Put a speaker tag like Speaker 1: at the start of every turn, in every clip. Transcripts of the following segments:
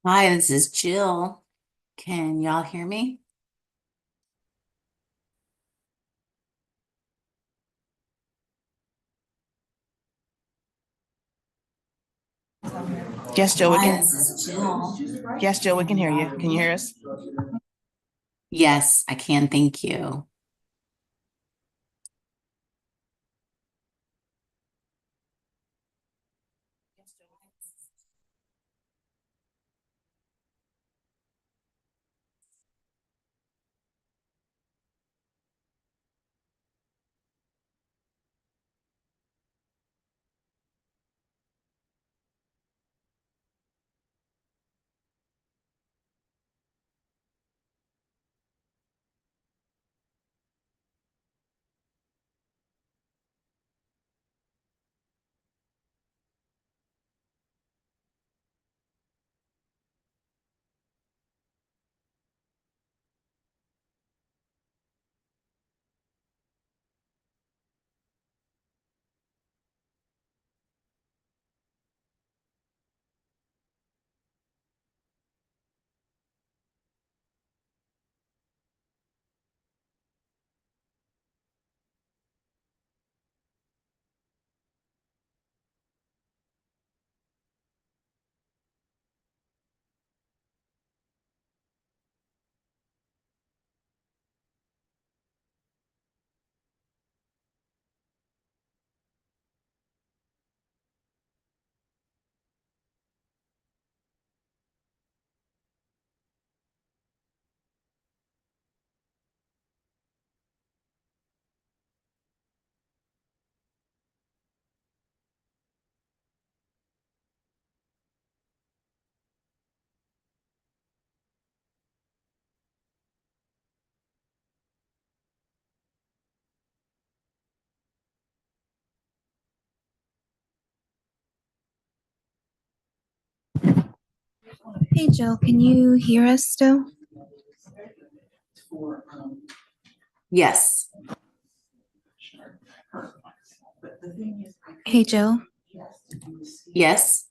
Speaker 1: Hi, this is Jill. Can y'all hear me?
Speaker 2: Yes, Jill, we
Speaker 1: Hi,
Speaker 2: can.
Speaker 1: this is Jill.
Speaker 2: Yes, Jill, we can hear you. Can you hear us?
Speaker 1: Yes, I can. Thank you.
Speaker 3: Hey Jill, can you hear us still?
Speaker 1: Yes.
Speaker 3: Hey Jill.
Speaker 1: Yes.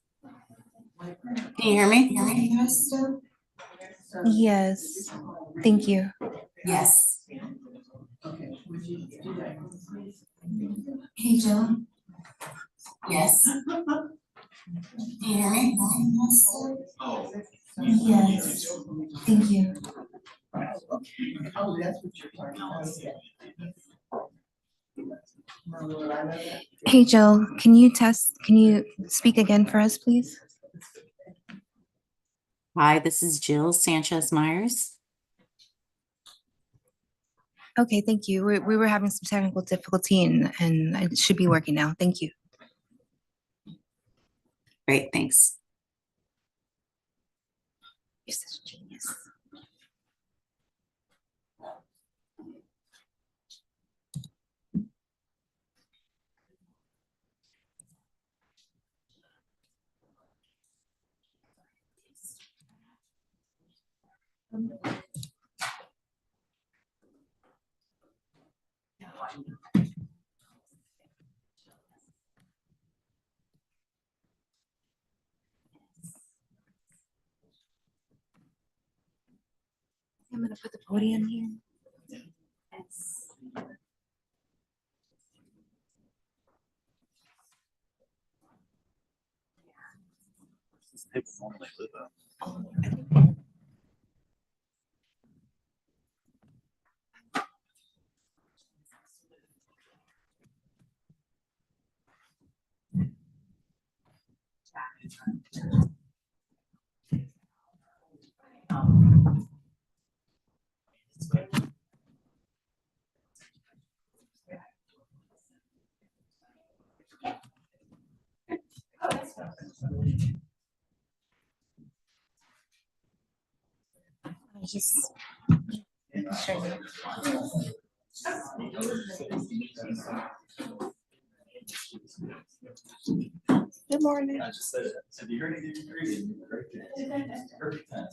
Speaker 1: Can you hear me?
Speaker 3: Yes, thank you.
Speaker 1: Yes. Hey, Jill. Yes. Can you hear me? Yes. Thank you.
Speaker 3: Hey Jill, can you speak again for us, please?
Speaker 1: Hi, this is Jill Sanchez Myers.
Speaker 3: Okay, thank you. We were having some technical difficulty and it should be working now. Thank you.
Speaker 1: Great, thanks.
Speaker 3: You're such a genius. I'm gonna put the podium here. Yes. Sure. Good morning.
Speaker 4: I just said, have you heard anything crazy? Perfect time.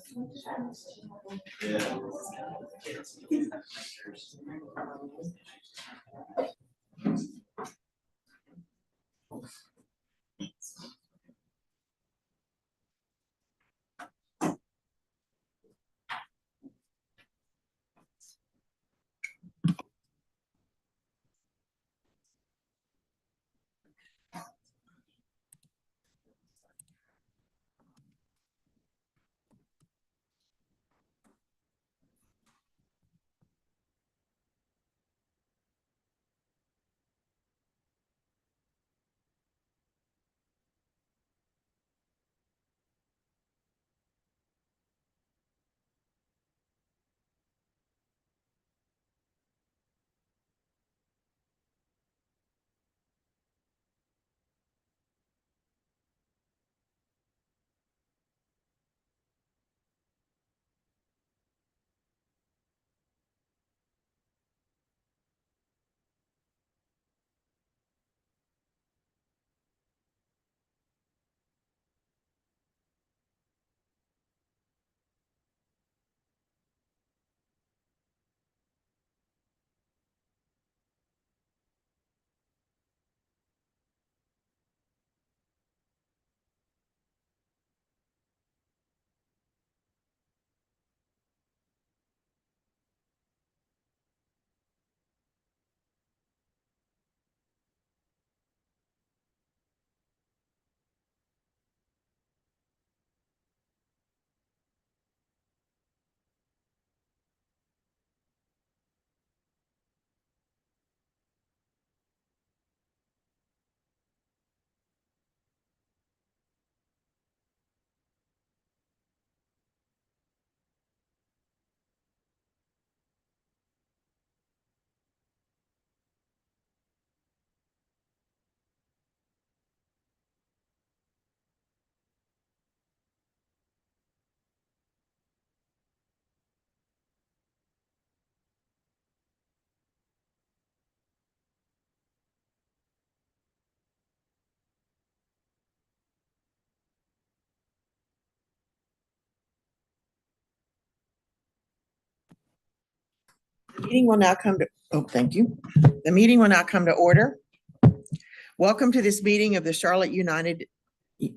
Speaker 2: Meeting will now come to, oh, thank you. The meeting will now come to order. Welcome to this meeting of the Charlotte United,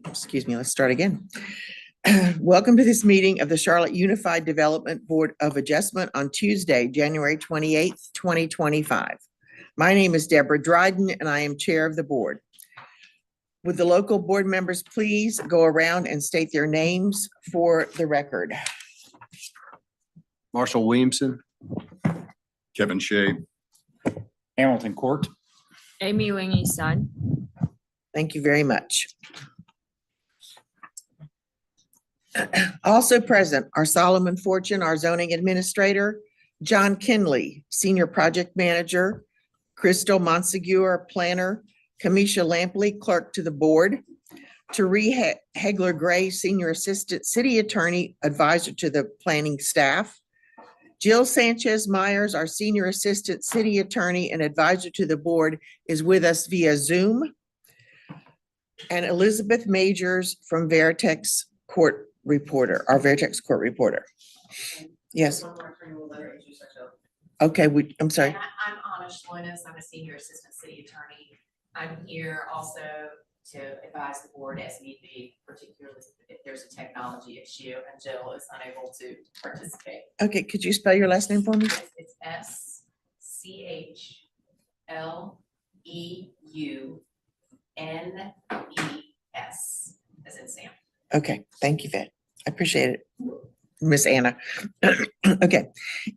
Speaker 2: excuse me, let's start again. Welcome to this meeting of the Charlotte Unified Development Board of Adjustment on Tuesday, January 28th, 2025. My name is Deborah Dryden and I am chair of the board. Would the local board members please go around and state their names for the record?
Speaker 5: Marshall Williamson.
Speaker 6: Kevin Shea.
Speaker 4: Hamilton Court.
Speaker 7: Amy Wingy's son.
Speaker 2: Thank you very much. Also present are Solomon Fortune, our zoning administrator, John Kinley, senior project manager, Crystal Monsegur, planner, Kamisha Lampley, clerk to the board, Therese Hegler Gray, senior assistant city attorney, advisor to the planning staff, Jill Sanchez Myers, our senior assistant city attorney and advisor to the board, is with us via Zoom, and Elizabeth Majors from Veritex Court Reporter, our Veritex Court Reporter. Yes. Okay, I'm sorry.
Speaker 1: And I'm Anna Schlonis. I'm a senior assistant city attorney. I'm here also to advise the board as need be, particularly if there's a technology issue and Jill is unable to participate.
Speaker 2: Okay, could you spell your last name for me?
Speaker 1: Yes, it's SCHLEUNES, as in Sam.
Speaker 2: Okay, thank you, Vet. I appreciate it, Miss Anna. Okay,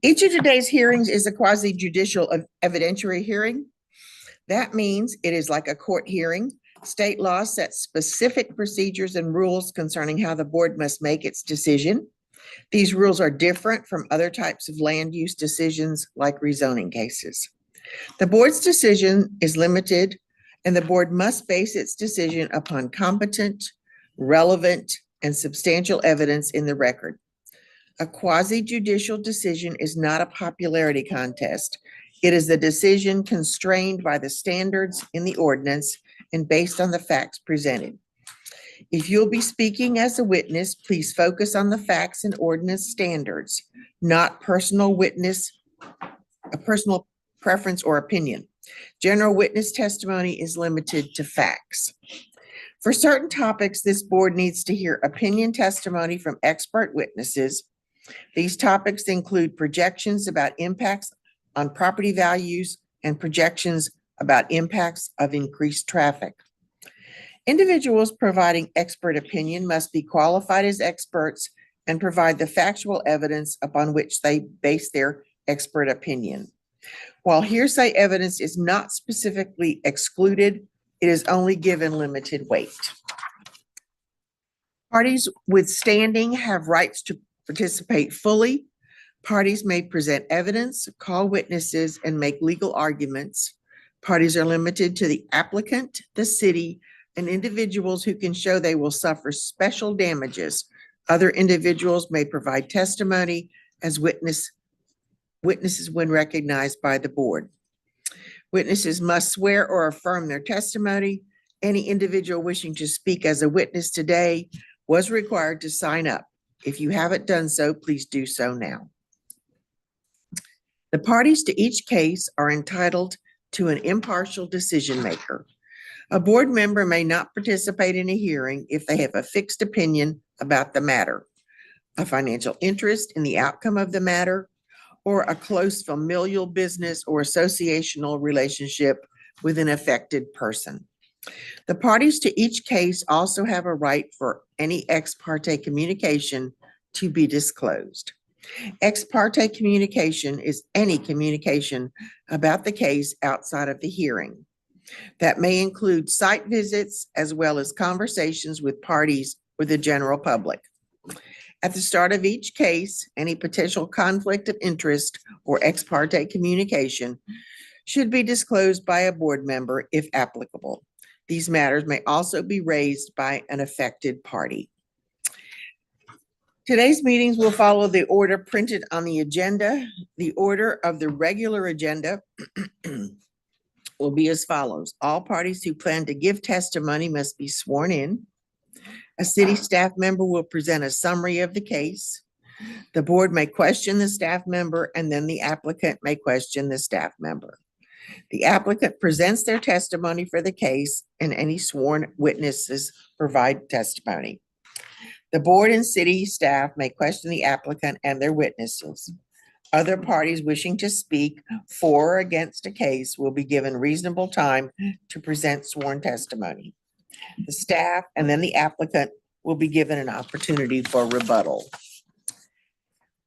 Speaker 2: each of today's hearings is a quasi judicial evidentiary hearing. That means it is like a court hearing. State law sets specific procedures and rules concerning how the board must make its decision. These rules are different from other types of land use decisions like rezoning cases. The board's decision is limited and the board must base its decision upon competent, relevant, and substantial evidence in the record. A quasi-judicial decision is not a popularity contest. It is the decision constrained by the standards in the ordinance and based on the facts presented. If you'll be speaking as a witness, please focus on the facts and ordinance standards, not personal preference or opinion. General witness testimony is limited to facts. For certain topics, this board needs to hear opinion testimony from expert witnesses. These topics include projections about impacts on property values and projections about impacts of increased traffic. Individuals providing expert opinion must be qualified as experts and provide the factual evidence upon which they base their expert opinion. While hearsay evidence is not specifically excluded, it is only given limited weight. Parties with standing have rights to participate fully. Parties may present evidence, call witnesses, and make legal arguments. Parties are limited to the applicant, the city, and individuals who can show they will suffer special damages. Other individuals may provide testimony as witnesses when recognized by the board. Witnesses must swear or affirm their testimony. Any individual wishing to speak as a witness today was required to sign up. If you haven't done so, please do so now. The parties to each case are entitled to an impartial decision maker. A board member may not participate in a hearing if they have a fixed opinion about the matter, a financial interest in the outcome of the matter, or a close familial business or associational relationship with an affected person. The parties to each case also have a right for any ex parte communication to be disclosed. Ex parte communication is any communication about the case outside of the hearing. That may include site visits as well as conversations with parties or the general public. At the start of each case, any potential conflict of interest or ex parte communication should be disclosed by a board member if applicable. These matters may also be raised by an affected party. Today's meetings will follow the order printed on the agenda. The order of the regular agenda will be as follows. All parties who plan to give testimony must be sworn in. A city staff member will present a summary of the case. The board may question the staff member and then the applicant may question the staff member. The applicant presents their testimony for the case and any sworn witnesses provide testimony. The board and city staff may question the applicant and their witnesses. Other parties wishing to speak for or against a case will be given reasonable time to present sworn testimony. The staff and then the applicant will be given an opportunity for rebuttal.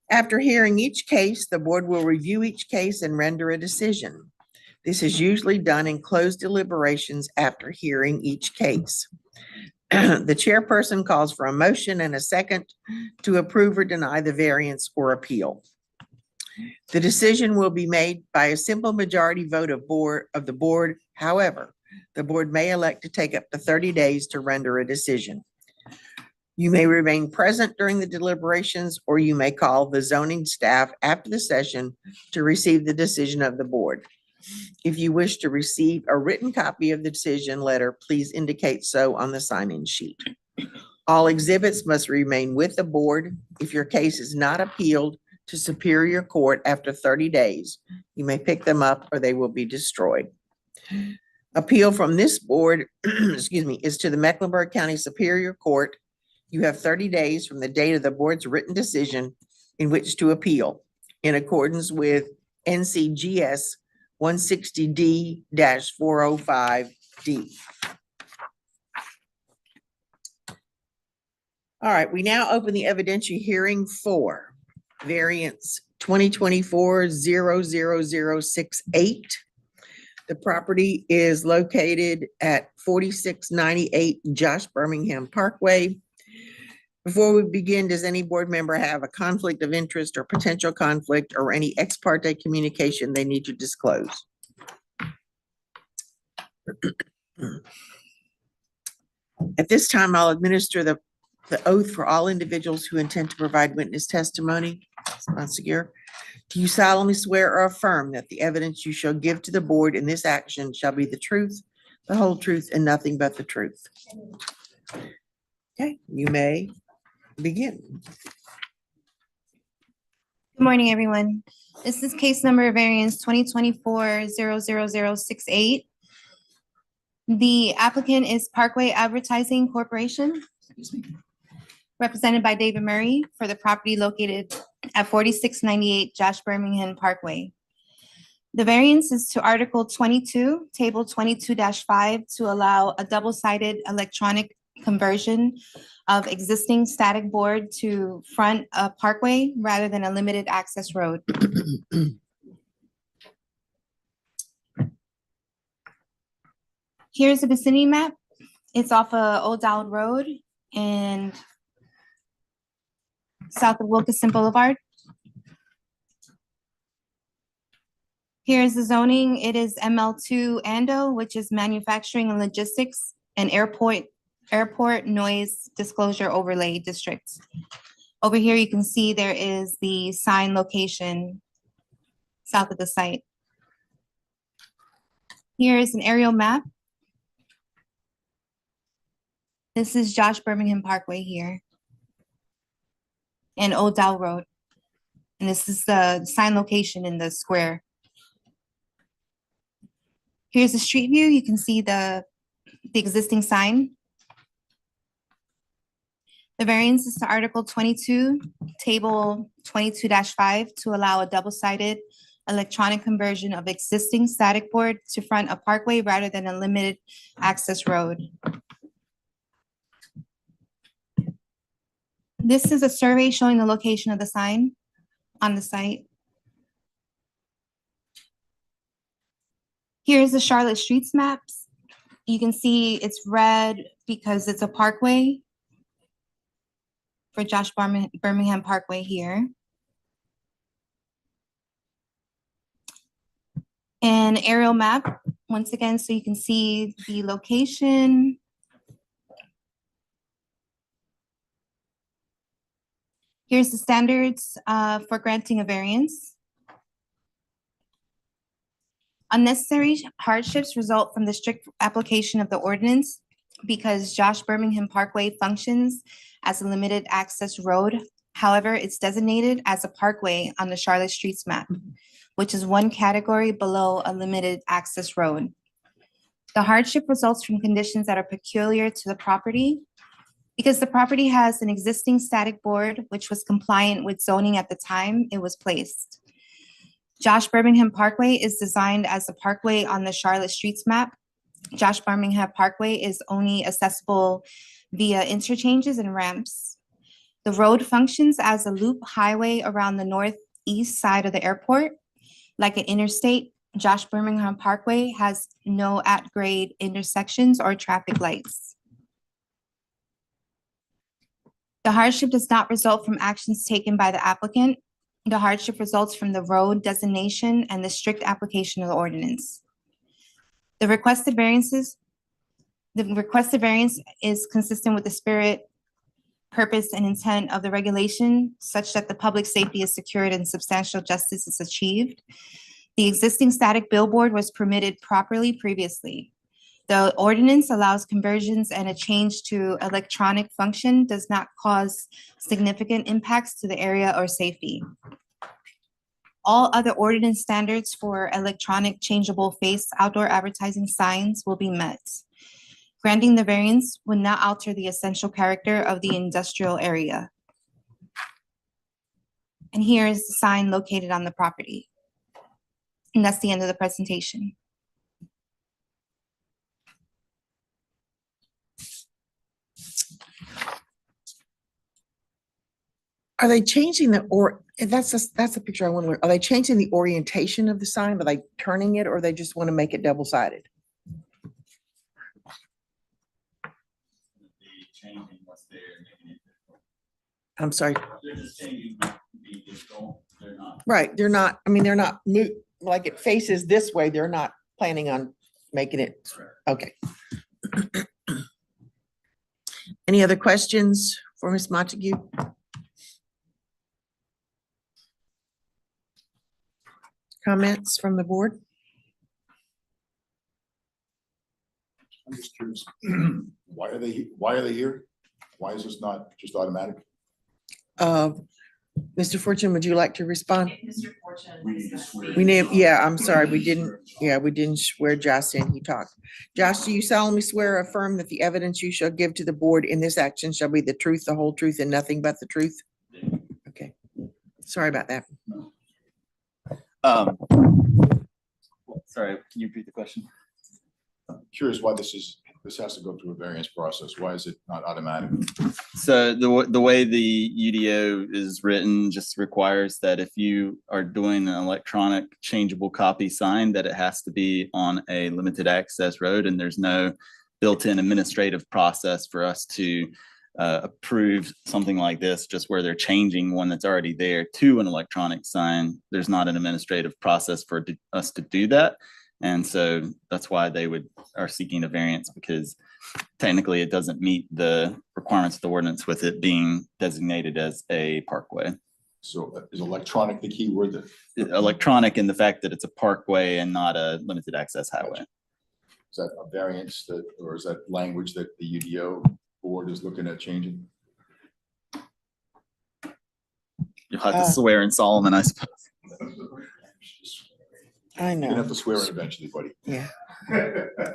Speaker 2: After hearing each case, the board will review each case and render a decision. This is usually done in closed deliberations after hearing each case. The chairperson calls for a motion and a second to approve or deny the variance or appeal. The decision will be made by a simple majority vote of the board. However, the board may elect to take up to 30 days to render a decision. You may remain present during the deliberations, or you may call the zoning staff after the session to receive the decision of the board. If you wish to receive a written copy of the decision letter, please indicate so on the sign-in sheet. All exhibits must remain with the board. If your case is not appealed to Superior Court after 30 days, you may pick them up or they will be destroyed. Appeal from this board, excuse me, is to the Mecklenburg County Superior Court. You have 30 days from the date of the board's written decision in which to appeal, in accordance with NCGS 160D-405D. All right, we now open the evidentiary hearing for variance 2024-00068. The property is located at 4698 Josh Birmingham Parkway. Before we begin, does any board member have a conflict of interest or potential conflict or any ex parte communication they need to disclose? At this time, I'll administer the oath for all individuals who intend to provide witness testimony. Monsieur, do you solemnly swear or affirm that the evidence you shall give to the board in this action shall be the truth, the whole truth, and nothing but the truth? Okay, you may begin.
Speaker 3: Good morning, everyone. This is case number variance 2024-00068. The applicant is Parkway Advertising Corporation, represented by David Murray, for the property located at 4698 Josh Birmingham Parkway. The variance is to Article 22, Table 22-5, to allow a double-sided electronic conversion of existing static board to front a parkway rather than a limited access road. Here's the vicinity map. It's off of Old Dowd Road and south of Wilkinson Boulevard. Here's the zoning. It is ML2 ANDO, which is manufacturing and logistics and airport noise disclosure overlay district. Over here, you can see there is the sign location south of the site. Here is an aerial map. This is Josh Birmingham Parkway here and Old Dowd Road. And this is the sign location in the square. Here's the street view. You can see the existing sign. The variance is to Article 22, Table 22-5, to allow a double-sided electronic conversion of existing static board to front a parkway rather than a limited access road. This is a survey showing the location of the sign on the site. Here's the Charlotte Streets maps. You can see it's red because it's a parkway for Josh Birmingham Parkway here. An aerial map, once again, so you can see the location. Here's the standards for granting a variance. Unnecessary hardships result from the strict application of the ordinance because Josh Birmingham Parkway functions as a limited access road However, it's designated as a parkway on the Charlotte Streets map, which is one category below a limited access road. The hardship results from conditions that are peculiar to the property because the property has an existing static board, which was compliant with zoning at the time it was placed. Josh Birmingham Parkway is designed as a parkway on the Charlotte Streets map. Josh Birmingham Parkway is only accessible via interchanges and ramps. The road functions as a loop highway around the northeast side of the airport. Like an interstate, Josh Birmingham Parkway has no at-grade intersections or traffic lights. The hardship does not result from actions taken by the applicant. The hardship results from the road designation and the strict application of the ordinance. The requested variance is consistent with the spirit, purpose, and intent of the regulation such that the public safety is secured and substantial justice is achieved. The existing static billboard was permitted properly previously. The ordinance allows conversions, and a change to electronic function does not cause significant impacts to the area or safety. All other ordinance standards for electronic changeable face outdoor advertising signs will be met. Granting the variance would not alter the essential character of the industrial area. And here is the sign located on the property. And that's the end of the presentation.
Speaker 2: Are they changing that's a picture I want to learn. Are they changing the orientation of the sign? Are they turning it, or they just want to make it double-sided?
Speaker 4: Changing what's there, making it difficult.
Speaker 2: I'm sorry.
Speaker 4: They're just changing to be difficult. They're not.
Speaker 2: Right, they're not, I mean, they're not, like it faces this way, they're not planning on making it, okay. Any other questions for Ms. Montague? Comments from the board?
Speaker 5: I'm just curious, why are they here? Why is this not just automatic?
Speaker 2: Mr. Fortune, would you like to respond?
Speaker 1: Mr. Fortune.
Speaker 4: We need to swear.
Speaker 2: We named, yeah, I'm sorry, we didn't swear Josh in, he talked. Josh, do you solemnly swear or affirm that the evidence you shall give to the board in this action shall be the truth, the whole truth, and nothing but the truth? Okay, sorry about that.
Speaker 8: Sorry, can you repeat the question?
Speaker 5: I'm curious why this has to go through a variance process. Why is it not automatic?
Speaker 8: So the way the UDO is written just requires that if you are doing an electronic changeable copy sign, that it has to be on a limited access road, and there's no built-in administrative process for us to approve something like this, just where they're changing one that's already there to an electronic sign. There's not an administrative process for us to do that. And so that's why they are seeking a variance, because technically it doesn't meet the requirements of the ordinance with it being designated as a parkway.
Speaker 5: So is electronic the key word?
Speaker 8: Electronic in the fact that it's a parkway and not a limited access highway.
Speaker 5: Is that a variance or is that language that the UDO board is looking at changing?
Speaker 8: You'll have to swear in Solomon, I suppose.
Speaker 2: I
Speaker 5: You're gonna have
Speaker 2: know,
Speaker 5: to swear in eventually, buddy.
Speaker 2: yeah.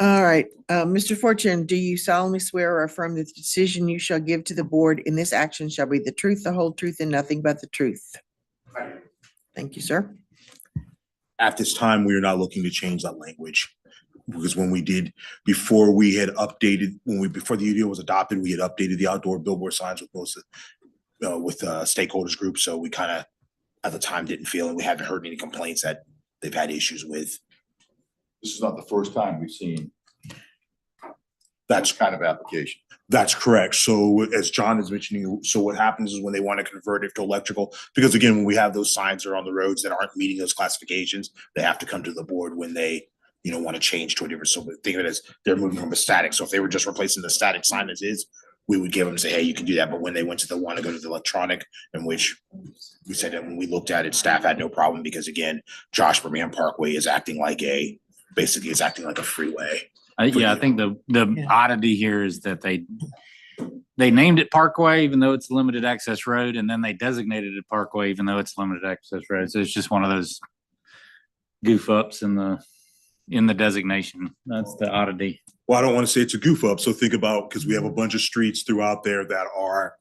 Speaker 2: All right, Mr. Fortune, do you solemnly swear or affirm that the decision you shall give to the board in this action shall be the truth, the whole truth, and nothing but the truth? Thank you, sir.
Speaker 9: At this time, we are not looking to change that language. Because when we did, before the UDO was adopted, we had updated the outdoor billboard signs with most with stakeholders group. So we kind of, at the time, didn't feel, and we haven't heard any complaints that they've had issues with.
Speaker 5: This is not the first time we've seen
Speaker 9: That's
Speaker 5: this kind of application.
Speaker 9: That's correct. So as John is mentioning, so what happens is when they want to convert it to electrical, because again, when we have those signs that are on the roads that aren't meeting those classifications, they have to come to the board when they, want to change to a different. So think of it as they're moving from a static. So if they were just replacing the static sign as is, we would give them, say, hey, you can do that. But when they went to want to go to the electronic, in which we said that when we looked at it, staff had no problem, because again, Josh Birmingham Parkway is acting like a freeway.
Speaker 10: I think the oddity here is that
Speaker 4: they named it Parkway, even though it's a limited access road, and then they designated it Parkway, even though it's limited access road. So it's just one of those goof ups in the designation. That's the oddity.
Speaker 9: Well, I don't want to say it's a goof up. So think about, because we have a bunch of streets throughout there that are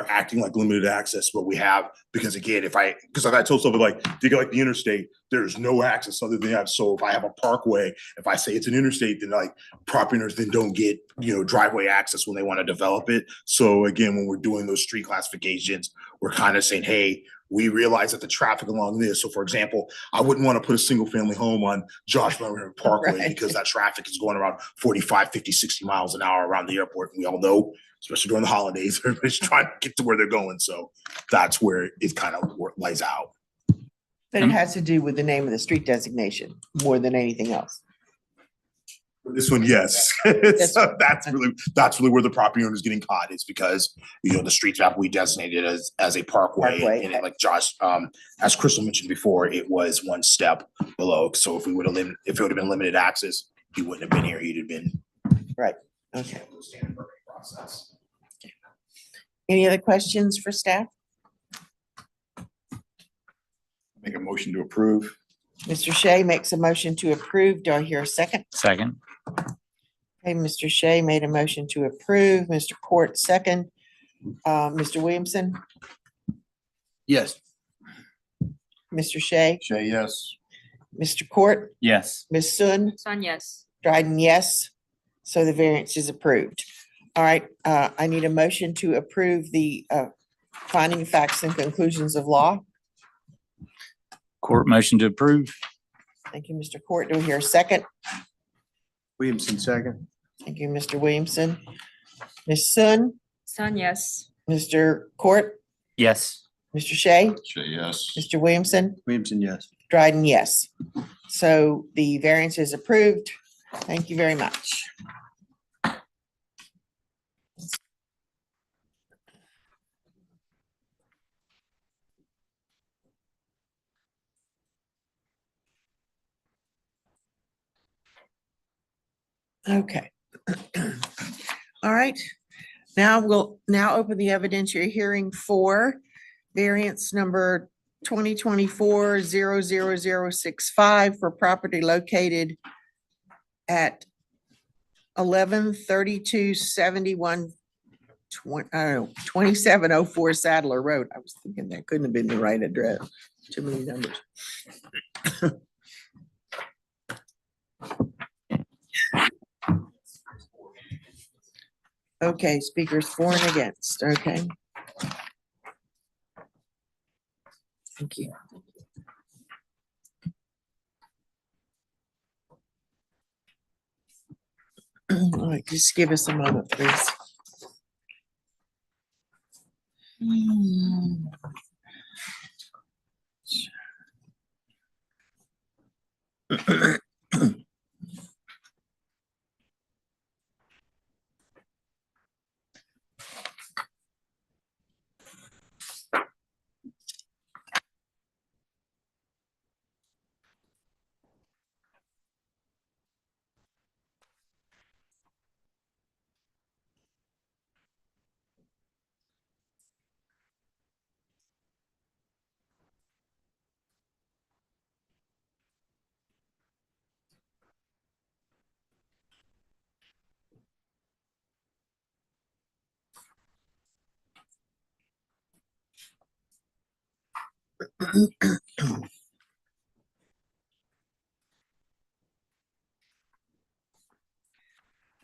Speaker 9: acting like limited access, but we have, because again, because I told somebody like, if you go like the interstate, there's no access other than that. So if I have a parkway, if I say it's an interstate, then like property owners then don't get, driveway access when they want to develop it. So again, when we're doing those street classifications, we're kind of saying, hey, we realize that the traffic along this. So for example, I wouldn't want to put a single family home on Josh Miller Parkway
Speaker 2: Right.
Speaker 9: because that traffic is going around 45, 50, 60 miles an hour around the airport. And we all know, especially during the holidays, everybody's trying to get to where they're going. So that's where it kind of lays out.
Speaker 2: But it has to do with the name of the street designation more than anything else.
Speaker 9: This one, yes. So that's really where the property owner is getting caught. It's because, the streets map we designated as a parkway. And like Josh, as Crystal mentioned before, it was one step below. So if it would have been limited access, he wouldn't have been here. He'd have been.
Speaker 2: Right. Okay.
Speaker 9: Standard permitting process.
Speaker 2: Any other questions for staff?
Speaker 6: Make a motion to approve.
Speaker 2: Mr. Shea makes a motion to approve. Do I hear a second?
Speaker 4: Second.
Speaker 2: Okay, Mr. Shea made a motion to approve. Mr. Court, second. Mr. Williamson,
Speaker 5: Yes.
Speaker 2: Mr. Shea,
Speaker 6: Shay, yes.
Speaker 2: Mr. Court,
Speaker 4: Yes.
Speaker 2: Ms. Sun,
Speaker 7: Sun, yes.
Speaker 2: Dryden, yes. So the variance is approved. All right, I need a motion to approve the finding of facts and conclusions of law.
Speaker 4: Court motion to approve.
Speaker 2: Thank you, Mr. Court. Do we hear a second?
Speaker 6: Williamson, second.
Speaker 2: Thank you, Mr. Williamson. Ms. Sun,
Speaker 7: Sun, yes.
Speaker 2: Mr. Court,
Speaker 4: Yes.
Speaker 2: Mr. Shea,
Speaker 6: Shay, yes.
Speaker 2: Mr. Williamson,
Speaker 6: Williamson, yes.
Speaker 2: Dryden, yes. So the variance is approved. Thank you very much. Okay. All right. Now we'll open the evidentiary hearing for variance number 2024-00065 for property located at 113271 2704 Sadler Road. I was thinking that couldn't have been the right address. Too many numbers. Okay, speakers for and against, okay. Thank you. All right, just give us a moment, please.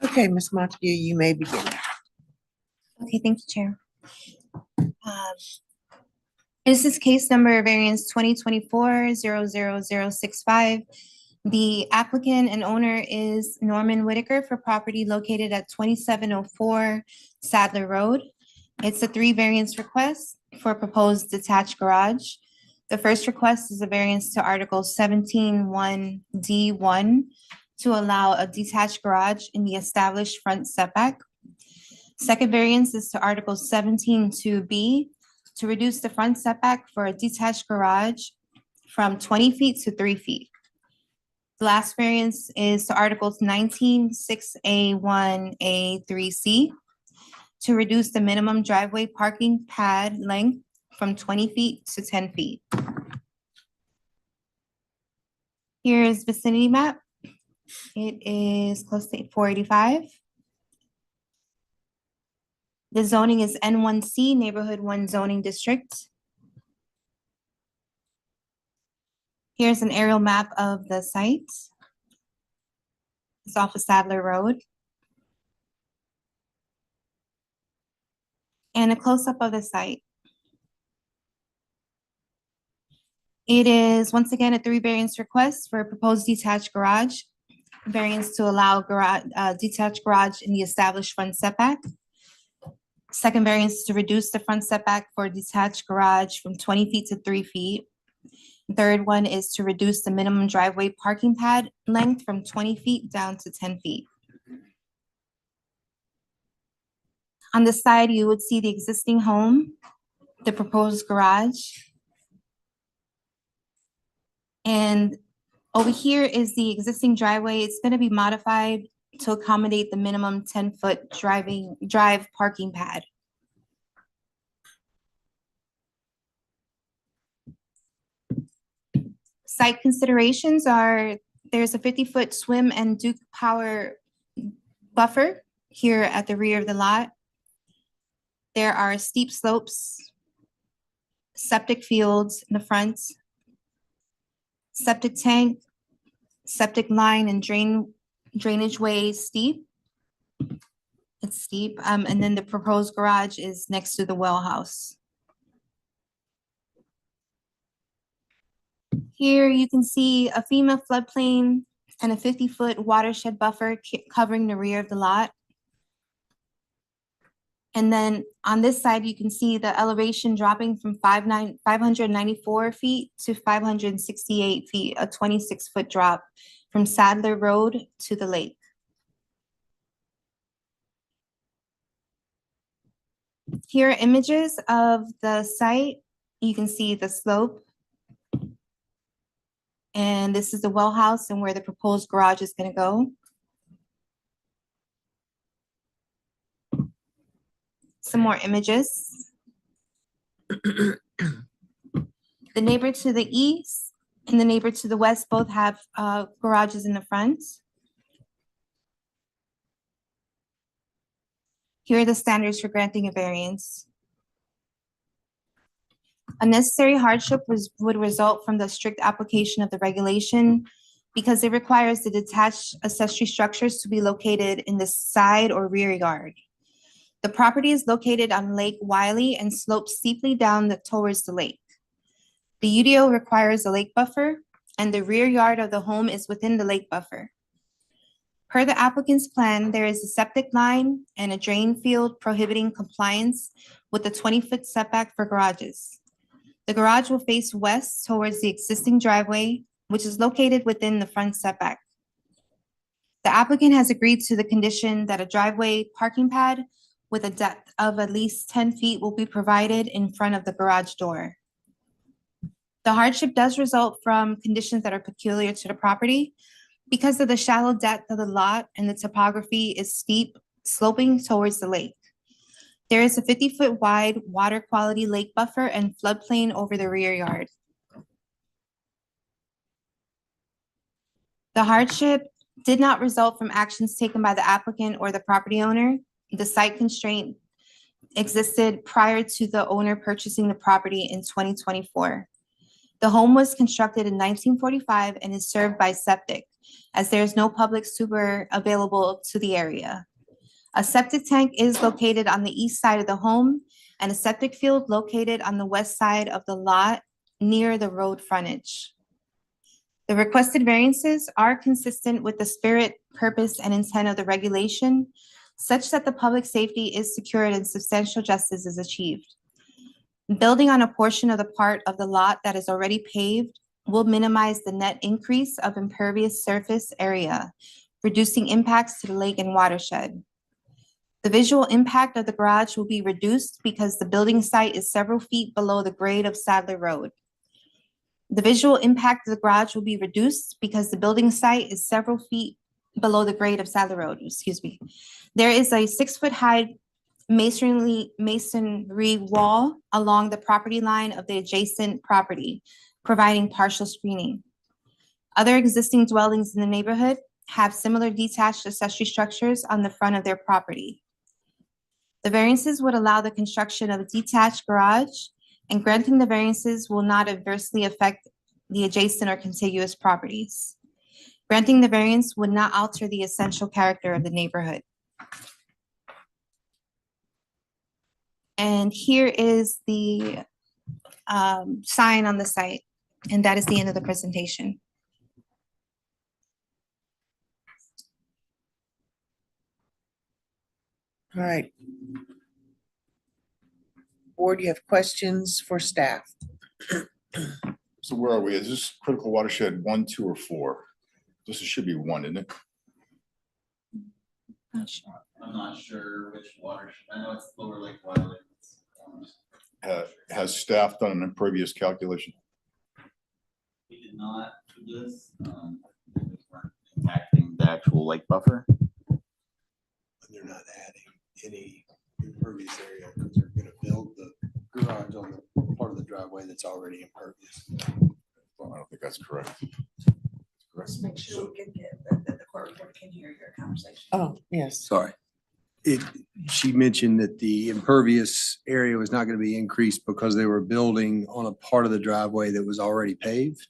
Speaker 2: Okay, Ms. Montague, you may begin.
Speaker 3: Okay, thank you, Chair. This is case number variance 2024-00065. The applicant and owner is Norman Whitaker for property located at 2704 Sadler Road. It's a 3 variance request for proposed detached garage. The first request is a variance to Article 17(1)(d)(1) to allow a detached garage in the established front setback. Second variance is to Article 17(2)(b) to reduce the front setback for a detached garage from 20 feet to 3 feet. The last variance is to Articles 19(6)(a)(1)(a)(3)(c) to reduce the minimum driveway parking pad length from 20 feet to 10 feet. Here is vicinity map. It is close to 485. The zoning is N1C, Neighborhood 1 zoning district. Here's an aerial map of the site. It's off of Sadler Road. And a close-up of the site. It is, once again, a 3 variance request for a proposed detached garage. Variance to allow detached garage in the established front setback. Second variance is to reduce the front setback for a detached garage from 20 feet to 3 feet. Third one is to reduce the minimum driveway parking pad length from 20 feet down to 10 feet. On the side, you would see the existing home, the proposed garage. And over here is the existing driveway. It's going to be modified to accommodate the minimum 10-foot drive parking pad. Site considerations are there's a 50-foot swim and Duke power buffer here at the rear of the lot. There are steep slopes, septic fields in the front, septic tank, septic line and drainage way steep. It's steep, and then the proposed garage is next to the well house. Here you can see a FEMA floodplain and a 50-foot watershed buffer covering the rear of the lot. And then on this side, you can see the elevation dropping from 594 feet to 568 feet, a 26-foot drop from Sadler Road to the lake. Here are images of the site. You can see the slope. And this is the well house and where the proposed garage is going to go. Some more images. The neighbor to the east and the neighbor to the west both have garages in the front. Here are the standards for granting a variance. Unnecessary hardship would result from the strict application of the regulation because it requires the detached accessory structures to be located in the side or rear yard. The property is located on Lake Wiley and slopes steeply down towards the lake. The UDO requires a lake buffer, and the rear yard of the home is within the lake buffer. Per the applicant's plan, there is a septic line and a drain field prohibiting compliance with the 20-foot setback for garages. The garage will face west towards the existing driveway, which is located within the front setback. The applicant has agreed to the condition that a driveway parking pad with a depth of at least 10 feet will be provided in front of the garage door. The hardship does result from conditions that are peculiar to the property because of the shallow depth of the lot and the topography is steep, sloping towards the lake. There is a 50-foot wide water quality lake buffer and floodplain over the rear yard. The hardship did not result from actions taken by the applicant or the property owner. The site constraint existed prior to the owner purchasing the property in 2024. The home was constructed in 1945 and is served by septic, as there is no public sewer available to the area. A septic tank is located on the east side of the home and a septic field located on the west side of the lot near the road frontage. The requested variances are consistent with the spirit, purpose, and intent of the regulation, such that the public safety is secured and substantial justice is achieved. Building on a portion of the part of the lot that is already paved will minimize the net increase of impervious surface area, reducing impacts to the lake and watershed. The visual impact of the garage will be reduced because the building site is several feet below the grade of Sadler Road. The visual impact of the garage will be reduced because the building site is several feet below the grade of Sadler Road, excuse me. There is a 6-foot high masonry wall along the property line of the adjacent property, providing partial screening. Other existing dwellings in the neighborhood have similar detached accessory structures on the front of their property. The variances would allow the construction of a detached garage, and granting the variances will not adversely affect the adjacent or contiguous properties. Granting the variance would not alter the essential character of the neighborhood. And here is the sign on the site, and that is the end of the presentation.
Speaker 2: All right. Board, you have questions for staff?
Speaker 5: So where are we? Is this critical watershed 1, 2, or 4? This should be 1, isn't it?
Speaker 8: I'm not sure which water, I know it's Lower Lake Water.
Speaker 5: Has staff done an impervious calculation?
Speaker 8: We did not do this, we weren't impacting the actual lake buffer.
Speaker 6: They're not adding any impervious area because they're gonna build the garage on the part of the driveway that's already impervious.
Speaker 5: Well, I don't think that's correct.
Speaker 10: Let's make sure we can get, that the court reporter can hear your conversation.
Speaker 2: Oh, yes.
Speaker 6: Sorry. She mentioned that the impervious area was not gonna be increased because they were building on a part of the driveway that was already paved.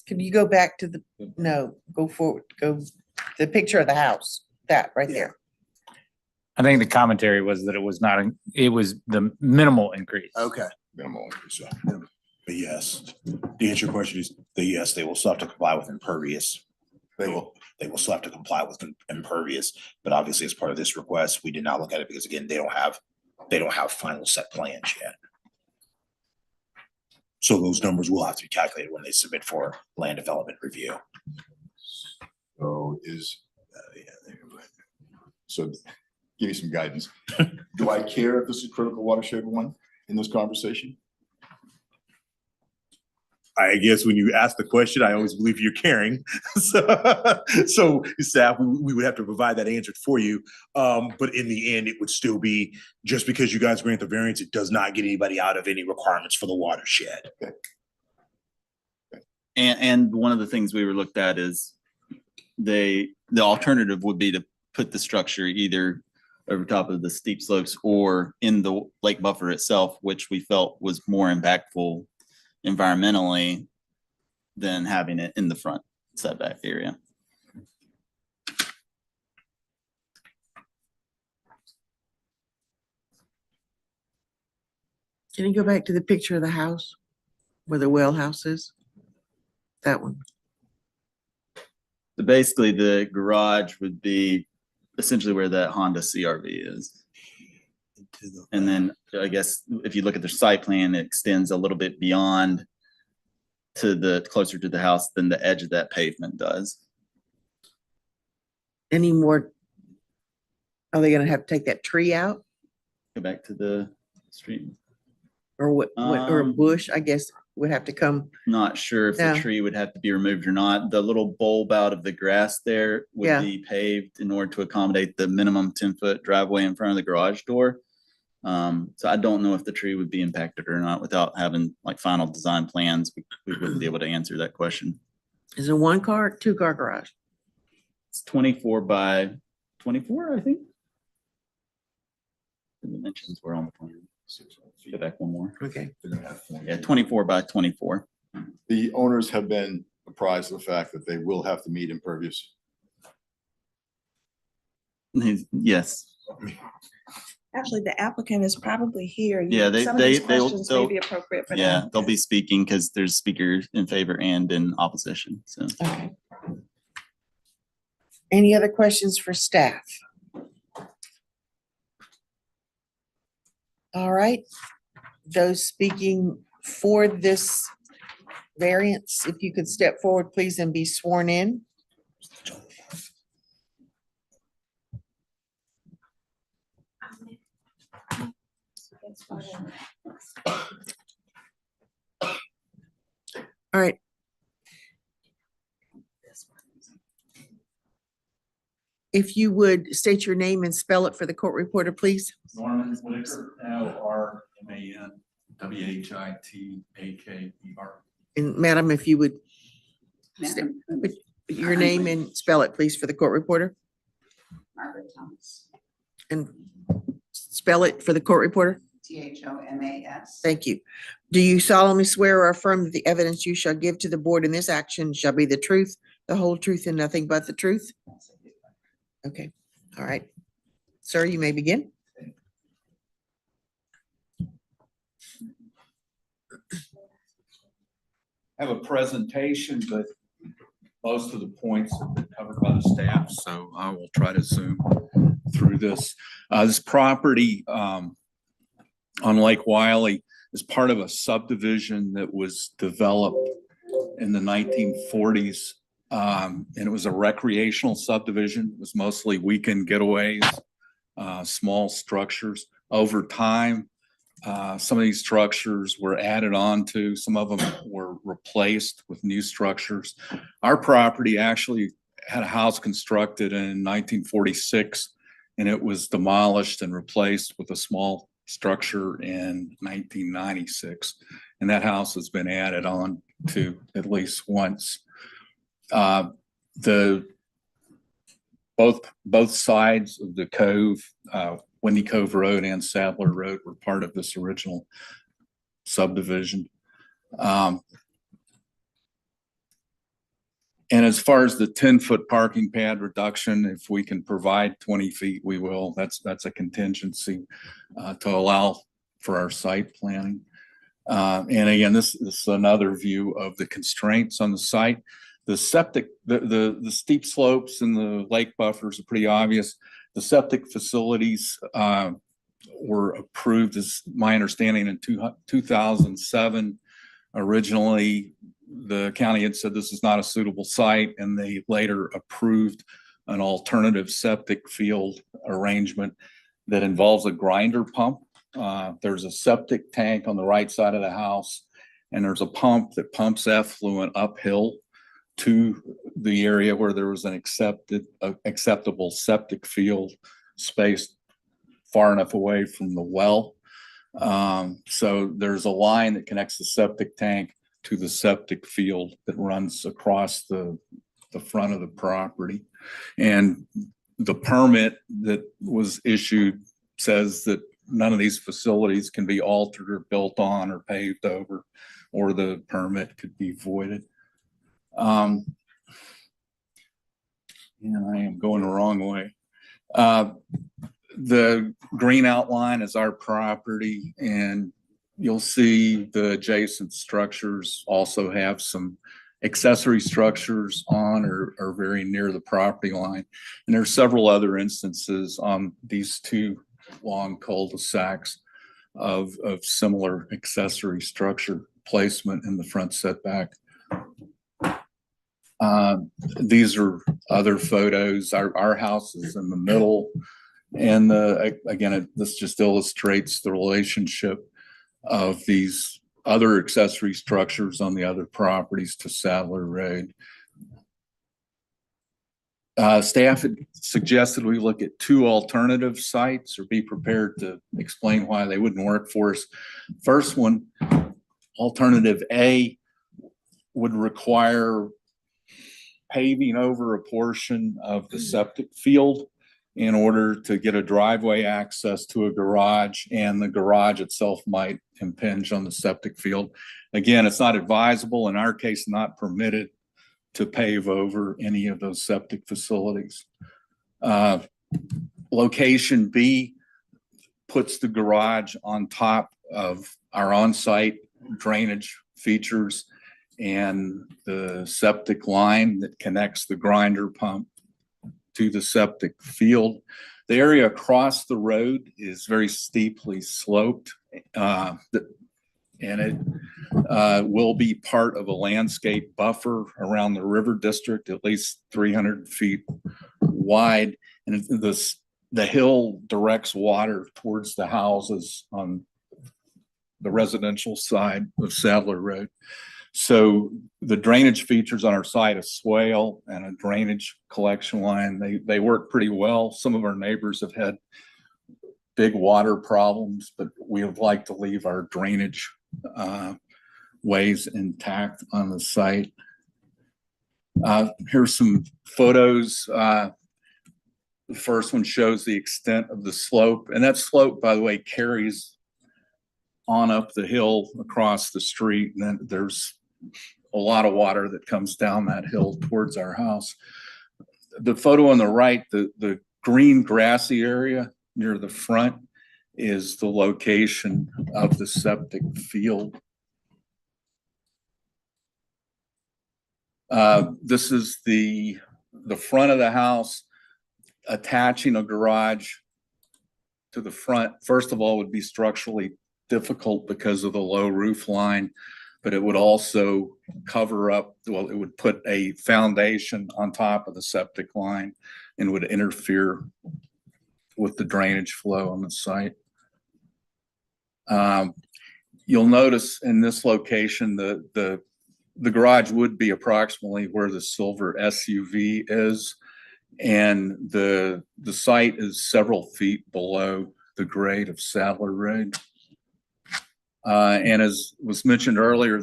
Speaker 2: Can you go back to the, no, go forward, go, the picture of the house, that right there.
Speaker 4: I think the commentary was that it was not, it was the minimal increase.
Speaker 6: Okay.
Speaker 5: Minimal increase. So.
Speaker 9: But yes, the answer to your question is that yes, they will still have to comply with impervious. They will still have to comply with impervious, but obviously as part of this request, we did not look at it because again, they don't have final set plans yet. So those numbers will have to be calculated when they submit for land development review.
Speaker 5: So so give me some guidance. Do I care if this is critical watershed 1 in this conversation?
Speaker 9: I guess when you ask the question, I always believe you're caring. So staff, we would have to provide that answer for you. But in the end, it would still be just because you guys grant the variance, it does not get anybody out of any requirements for the watershed.
Speaker 8: And one of the things we were looked at is the alternative would be to put the structure either over top of the steep slopes or in the lake buffer itself, which we felt was more impactful environmentally than having it in the front setback area.
Speaker 2: Can you go back to the picture of the house where the well house is? That one.
Speaker 8: So basically the garage would be essentially where that Honda CRV is. And then I guess if you look at the site plan, it extends a little bit beyond to the closer to the house than the edge of that pavement does.
Speaker 2: Any more? Are they gonna have to take that tree out
Speaker 8: Go back to the street.
Speaker 2: or what, or a bush, I guess would have to come?
Speaker 8: Not sure if the
Speaker 2: Yeah.
Speaker 8: tree would have to be removed or not. The little bulb out of the grass there
Speaker 2: Yeah.
Speaker 8: would be paved in order to accommodate the minimum 10-foot driveway in front of the garage door. So I don't know if the tree would be impacted or not without having like final design plans. We wouldn't be able to answer that question.
Speaker 2: Is it 1 car, 2 car garage?
Speaker 8: It's 24 by 24, I think. The dimensions were on the plan. Go back one more.
Speaker 2: Okay.
Speaker 5: They're gonna have 4.
Speaker 8: Yeah, 24 by 24.
Speaker 5: The owners have been apprised of the fact that they will have to meet impervious.
Speaker 8: Yes.
Speaker 10: Actually, the applicant is probably here.
Speaker 8: Yeah,
Speaker 10: Some of these
Speaker 8: they'll-
Speaker 10: questions may be appropriate for
Speaker 8: Yeah,
Speaker 10: them.
Speaker 8: they'll be speaking because there's speakers in favor and in opposition. So
Speaker 2: Okay. Any other questions for staff? All right, those speaking for this variance, if you could step forward, please, and be sworn in. All right. If you would state your name and spell it for the court reporter, please.
Speaker 11: Norman Whitaker, LRMAN, WHITAKER.
Speaker 2: And madam, if you would state your name and spell it, please, for the court reporter.
Speaker 10: Margaret Thomas,
Speaker 2: And spell it for the court reporter.
Speaker 10: THOMAS.
Speaker 2: Thank you. Do you solemnly swear or affirm that the evidence you shall give to the board in this action shall be the truth, the whole truth, and nothing but the truth? Okay, all right. Sir, you may begin.
Speaker 11: I have a presentation, but most of the points have been covered by the staff, so I will try to zoom through this. This property on Lake Wiley is part of a subdivision that was developed in the 1940s. And it was a recreational subdivision. It was mostly weekend getaways, small structures. Over time, some of these structures were added on to, some of them were replaced with new structures. Our property actually had a house constructed in 1946, and it was demolished and replaced with a small structure in 1996. And that house has been added on to at least once. Both sides of the cove, Windy Cove Road and Sadler Road, were part of this original subdivision. And as far as the 10-foot parking pad reduction, if we can provide 20 feet, we will. That's a contingency to allow for our site planning. And again, this is another view of the constraints on the site. The septic, the steep slopes and the lake buffers are pretty obvious. The septic facilities were approved, as my understanding, in 2007. Originally, the county had said this is not a suitable site, and they later approved an alternative septic field arrangement that involves a grinder pump. There's a septic tank on the right side of the house, and there's a pump that pumps effluent uphill to the area where there was an acceptable septic field spaced far enough away from the well. So there's a line that connects the septic tank to the septic field that runs across the front of the property. And the permit that was issued says that none of these facilities can be altered or built on or paved over, or the permit could be voided. And I am going the wrong way. The green outline is our property, and you'll see the adjacent structures also have some accessory structures on or very near the property line. And there's several other instances on these two long cul-de-sacs of similar accessory structure placement in the front setback. These are other photos. Our house is in the middle. And again, this just illustrates the relationship of these other accessory structures on the other properties to Sadler Road. Staff had suggested we look at two alternative sites, or be prepared to explain why they wouldn't work for us. First one, alternative A, would require paving over a portion of the septic field in order to get a driveway access to a garage, and the garage itself might impinge on the septic field. Again, it's not advisable, in our case, not permitted to pave over any of those septic facilities. Location B puts the garage on top of our on-site drainage features and the septic line that connects the grinder pump to the septic field. The area across the road is very steeply sloped, and it will be part of a landscape buffer around the river district, at least 300 feet wide. And the hill directs water towards the houses on the residential side of Sadler Road. So the drainage features on our site, a swale and a drainage collection line, they work pretty well. Some of our neighbors have had big water problems, but we would like to leave our drainage ways intact on the site. Here's some photos. The first one shows the extent of the slope, and that slope, by the way, carries on up the hill across the street, and then there's a lot of water that comes down that hill towards our house. The photo on the right, the green grassy area near the front is the location of the septic field. This is the front of the house. Attaching a garage to the front, first of all, would be structurally difficult because of the low roof line, but it would also cover up, well, it would put a foundation on top of the septic line and would interfere with the drainage flow on the site. You'll notice in this location, the garage would be approximately where the silver SUV is, and the site is several feet below the grade of Sadler Road. And as was mentioned earlier,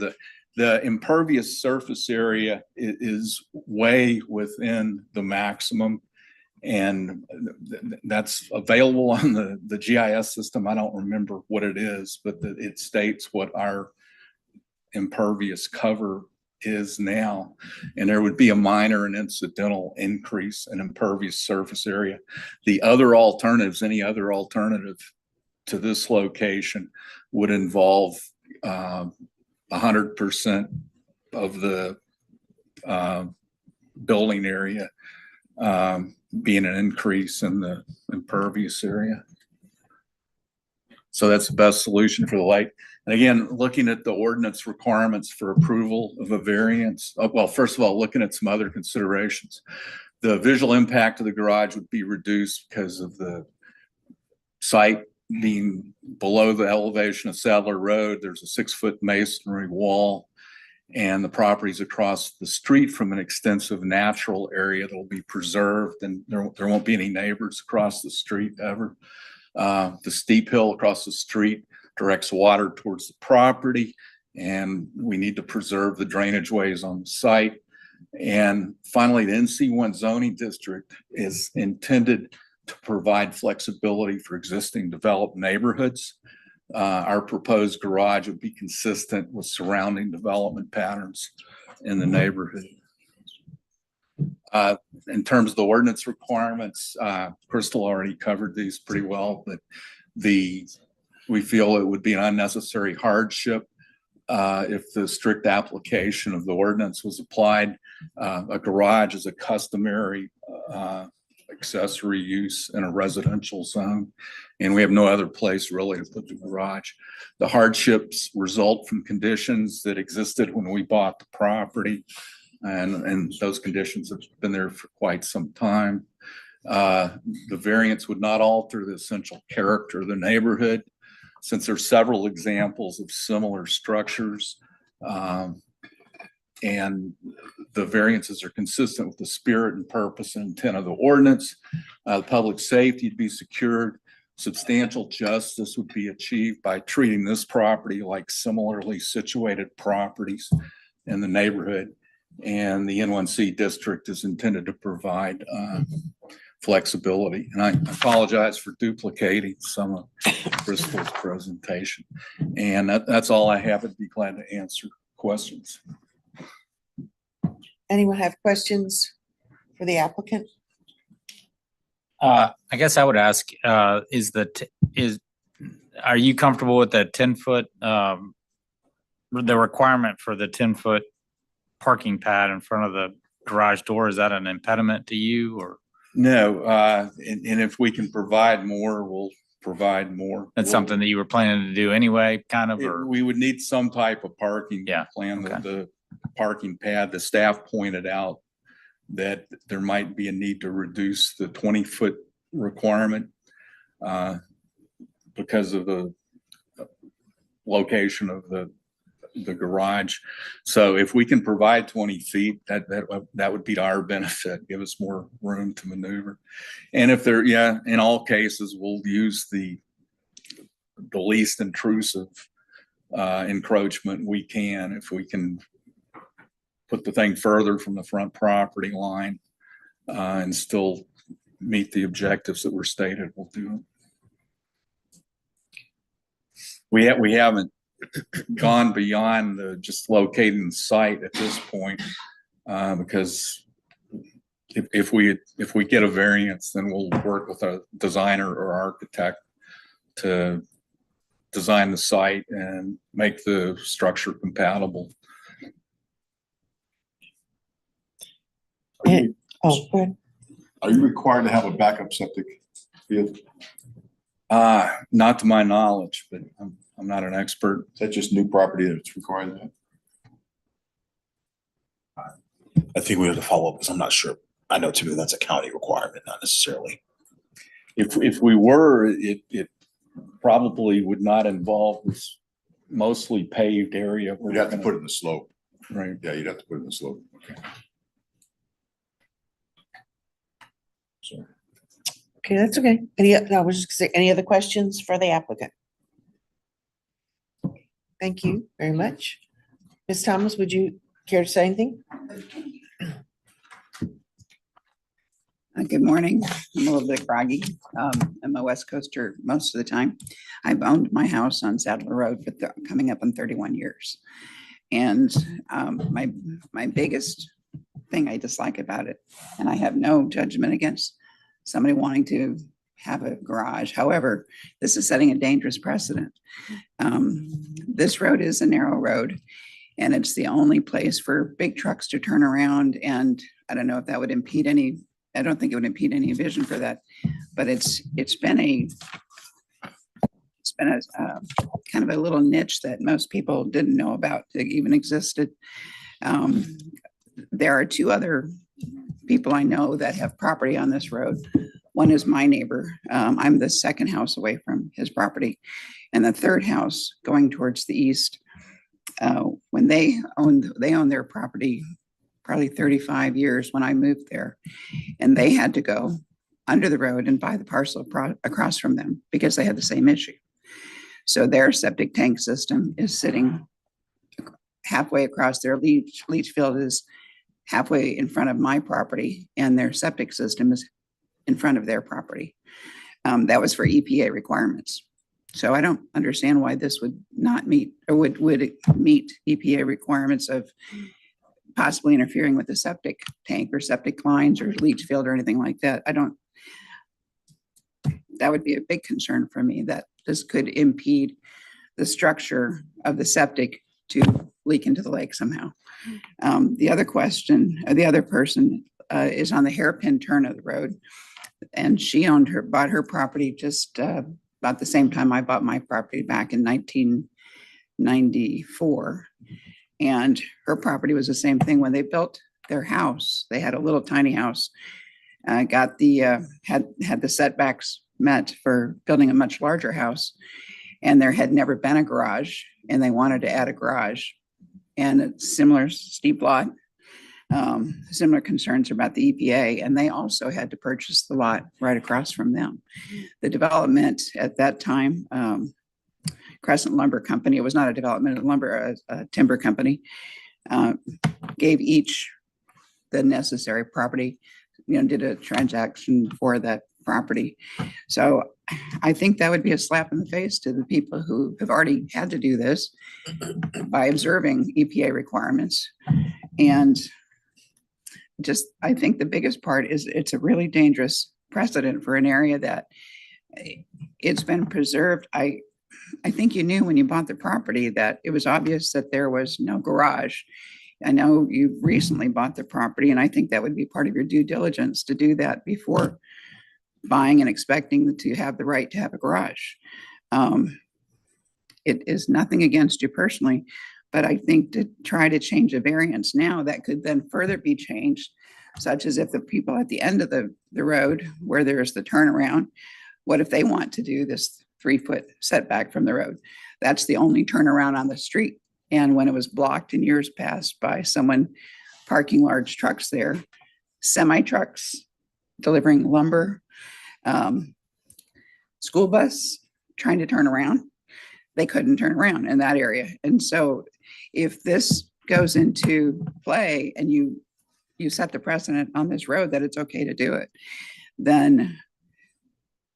Speaker 11: the impervious surface area is way within the maximum, and that's available on the GIS system. I don't remember what it is, but it states what our impervious cover is now, and there would be a minor and incidental increase in impervious surface area. The other alternatives, any other alternative to this location, would involve 100% of the building area being an increase in the impervious area. So that's the best solution for the lake. And again, looking at the ordinance requirements for approval of a variance, well, first of all, looking at some other considerations. The visual impact of the garage would be reduced because of the site being below the elevation of Sadler Road. There's a 6-foot masonry wall, and the property's across the street from an extensive natural area that will be preserved, and there won't be any neighbors across the street ever. The steep hill across the street directs water towards the property, and we need to preserve the drainage ways on the site. And finally, the NC1 zoning district is intended to provide flexibility for existing developed neighborhoods. Our proposed garage would be consistent with surrounding development patterns in the neighborhood. In terms of the ordinance requirements, Crystal already covered these pretty well, but we feel it would be an unnecessary hardship if the strict application of the ordinance was applied. A garage is a customary accessory use in a residential zone, and we have no other place really to put the garage. The hardships result from conditions that existed when we bought the property, and those conditions have been there for quite some time. The variance would not alter the essential character of the neighborhood, since there are several examples of similar structures, and the variances are consistent with the spirit and purpose and intent of the ordinance. Public safety would be secured. Substantial justice would be achieved by treating this property like similarly situated properties in the neighborhood. And the N1C district is intended to provide flexibility. And I apologize for duplicating some of Crystal's presentation. And that's all I have. I'd be glad to answer questions.
Speaker 2: Anyone have questions for the applicant?
Speaker 4: I guess I would ask, are you comfortable with that 10-foot, the requirement for the 10-foot parking pad in front of the garage door? Is that an impediment to you, or?
Speaker 11: No, and if we can provide more, we'll provide more.
Speaker 4: That's something that you were planning to do anyway, kind of, or?
Speaker 11: We would need some type of parking plan with
Speaker 4: Okay.
Speaker 11: the parking pad. The staff pointed out that there might be a need to reduce the 20-foot requirement because of the location of the the garage. So if we can provide 20 feet, that would be to our benefit, give us more room to maneuver. And if there, yeah, in all cases, we'll use the least intrusive encroachment we can. If we can put the thing further from the front property line and still meet the objectives that were stated, we'll do it. We haven't gone beyond the just locating the site at this point, because if we get a variance, then we'll work with a designer or architect to design the site and make the structure compatible.
Speaker 2: Oh, go ahead.
Speaker 5: Are you required to have a backup septic field?
Speaker 11: Not to my knowledge, but I'm not an expert.
Speaker 5: Is that just new property that's required that?
Speaker 9: I think we have to follow up because I'm not sure. I know typically that's a county requirement, not necessarily.
Speaker 11: If we were, it probably would not involve this mostly paved area.
Speaker 5: You'd have to put it in the slope.
Speaker 11: Right.
Speaker 5: Yeah, you'd have to put it in the slope. Okay. So,
Speaker 2: Okay, that's okay. No, I was just gonna say, any other questions for the applicant? Thank you very much. Ms. Thomas, would you care to say anything?
Speaker 12: Good morning. I'm a little bit groggy. I'm a West Coaster most of the time. I've owned my house on Sadler Road for coming up on 31 years. And my biggest thing I dislike about it, and I have no judgment against somebody wanting to have a garage. However, this is setting a dangerous precedent. This road is a narrow road, and it's the only place for big trucks to turn around. And I don't know if that would impede any, I don't think it would impede any vision for that, but it's been a kind of a little niche that most people didn't know about that even existed. There are two other people I know that have property on this road. One is my neighbor. I'm the second house away from his property. And the third house going towards the east, when they owned their property probably 35 years when I moved there, and they had to go under the road and buy the parcel across from them because they had the same issue. So their septic tank system is sitting halfway across. Their leach field is halfway in front of my property, and their septic system is in front of their property. That was for EPA requirements. So I don't understand why this would not meet, or would it meet EPA requirements of possibly interfering with the septic tank or septic lines or leach field or anything like that. That would be a big concern for me, that this could impede the structure of the septic to leak into the lake somehow. The other question, the other person is on the hairpin turn of the road, and she bought her property just about the same time I bought my property back in 1994. And her property was the same thing. When they built their house, they had a little tiny house, got the had the setbacks met for building a much larger house, and there had never been a garage, and they wanted to add a garage, and a similar steep lot, similar concerns about the EPA, and they also had to purchase the lot right across from them. The development at that time, Crescent Lumber Company, it was not a development of lumber, a timber company, gave each the necessary property, did a transaction for that property. So I think that would be a slap in the face to the people who have already had to do this by observing EPA requirements. And just, I think the biggest part is it's a really dangerous precedent for an area that it's been preserved. I think you knew when you bought the property that it was obvious that there was no garage. I know you recently bought the property, and I think that would be part of your due diligence to do that before buying and expecting to have the right to have a garage. It is nothing against you personally, but I think to try to change a variance now, that could then further be changed, such as if the people at the end of the road where there's the turnaround, what if they want to do this 3-foot setback from the road? That's the only turnaround on the street. And when it was blocked in years past by someone parking large trucks there, semi trucks delivering lumber, school bus trying to turn around, they couldn't turn around in that area. And so if this goes into play and you set the precedent on this road that it's okay to do it, then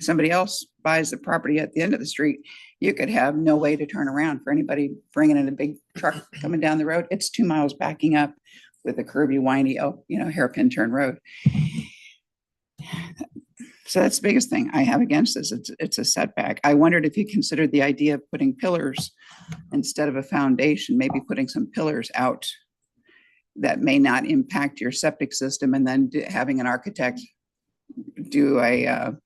Speaker 12: somebody else buys the property at the end of the street, you could have no way to turn around for anybody bringing in a big truck coming down the road. It's 2 miles backing up with a curvy, windy, hairpin turn road. So that's the biggest thing I have against this. It's a setback. I wondered if you considered the idea of putting pillars instead of a foundation, maybe putting some pillars out that may not impact your septic system, and then having an architect do have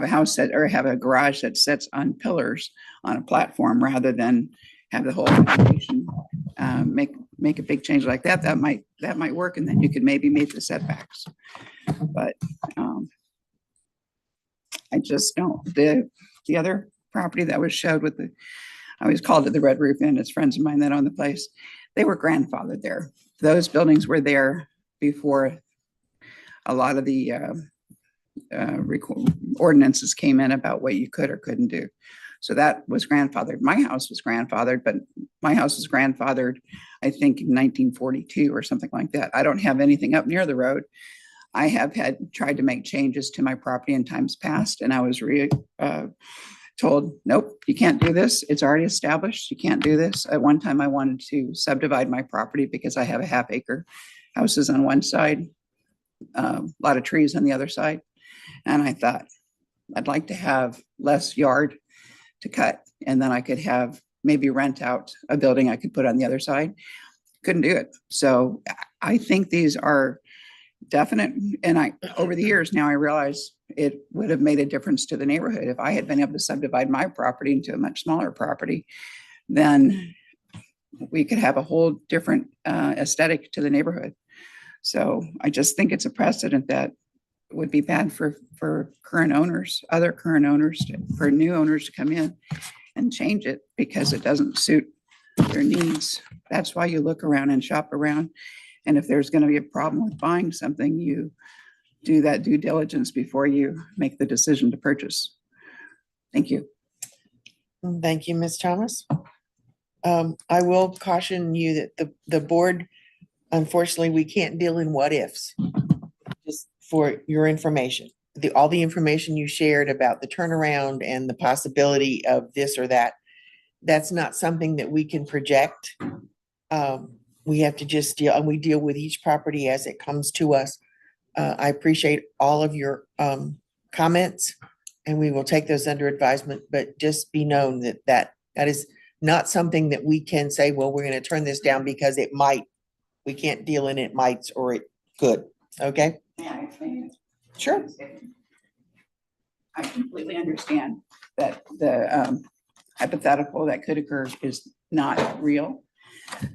Speaker 12: a house that, or have a garage that sits on pillars on a platform rather than have the whole foundation. Make a big change like that. That might work, and then you could maybe meet the setbacks. But I just don't. The other property that was showed with I always called it the Red Roof Inn. It's friends of mine that own the place. They were grandfathered there. Those buildings were there before a lot of the ordinances came in about what you could or couldn't do. So that was grandfathered. My house was grandfathered, but my house was grandfathered, I think, in 1942 or something like that. I don't have anything up near the road. I have tried to make changes to my property in times past, and I was told, nope, you can't do this. It's already established. You can't do this. At one time, I wanted to subdivide my property because I have a half-acre houses on one side, a lot of trees on the other side. And I thought, I'd like to have less yard to cut, and then I could have maybe rent out a building I could put on the other side. Couldn't do it. So I think these are definite. And over the years now, I realize it would have made a difference to the neighborhood. If I had been able to subdivide my property into a much smaller property, then we could have a whole different aesthetic to the neighborhood. So I just think it's a precedent that would be bad for current owners, other current owners, for new owners to come in and change it because it doesn't suit their needs. That's why you look around and shop around. And if there's going to be a problem with buying something, you do that due diligence before you make the decision to purchase. Thank you.
Speaker 2: Thank you, Ms. Thomas. I will caution you that the board, unfortunately, we can't deal in what ifs. Just for your information, all the information you shared about the turnaround and the possibility of this or that, that's not something that we can project. We have to just deal, and we deal with each property as it comes to us. I appreciate all of your comments, and we will take those under advisement, but just be known that is not something that we can say, well, we're going to turn this down because it might. We can't deal in it mights or it could. Okay?
Speaker 12: May I explain it?
Speaker 2: Sure.
Speaker 12: I completely understand that the hypothetical that could occur is not real.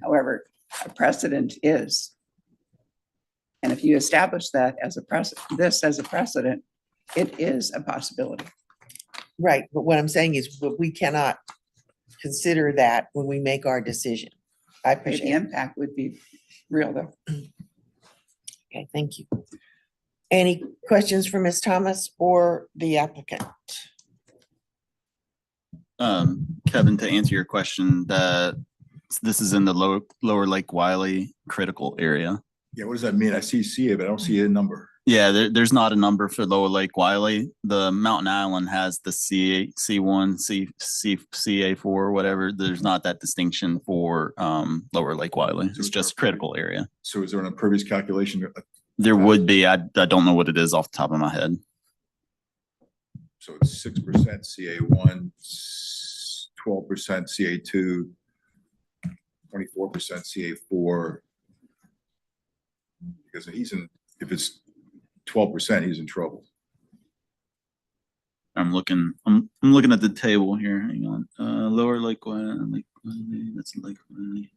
Speaker 12: However, a precedent is. And if you establish that as a precedent, it is a possibility.
Speaker 2: Right. But what I'm saying is we cannot consider that when we make our decision. I appreciate
Speaker 12: The impact would be real though.
Speaker 2: Okay, thank you. Any questions for Ms. Thomas or the applicant?
Speaker 8: Kevin, to answer your question, this is in the lower Lake Wiley critical area.
Speaker 5: Yeah, what does that mean? I see CA, but I don't see a number.
Speaker 8: Yeah, there's not a number for lower Lake Wiley. The Mountain Island has the C1, CA4, whatever. There's not that distinction for lower Lake Wiley. It's just critical area.
Speaker 5: So is there an impervious calculation?
Speaker 8: There would be. I don't know what it is off the top of my head.
Speaker 5: So it's 6% CA1, 12% CA2, 24% CA4. Because if it's 12%, he's in trouble.
Speaker 8: I'm looking at the table here. Hang on. Lower Lake Wiley, that's Lake Wiley.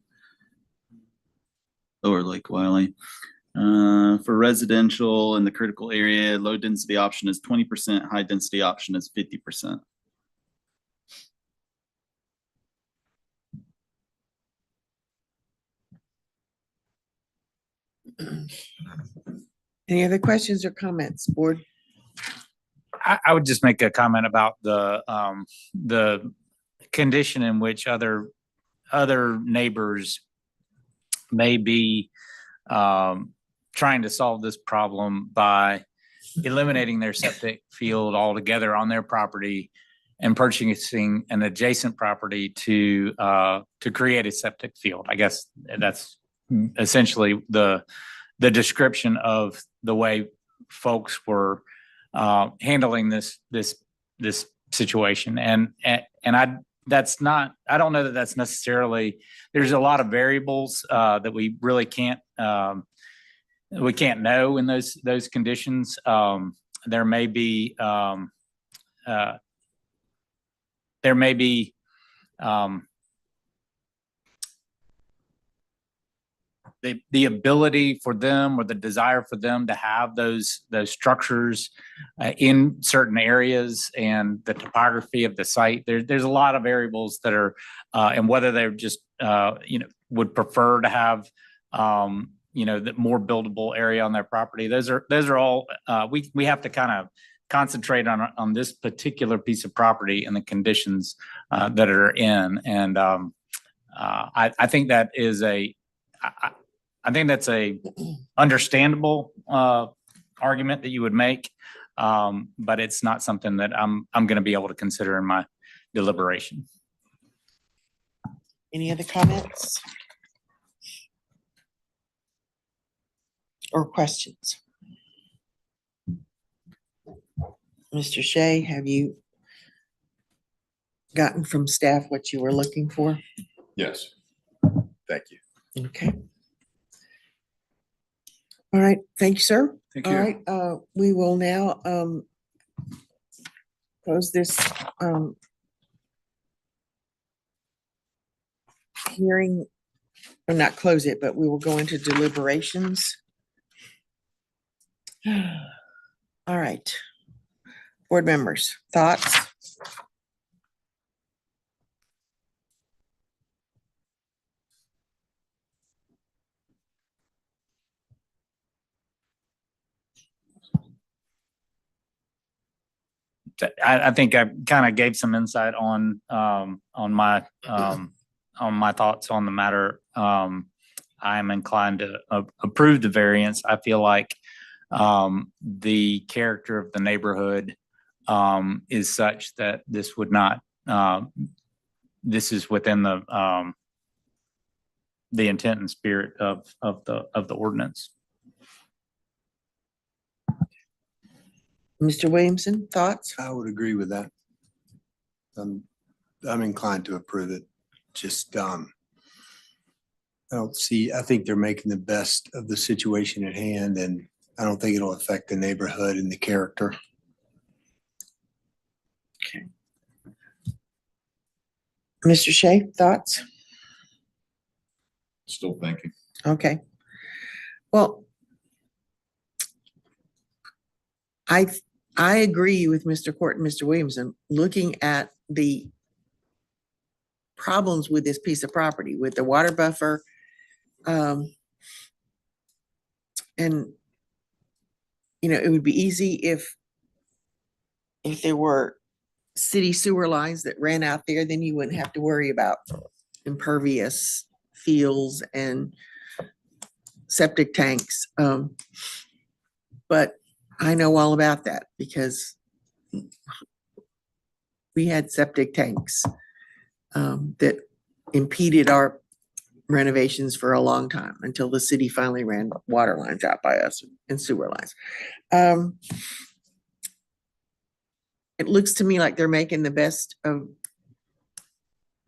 Speaker 8: Lower Lake Wiley. For residential in the critical area, low density option is 20%, high density option is 50%.
Speaker 2: Any other questions or comments, board?
Speaker 4: I would just make a comment about the condition in which other neighbors may be trying to solve this problem by eliminating their septic field altogether on their property and purchasing an adjacent property to create a septic field. I guess that's essentially the description of the way folks were handling this situation. And I don't know that that's necessarily, there's a lot of variables that we really can't know in those conditions. There may be the ability for them or the desire for them to have those structures in certain areas, and the topography of the site. There's a lot of variables that are, and whether they're just would prefer to have the more buildable area on their property. Those are all we have to kind of concentrate on this particular piece of property and the conditions that are in. And I think that is I think that's a understandable argument that you would make, but it's not something that I'm going to be able to consider in my deliberation.
Speaker 2: Any other comments? Or questions? Mr. Shea, have you gotten from staff what you were looking for?
Speaker 5: Yes. Thank you.
Speaker 2: Okay. All right, thank you, sir.
Speaker 11: Thank
Speaker 2: All
Speaker 11: you.
Speaker 2: right, we will now close this hearing, or not close it, but we will go into deliberations. All right. Board members, thoughts?
Speaker 4: I think I kind of gave some insight on my thoughts on the matter. I am inclined to approve the variance. I feel like the character of the neighborhood is such that this would not. This is within the intent and spirit of the ordinance.
Speaker 2: Mr. Williamson, thoughts?
Speaker 6: I would agree with that. I'm inclined to approve it. Just, I think they're making the best of the situation at hand, and I don't think it'll affect the neighborhood and the character.
Speaker 2: Okay. Mr. Shea, thoughts?
Speaker 5: Still thinking.
Speaker 2: Okay. Well, I agree with Mr. Court and Mr. Williamson, looking at the problems with this piece of property, with the water buffer. And, it would be easy if there were city sewer lines that ran out there, then you wouldn't have to worry about impervious fields and septic tanks. But I know all about that because we had septic tanks that impeded our renovations for a long time until the city finally ran water lines out by us and sewer lines. It looks to me like they're making the best of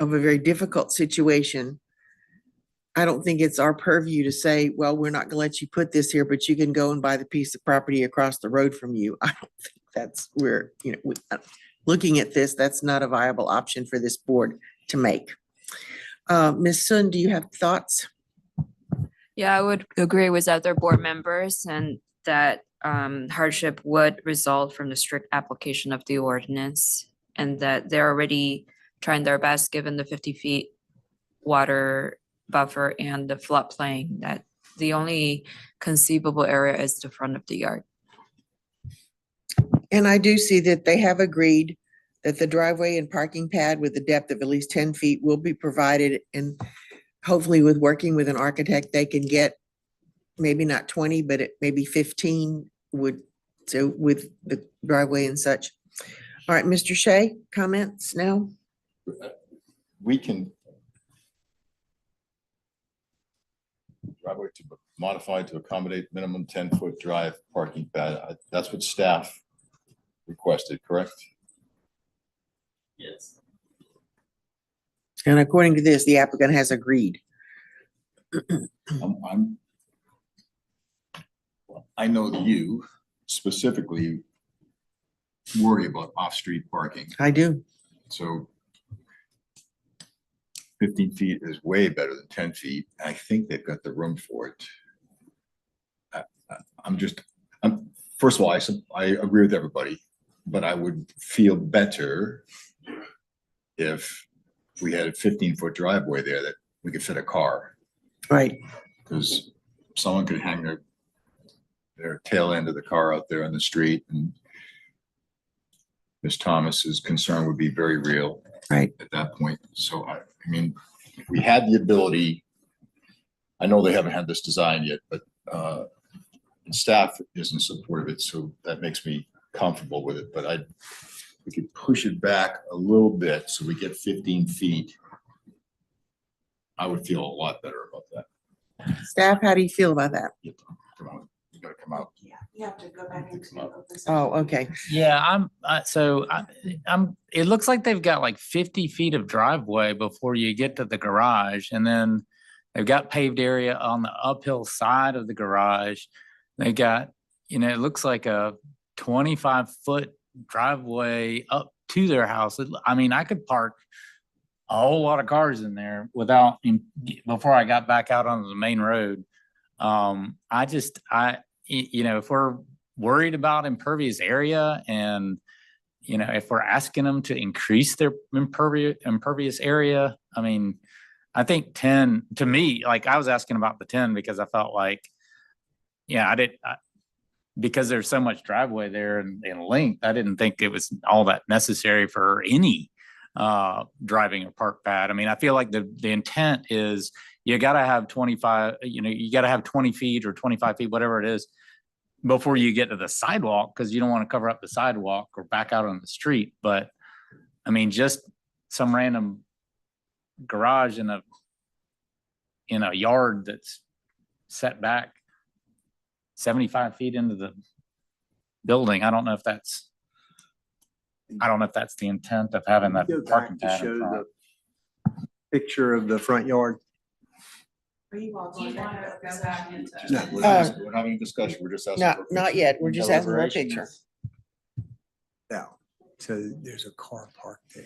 Speaker 2: a very difficult situation. I don't think it's our purview to say, well, we're not gonna let you put this here, but you can go and buy the piece of property across the road from you. I don't think that's where, looking at this, that's not a viable option for this board to make. Ms. Sun, do you have thoughts?
Speaker 7: Yeah, I would agree with other board members and that hardship would result from the strict application of the ordinance, and that they're already trying their best given the 50 feet water buffer and the floodplain that the only conceivable area is the front of the yard.
Speaker 2: And I do see that they have agreed that the driveway and parking pad with a depth of at least 10 feet will be provided, and hopefully with working with an architect, they can get maybe not 20, but it maybe 15 would, so with the driveway and such. All right, Mr. Shea, comments now?
Speaker 5: We can driveway to modify to accommodate minimum 10-foot drive parking pad. That's what staff requested, correct?
Speaker 8: Yes.
Speaker 2: And according to this, the applicant has agreed.
Speaker 5: I know that you specifically worry about off-street parking,
Speaker 2: I do.
Speaker 5: so 15 feet is way better than 10 feet. I think they've got the room for it. First of all, I agree with everybody, but I would feel better if we had a 15-foot driveway there that we could fit a car.
Speaker 2: Right.
Speaker 5: Because someone could hang their tail end of the car out there on the street, and Ms. Thomas's concern would be very real.
Speaker 2: Right.
Speaker 5: At that point. So I mean, if we had the ability, I know they haven't had this design yet, but staff isn't supportive of it, so that makes me comfortable with it. But we could push it back a little bit so we get 15 feet. I would feel a lot better about that.
Speaker 2: Staff, how do you feel about that?
Speaker 5: Come on, you gotta come out.
Speaker 10: Yeah, you have to go back into. open session.
Speaker 2: Oh, okay.
Speaker 4: Yeah, it looks like they've got like 50 feet of driveway before you get to the garage. And then they've got paved area on the uphill side of the garage. They got, it looks like a 25-foot driveway up to their house. I mean, I could park a whole lot of cars in there before I got back out onto the main road. If we're worried about impervious area and, if we're asking them to increase their impervious area, I mean, I think 10, to me, like I was asking about the 10 because I felt like, because there's so much driveway there in length, I didn't think it was all that necessary for any driving or park pad. I mean, I feel like the intent is you got to have 25, you got to have 20 feet or 25 feet, whatever it is, before you get to the sidewalk, because you don't want to cover up the sidewalk or back out on the street. But I mean, just some random garage in a yard that's set back 75 feet into the building. I don't know if that's the intent of having that
Speaker 6: Go
Speaker 4: parking
Speaker 6: back to
Speaker 4: pad in
Speaker 6: show
Speaker 4: front.
Speaker 6: the picture of the front yard.
Speaker 10: Are you all
Speaker 1: Do you
Speaker 10: going
Speaker 1: want to
Speaker 10: back?
Speaker 1: go back into?
Speaker 6: No,
Speaker 5: We're having a discussion. We're just asking.
Speaker 2: Not yet. We're just asking for a picture.
Speaker 6: Now, so there's a car parked there.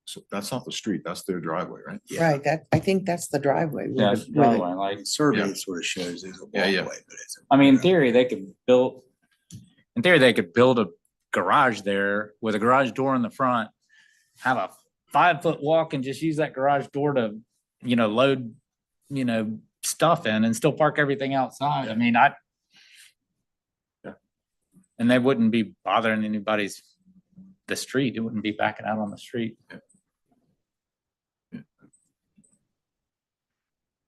Speaker 5: So that's not the street, that's their driveway, right?
Speaker 2: Right, I think that's the driveway. with
Speaker 4: Yeah,
Speaker 2: the-
Speaker 4: it's
Speaker 2: with
Speaker 4: driveway,
Speaker 2: it.
Speaker 4: like,
Speaker 6: The survey
Speaker 5: Yeah.
Speaker 6: sort of shows there's a
Speaker 5: Yeah, yeah.
Speaker 6: walkway, but it's.
Speaker 4: I mean, in theory, they could build a garage there with a garage door in the front, have a 5-foot walk and just use that garage door to, load, stuff in and still park everything outside. I mean, and they wouldn't be bothering the street. It wouldn't be backing out on the street.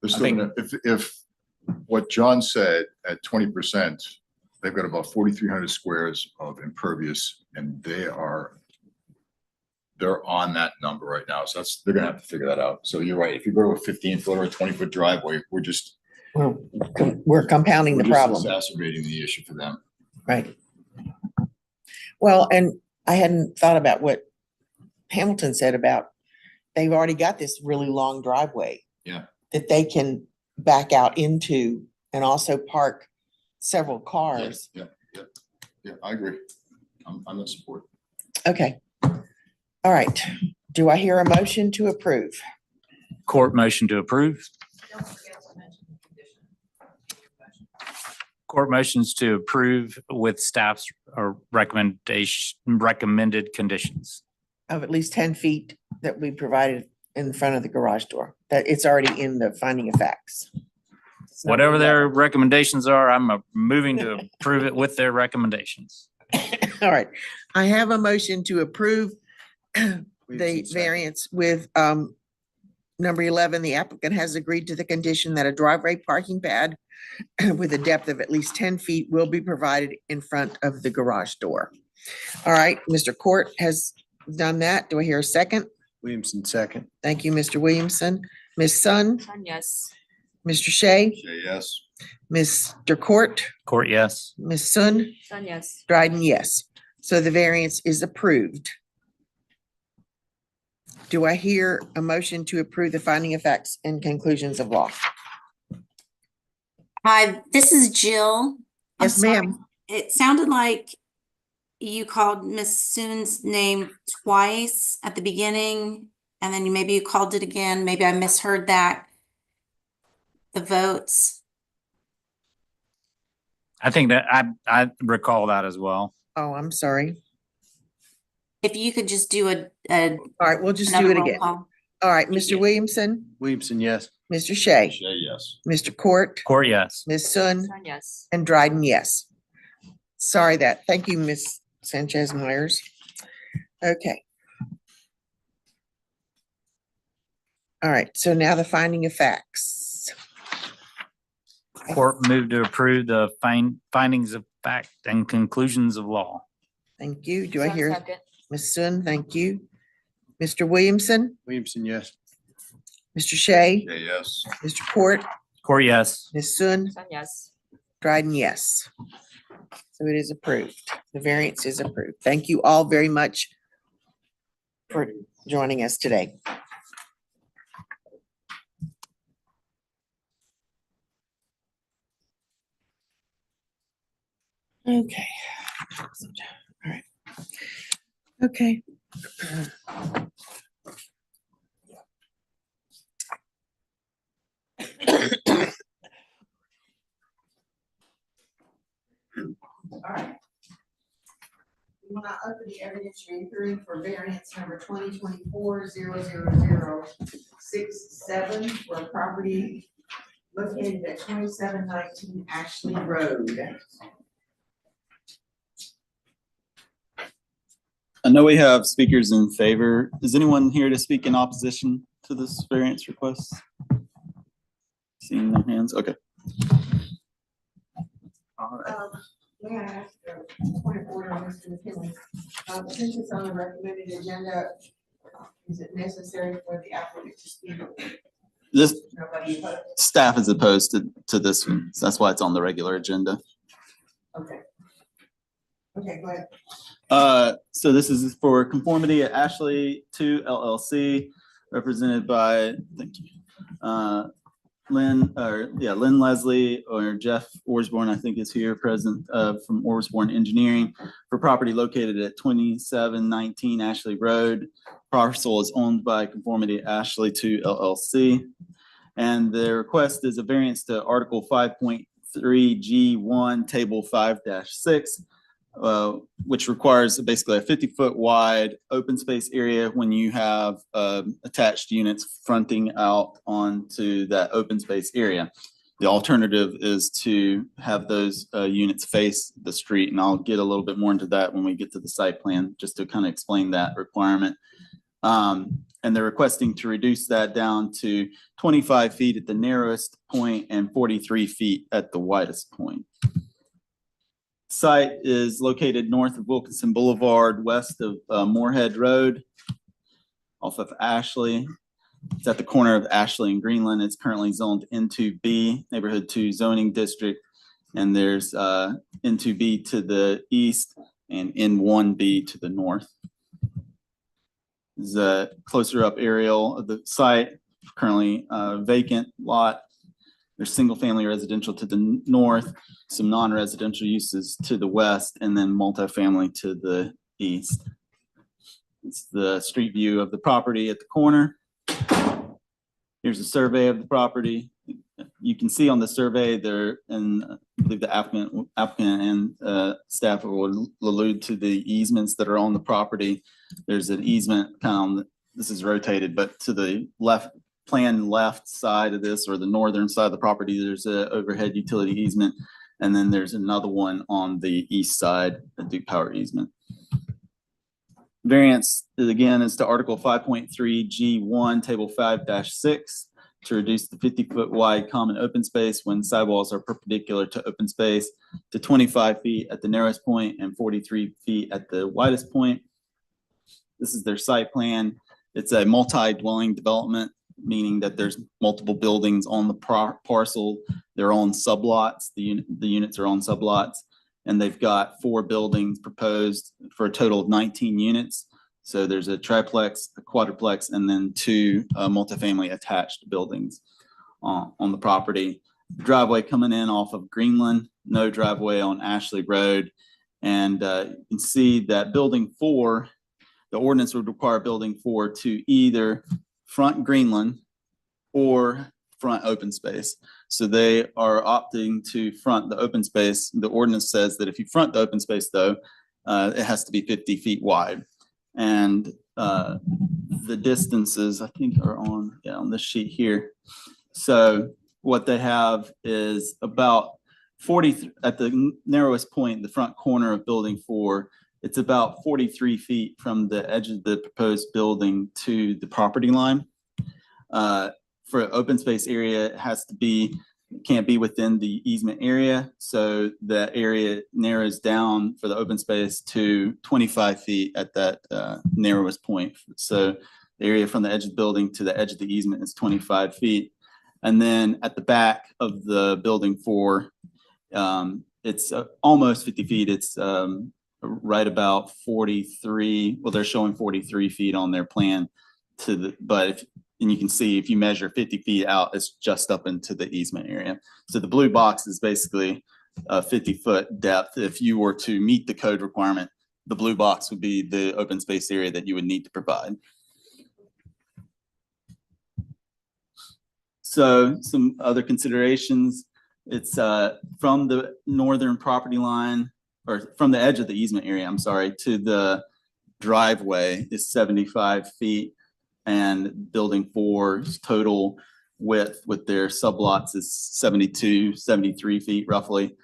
Speaker 5: They're
Speaker 4: I
Speaker 5: still
Speaker 4: think-
Speaker 5: gonna, if what John said at 20%, they've got about 4,300 squares of impervious, and they're on that number right now. So they're gonna have to figure that out. So you're right. If you go to a 15-foot or a 20-foot driveway, we're
Speaker 2: Compounding the problem.
Speaker 5: exacerbating the issue for them.
Speaker 2: Right. Well, and I hadn't thought about what Hamilton said about, they've already got this really long driveway.
Speaker 5: Yeah.
Speaker 2: That they can back out into and also park several cars.
Speaker 5: Yeah, I agree. I'm in support.
Speaker 2: Okay. All right. Do I hear a motion to approve?
Speaker 4: Court motion to approve.
Speaker 1: Don't forget to mention the condition.
Speaker 4: Court motions to approve with staff's recommended conditions.
Speaker 2: Of at least 10 feet that we provided in front of the garage door. That it's already in the finding of facts. It's number
Speaker 4: Whatever their
Speaker 2: 11.
Speaker 4: recommendations are, I'm moving to approve it with their recommendations.
Speaker 2: All right, I have a motion to approve the
Speaker 6: Williamson, second.
Speaker 2: variance with number 11. The applicant has agreed to the condition that a driveway parking pad with a depth of at least 10 feet will be provided in front of the garage door. All right, Mr. Court has done that. Do I hear a second?
Speaker 6: Williamson, second.
Speaker 2: Thank you, Mr. Williamson. Ms. Sun,
Speaker 7: Sun, yes.
Speaker 2: Mr. Shea,
Speaker 5: Say yes.
Speaker 2: Mr. Court,
Speaker 4: Court, yes.
Speaker 2: Ms. Sun,
Speaker 7: Sun, yes.
Speaker 2: Dryden, yes. So the variance is approved. Do I hear a motion to approve the finding of facts and conclusions of law?
Speaker 13: Hi, this is Jill. I'm
Speaker 2: Yes,
Speaker 13: sorry.
Speaker 2: ma'am.
Speaker 13: It sounded like you called Miss Soon's name twice at the beginning, and then maybe you called it again. Maybe I misheard that. The votes.
Speaker 4: I think that I recall that as well.
Speaker 2: Oh, I'm sorry.
Speaker 13: If you could just do
Speaker 2: All right, we'll just do
Speaker 13: another
Speaker 2: it
Speaker 13: roll
Speaker 2: again.
Speaker 13: call.
Speaker 2: All right,
Speaker 13: Thank
Speaker 2: Mr.
Speaker 13: you.
Speaker 2: Williamson,
Speaker 6: Williamson, yes.
Speaker 2: Mr. Shea,
Speaker 5: Say yes.
Speaker 2: Mr. Court,
Speaker 4: Court, yes.
Speaker 2: Ms. Sun,
Speaker 7: Sun, yes.
Speaker 2: and Dryden, yes. Sorry that. Thank you, Ms. Sanchez Myers. Okay. All right, so now the finding of facts.
Speaker 4: Court moved to approve the findings of fact and conclusions of law.
Speaker 2: Thank you. Do I
Speaker 7: Sun,
Speaker 2: hear
Speaker 7: second.
Speaker 2: Ms. Sun? Thank you. Mr. Williamson,
Speaker 6: Williamson, yes.
Speaker 2: Mr. Shea,
Speaker 5: Say yes.
Speaker 2: Mr. Court,
Speaker 4: Court, yes.
Speaker 2: Ms. Sun,
Speaker 7: Sun, yes.
Speaker 2: Dryden, yes. So it is approved. The variance is approved. Thank you all very much for joining us today. Okay. All right. Okay. All right. We will now open the evidentiary hearing for variance number 2024-00067 for a property located at 2719 Ashley Road.
Speaker 8: I know we have speakers in favor. Is anyone here to speak in opposition to this variance request? Seeing no hands, okay. All right.
Speaker 2: May I ask a point of order, Mr. McKinley? Since it's on the recommended agenda, is it necessary for the applicant to speak?
Speaker 8: This
Speaker 2: Nobody opposed?
Speaker 8: staff is opposed to this one, so that's why it's on the regular agenda.
Speaker 2: Okay. Okay, go ahead.
Speaker 8: So this is for conformity at Ashley 2 LLC, represented by, thank you, Lynn Leslie or Jeff Orsborn, I think is here present, from Orsborn Engineering, for property located at 2719 Ashley Road. Parcel is owned by Conformity Ashley 2 LLC. And the request is a variance to Article 5.3 G1, Table 5-6, which requires basically a 50-foot wide open space area when you have attached units fronting out onto that open space area. The alternative is to have those units face the street, and I'll get a little bit more into that when we get to the site plan, just to kind of explain that requirement. And they're requesting to reduce that down to 25 feet at the narrowest point and 43 feet at the widest point. Site is located north of Wilkinson Boulevard, west of Moorhead Road, off of Ashley. It's at the corner of Ashley and Greenland. It's currently zoned N2B, Neighborhood 2 zoning district. And there's N2B to the east and N1B to the north. This is a closer up aerial of the site, currently vacant lot. There's single family residential to the north, some non-residential uses to the west, and then multifamily to the east. It's the street view of the property at the corner. Here's a survey of the property. You can see on the survey there, and I believe the applicant and staff will allude to the easements that are on the property. There's an easement kind of this is rotated, but to the planned left side of this, or the northern side of the property, there's a overhead utility easement. And then there's another one on the east side, a Duke Power easement. Variance is to Article 5.3 G1, Table 5-6, to reduce the 50-foot wide common open space when sidewalls are perpendicular to open space to 25 feet at the narrowest point and 43 feet at the widest point. This is their site plan. It's a multi-dwelling development, meaning that there's multiple buildings on the parcel. They're on sublots. The units are on sublots. And they've got 4 buildings proposed for a total of 19 units. So there's a triplex, a quadruplex, and then 2 multifamily attached buildings on the property. Driveway coming in off of Greenland, no driveway on Ashley Road. And you can see that building 4, the ordinance would require building 4 to either front Greenland or front open space. So they are opting to front the open space. The ordinance says that if you front the open space though, it has to be 50 feet wide. And the distances I think are on this sheet here. So what they have is about 40 at the narrowest point, the front corner of building 4, it's about 43 feet from the edge of the proposed building to the property line. For open space area, it has to be, can't be within the easement area. So the area narrows down for the open space to 25 feet at that narrowest point. So the area from the edge of the building to the edge of the easement is 25 feet. And then at the back of the building 4, it's almost 50 feet. It's right about 43. Well, they're showing 43 feet on their plan to the, but if, and you can see if you measure 50 feet out, it's just up into the easement area. So the blue box is basically a 50-foot depth. If you were to meet the code requirement, the blue box would be the open space area that you would need to provide. So some other considerations, it's from the northern property line, or from the edge of the easement area, I'm sorry, to the driveway is 75 feet. And building 4's total width with their sublots is 72, 73 feet roughly.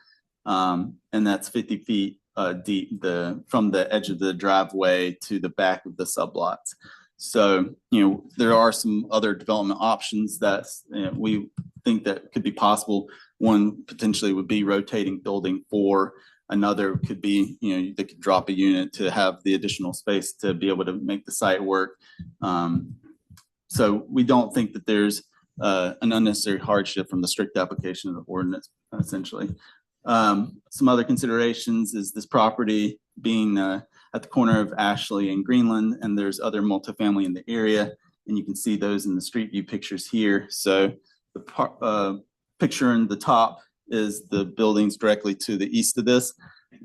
Speaker 8: And that's 50 feet deep from the edge of the driveway to the back of the sublots. So, there are some other development options that we think that could be possible. One potentially would be rotating building 4. Another could be, they could drop a unit to have the additional space to be able to make the site work. So we don't think that there's an unnecessary hardship from the strict application of the ordinance, essentially. Some other considerations is this property being at the corner of Ashley and Greenland, and there's other multifamily in the area, and you can see those in the street view pictures here. So the picture in the top is the buildings directly to the east of this.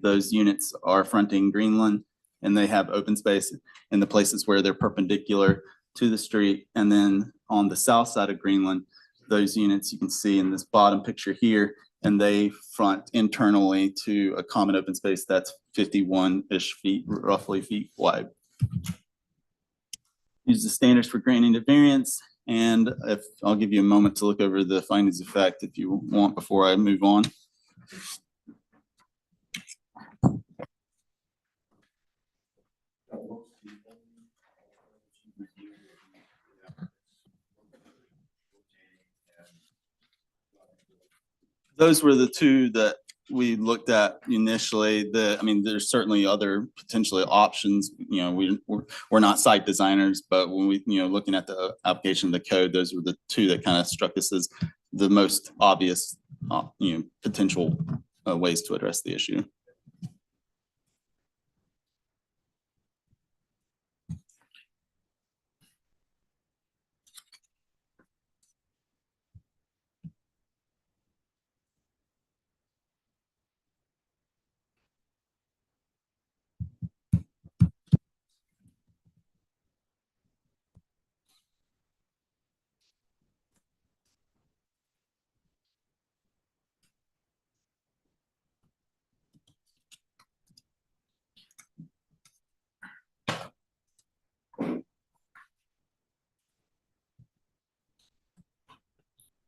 Speaker 8: Those units are fronting Greenland, and they have open space in the places where they're perpendicular to the street. And then on the south side of Greenland, those units you can see in this bottom picture here, and they front internally to a common open space that's 51-ish feet, roughly feet wide. Use the standards for granting the variance. And if I'll give you a moment to look over the findings of fact if you want before I move on. Those were the 2 that we looked at initially. There's certainly other potentially options. We're not site designers, but when we, looking at the application of the code, those were the 2 that kind of struck us as the most obvious, potential ways to address the issue.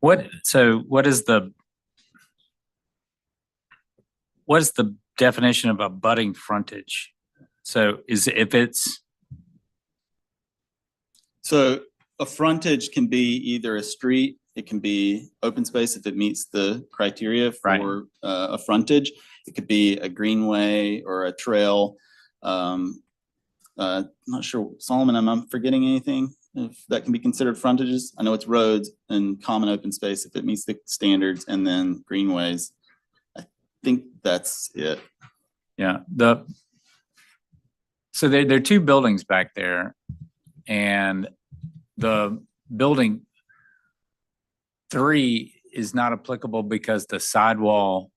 Speaker 4: what is the definition of abutting frontage? So if it's,
Speaker 8: So a frontage can be either a street, it can be open space if it meets the criteria
Speaker 4: Right.
Speaker 8: for a frontage. It could be a greenway or a trail. Not sure, Solomon, am I forgetting anything? If that can be considered frontages? I know it's roads and common open space if it meets the standards, and then greenways. I think that's it.
Speaker 4: yeah, so there are two buildings back there, and the building 3 is not applicable because the sidewall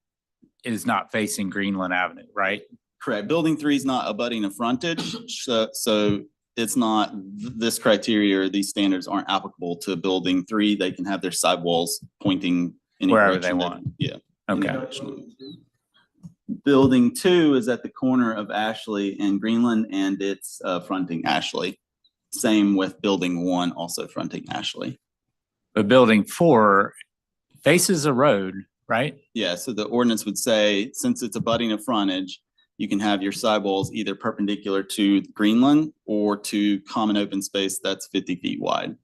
Speaker 4: is not facing Greenland Avenue, right?
Speaker 8: Correct. Building 3 is not abutting a frontage, so it's not, this criteria or these standards aren't applicable to building 3. They can have their sidewalls pointing any
Speaker 4: Wherever they
Speaker 8: direction
Speaker 4: want.
Speaker 8: Yeah. any
Speaker 4: Okay.
Speaker 8: direction. Building 2 is at the corner of Ashley and Greenland, and it's fronting Ashley. Same with building 1, also fronting Ashley.
Speaker 4: But building 4 faces a road, right?
Speaker 8: Yeah, so the ordinance would say, since it's abutting a frontage, you can have your sidewalls either perpendicular to Greenland or to common open space that's 50 feet wide.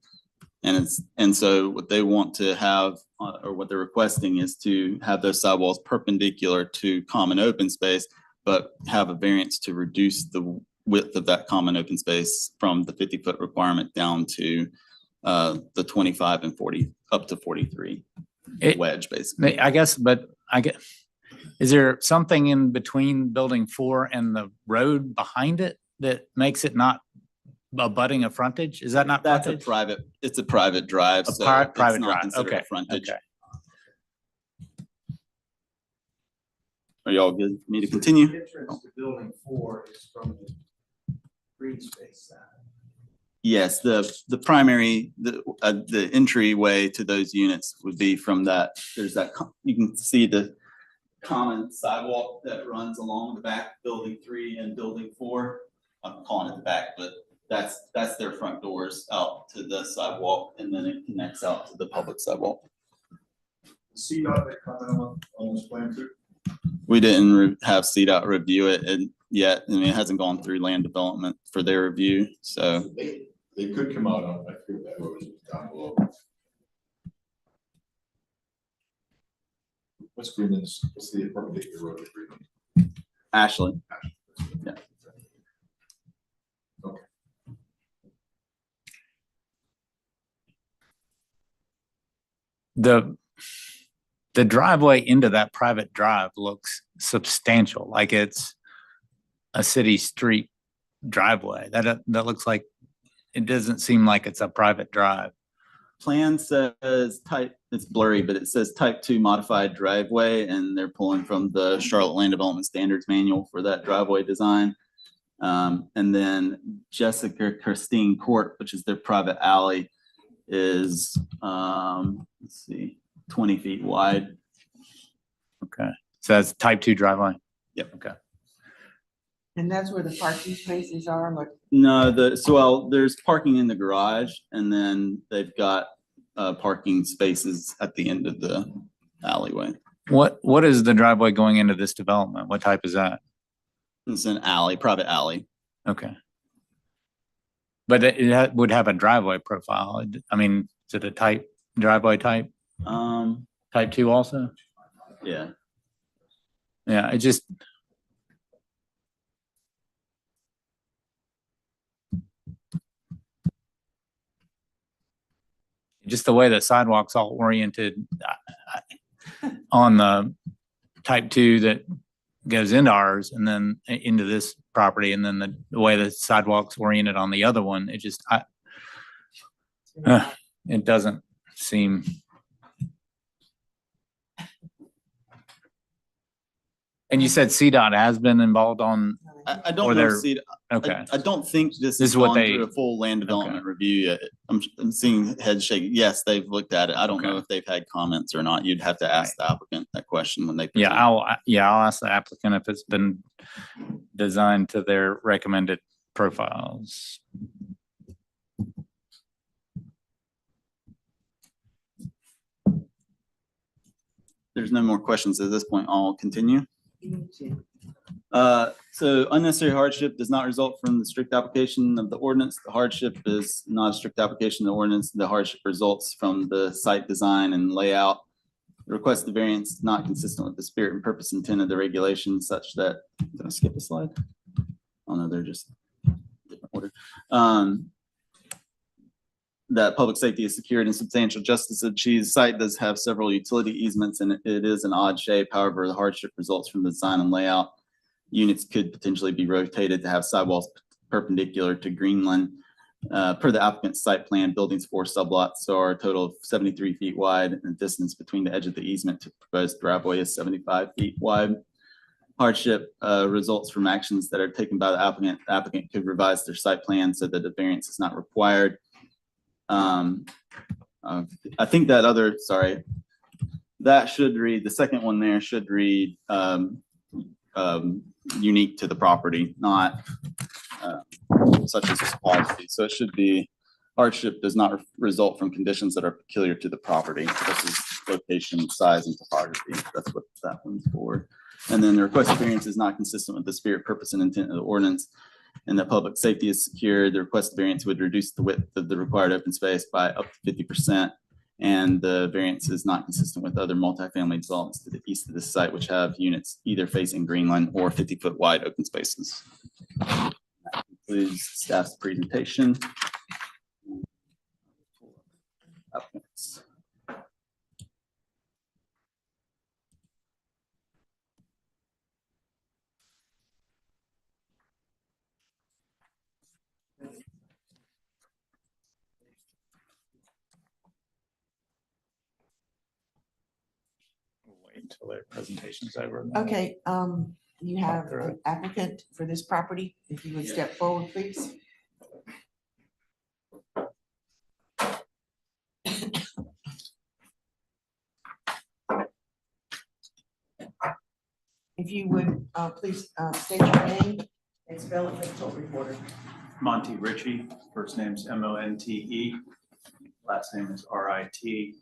Speaker 8: And so what they want to have, or what they're requesting, is to have those sidewalls perpendicular to common open space, but have a variance to reduce the width of that common open space from the 50-foot requirement down to the 25 and 40, up to 43 wedge, basically.
Speaker 4: I guess, but is there something in between building 4 and the road behind it that makes it not abutting a frontage? Is that not
Speaker 8: That's
Speaker 4: frontage?
Speaker 8: it's a private drive.
Speaker 4: A
Speaker 8: so
Speaker 4: private
Speaker 8: it's not
Speaker 4: drive,
Speaker 8: considered a
Speaker 4: okay,
Speaker 8: Frontage.
Speaker 4: okay.
Speaker 8: Are y'all good for me to continue?
Speaker 6: The entrance to building 4 is from the green space side.
Speaker 8: Yes, the primary, the entryway to those units would be from that, there's that, you can see the common sidewalk that runs along the back of building 3 and building 4. I'm calling it the back, but that's their front doors out to the sidewalk, and then it connects out to the public sidewalk.
Speaker 5: CDOT, they comment on this plan too?
Speaker 8: We didn't have CDOT review it yet. I mean, it hasn't gone through land development for their review, so.
Speaker 5: They could come out on, I forget that road is down below. What's Greenland's, what's the perpendicular road to Greenland?
Speaker 8: Ashley. Yeah.
Speaker 5: Okay.
Speaker 4: The driveway into that private drive looks substantial, like it's a city street driveway. That looks like, it doesn't seem like it's a private drive.
Speaker 8: Plan says it's blurry, but it says type 2 modified driveway, and they're pulling from the Charlotte Land Development Standards Manual for that driveway design. And then Jessica Christine Court, which is their private alley, is, let's see, 20 feet wide.
Speaker 4: Okay, so that's type 2 driveway?
Speaker 8: Yep.
Speaker 4: Okay.
Speaker 2: And that's where the parking spaces are, like.
Speaker 8: No, there's parking in the garage, and then they've got parking spaces at the end of the alleyway.
Speaker 4: What is the driveway going into this development? What type is that?
Speaker 8: It's an alley, private alley.
Speaker 4: Okay. But it would have a driveway profile. I mean, is it a driveway type? Type 2 also?
Speaker 8: Yeah.
Speaker 4: Yeah, it just. Just the way the sidewalk's all oriented on the type 2 that goes into ours and then into this property, and then the way the sidewalk's oriented on the other one, it just, it doesn't seem. And you said CDOT has been involved on,
Speaker 8: I
Speaker 4: Or
Speaker 8: don't know.
Speaker 4: they're-
Speaker 8: if CDOT
Speaker 4: okay.
Speaker 8: I don't think this
Speaker 4: This
Speaker 8: has
Speaker 4: is what
Speaker 8: gone
Speaker 4: they-
Speaker 8: through a full land development review yet. I'm seeing heads shaking. Yes, they've looked at it. I don't know
Speaker 4: Okay.
Speaker 8: if they've had comments or not. You'd have to ask the applicant that question when they.
Speaker 4: Yeah,
Speaker 8: present.
Speaker 4: I'll ask the applicant if it's been designed to their recommended profiles.
Speaker 8: there's no more questions at this point, I'll continue. So unnecessary hardship does not result from the strict application of the ordinance. The hardship is not a strict application of the ordinance. The hardship results from the site design and layout. The requested variance is not consistent with the spirit and purpose intent of the regulations such that, did I skip a slide? Oh no, they're just different order. That public safety is secured and substantial justice achieved. Site does have several utility easements and it is an odd shape. However, the hardship results from the design and layout. Units could potentially be rotated to have sidewalls perpendicular to Greenland. Per the applicant's site plan, buildings 4 sublots are a total of 73 feet wide and the distance between the edge of the easement to proposed driveway is 75 feet wide. Hardship results from actions that are taken by the applicant. The applicant could revise their site plan so that the variance is not required. I think that other, sorry, that should read, the second one there should read unique to the property, not such as a policy. So it should be hardship does not result from conditions that are peculiar to the property, such as location, size, and topography. That's what that one's for. And then the requested variance is not consistent with the spirit, purpose, and intent of the ordinance. And that public safety is secured. The requested variance would reduce the width of the required open space by up to 50%. And the variance is not consistent with other multifamily developments to the east of this site, which have units either facing Greenland or 50-foot wide open spaces. That concludes staff's presentation. Applicants.
Speaker 4: Wait until their presentation's over.
Speaker 2: Okay, you have an applicant for this property. If you would step forward, please. If you would, please state your name and spell it for the toll reporter.
Speaker 14: Monty Ritchie, first name's Monte, last name is Ritchey.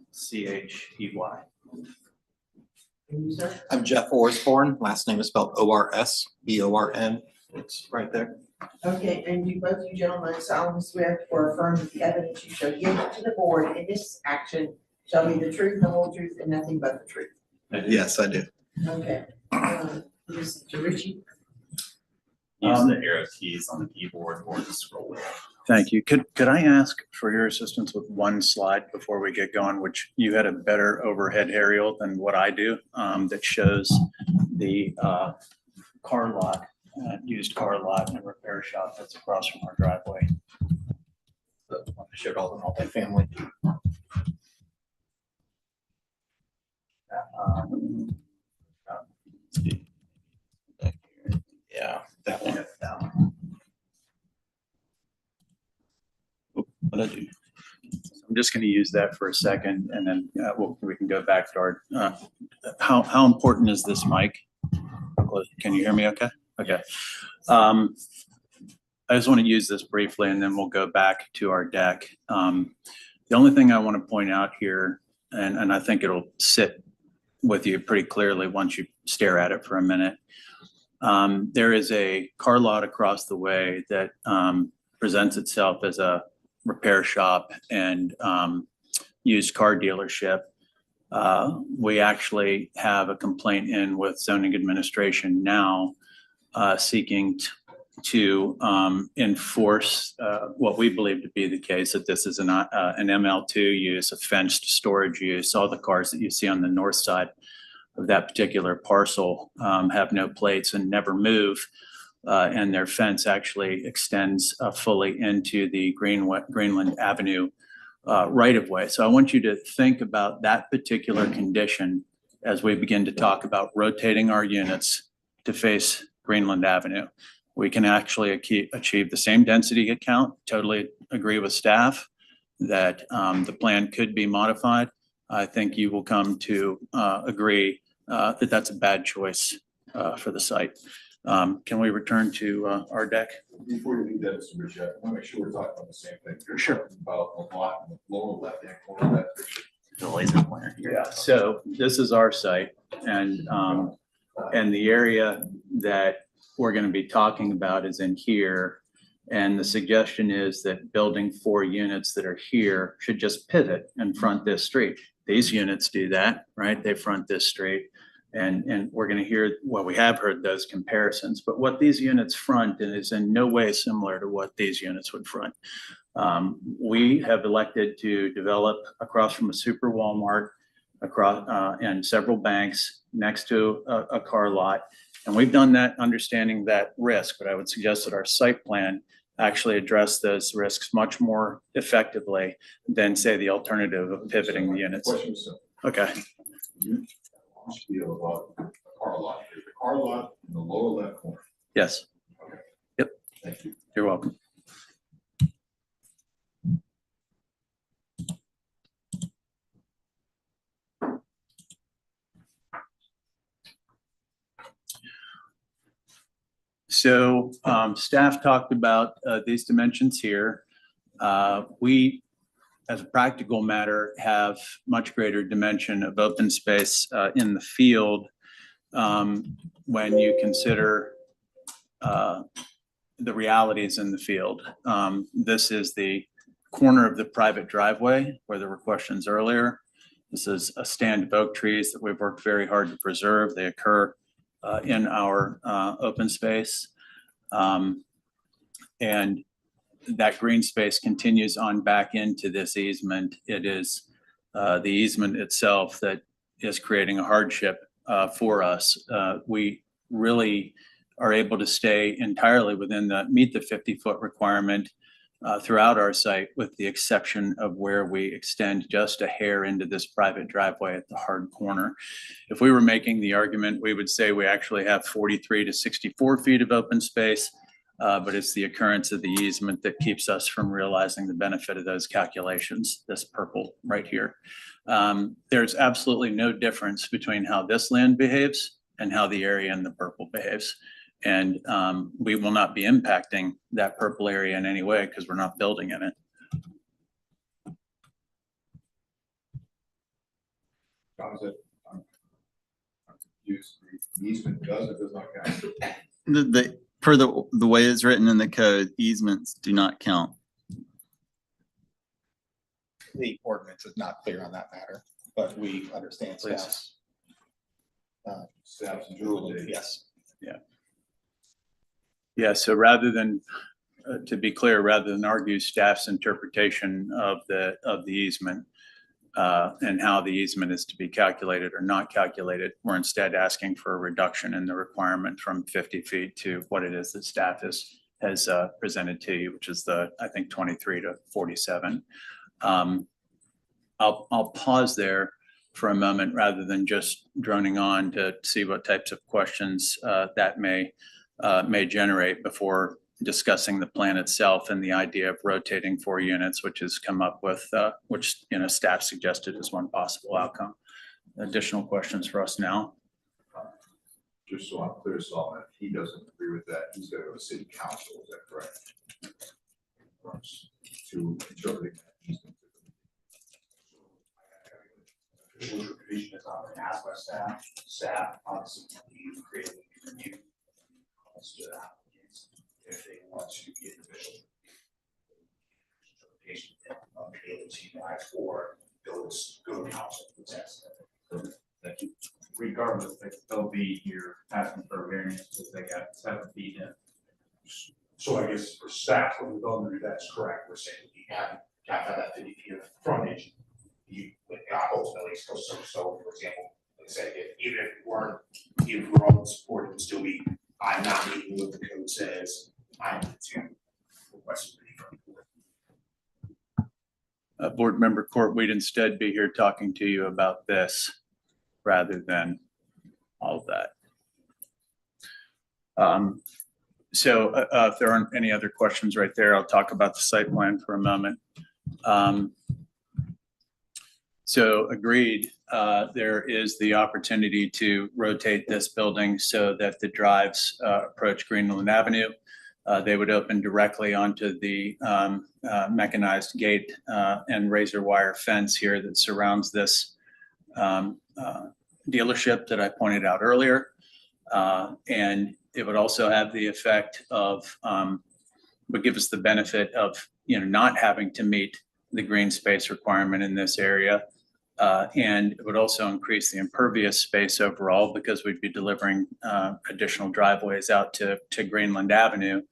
Speaker 2: And you, sir?
Speaker 15: I'm Jeff Orsborn. Last name is spelled Orsborn. It's right there.
Speaker 2: Okay, and you both, you gentlemen, solemnly swear or affirm that the evidence you shall give to the board in this action shall be the truth, the whole truth, and nothing but the truth.
Speaker 15: Yes, I do.
Speaker 2: Okay. Mr. Ritchie?
Speaker 14: Use the arrow keys on the keyboard or the scroll wheel. Thank you. Could I ask for your assistance with one slide before we get going, which you had a better overhead aerial than what I do, that shows the car lot, used car lot and repair shop that's across from our driveway.
Speaker 15: I showed all the multifamily. Yeah, that one. What I do?
Speaker 14: I'm just going to use that for a second and then we can go back to our, how important is this mic? Can you hear me okay? Okay. I just want to use this briefly and then we'll go back to our deck. The only thing I want to point out here, and I think it'll sit with you pretty clearly once you stare at it for a minute. There is a car lot across the way that presents itself as a repair shop and used car dealership. We actually have a complaint in with zoning administration now seeking to enforce what we believe to be the case, that this is an ML2 use, a fenced storage use. All the cars that you see on the north side of that particular parcel have no plates and never move. And their fence actually extends fully into the Greenland Avenue right of way. So I want you to think about that particular condition as we begin to talk about rotating our units to face Greenland Avenue. We can actually achieve the same density count. Totally agree with staff that the plan could be modified. I think you will come to agree that that's a bad choice for the site. Can we return to our deck?
Speaker 5: Before you do that, Mr. Ritchie, I want to make sure we're talking about the same thing. You're
Speaker 14: Sure.
Speaker 5: talking about a lot in the lower left-hand corner of that picture.
Speaker 8: laser pointer here.
Speaker 14: Yeah, so this is our site and the area that we're gonna be talking about is in here. And the suggestion is that building 4 units that are here should just pivot and front this street. These units do that, right? They front this street. And we're gonna hear, well, we have heard those comparisons, but what these units front is in no way similar to what these units would front. We have elected to develop across from a super Walmart, across, and several banks next to a car lot. And we've done that understanding that risk, but I would suggest that our site plan actually address those risks much more effectively than say the alternative of pivoting the units. Okay.
Speaker 5: Feel about the car lot, the car lot in the lower left corner.
Speaker 14: Yes.
Speaker 5: Okay.
Speaker 14: Yep.
Speaker 5: Thank you.
Speaker 14: You're welcome. So staff talked about these dimensions here. We, as a practical matter, have much greater dimension of open space in the field when you consider the realities in the field. This is the corner of the private driveway where there were questions earlier. This is a stand of oak trees that we've worked very hard to preserve. They occur in our open space. And that green space continues on back into this easement. It is the easement itself that is creating a hardship for us. We really are able to stay entirely within meet the 50-foot requirement throughout our site, with the exception of where we extend just a hair into this private driveway at the hard corner. If we were making the argument, we would say we actually have 43 to 64 feet of open space, but it's the occurrence of the easement that keeps us from realizing the benefit of those calculations, this purple right here. There's absolutely no difference between how this land behaves and how the area in the purple behaves. And we will not be impacting that purple area in any way because we're not building in it.
Speaker 5: I'm confused. The easement does or does not count?
Speaker 8: Per the way it's written in the code, easements do not count.
Speaker 15: The ordinance is not clear on that matter, but we understand staff's.
Speaker 5: Staff's
Speaker 15: ruling, yes.
Speaker 14: Yeah. Yeah, so rather than, to be clear, rather than argue staff's interpretation of the easement and how the easement is to be calculated or not calculated, we're instead asking for a reduction in the requirement from 50 feet to what it is that staff has presented to you, which is I think 23 to 47. I'll pause there for a moment rather than just droning on to see what types of questions that may generate before discussing the plan itself and the idea of rotating 4 units, which has come up with, which staff suggested as one possible outcome. Additional questions for us now?
Speaker 5: Just so I'm clear, Solomon, if he doesn't agree with that, he's got to go to city council, is that correct? To interpret that easement.
Speaker 9: Tradition is often asked by staff obviously you create a new to applicants if they want to get official interpretation of be able to ask for those go to council for test. Thank you.
Speaker 4: Regardless, they'll be here asking for a variance because they got 7 feet in.
Speaker 9: So I guess for staff, when we're going through, that's correct. We're saying you have to have that 50 feet of frontage. You ultimately still so for example, like I said, even if we're all in support, it would still be, I'm not meeting what the code says, I need to request relief from the board.
Speaker 14: Board Member Court, we'd instead be here talking to you about this rather than all of that. So if there aren't any other questions right there, I'll talk about the site plan for a moment. So agreed, there is the opportunity to rotate this building so that the drives approach Greenland Avenue. They would open directly onto the mechanized gate and razor wire fence here that surrounds this dealership that I pointed out earlier. And it would also have the effect of, would give us the benefit of, not having to meet the green space requirement in this area. And it would also increase the impervious space overall because we'd be delivering additional driveways out to Greenland Avenue.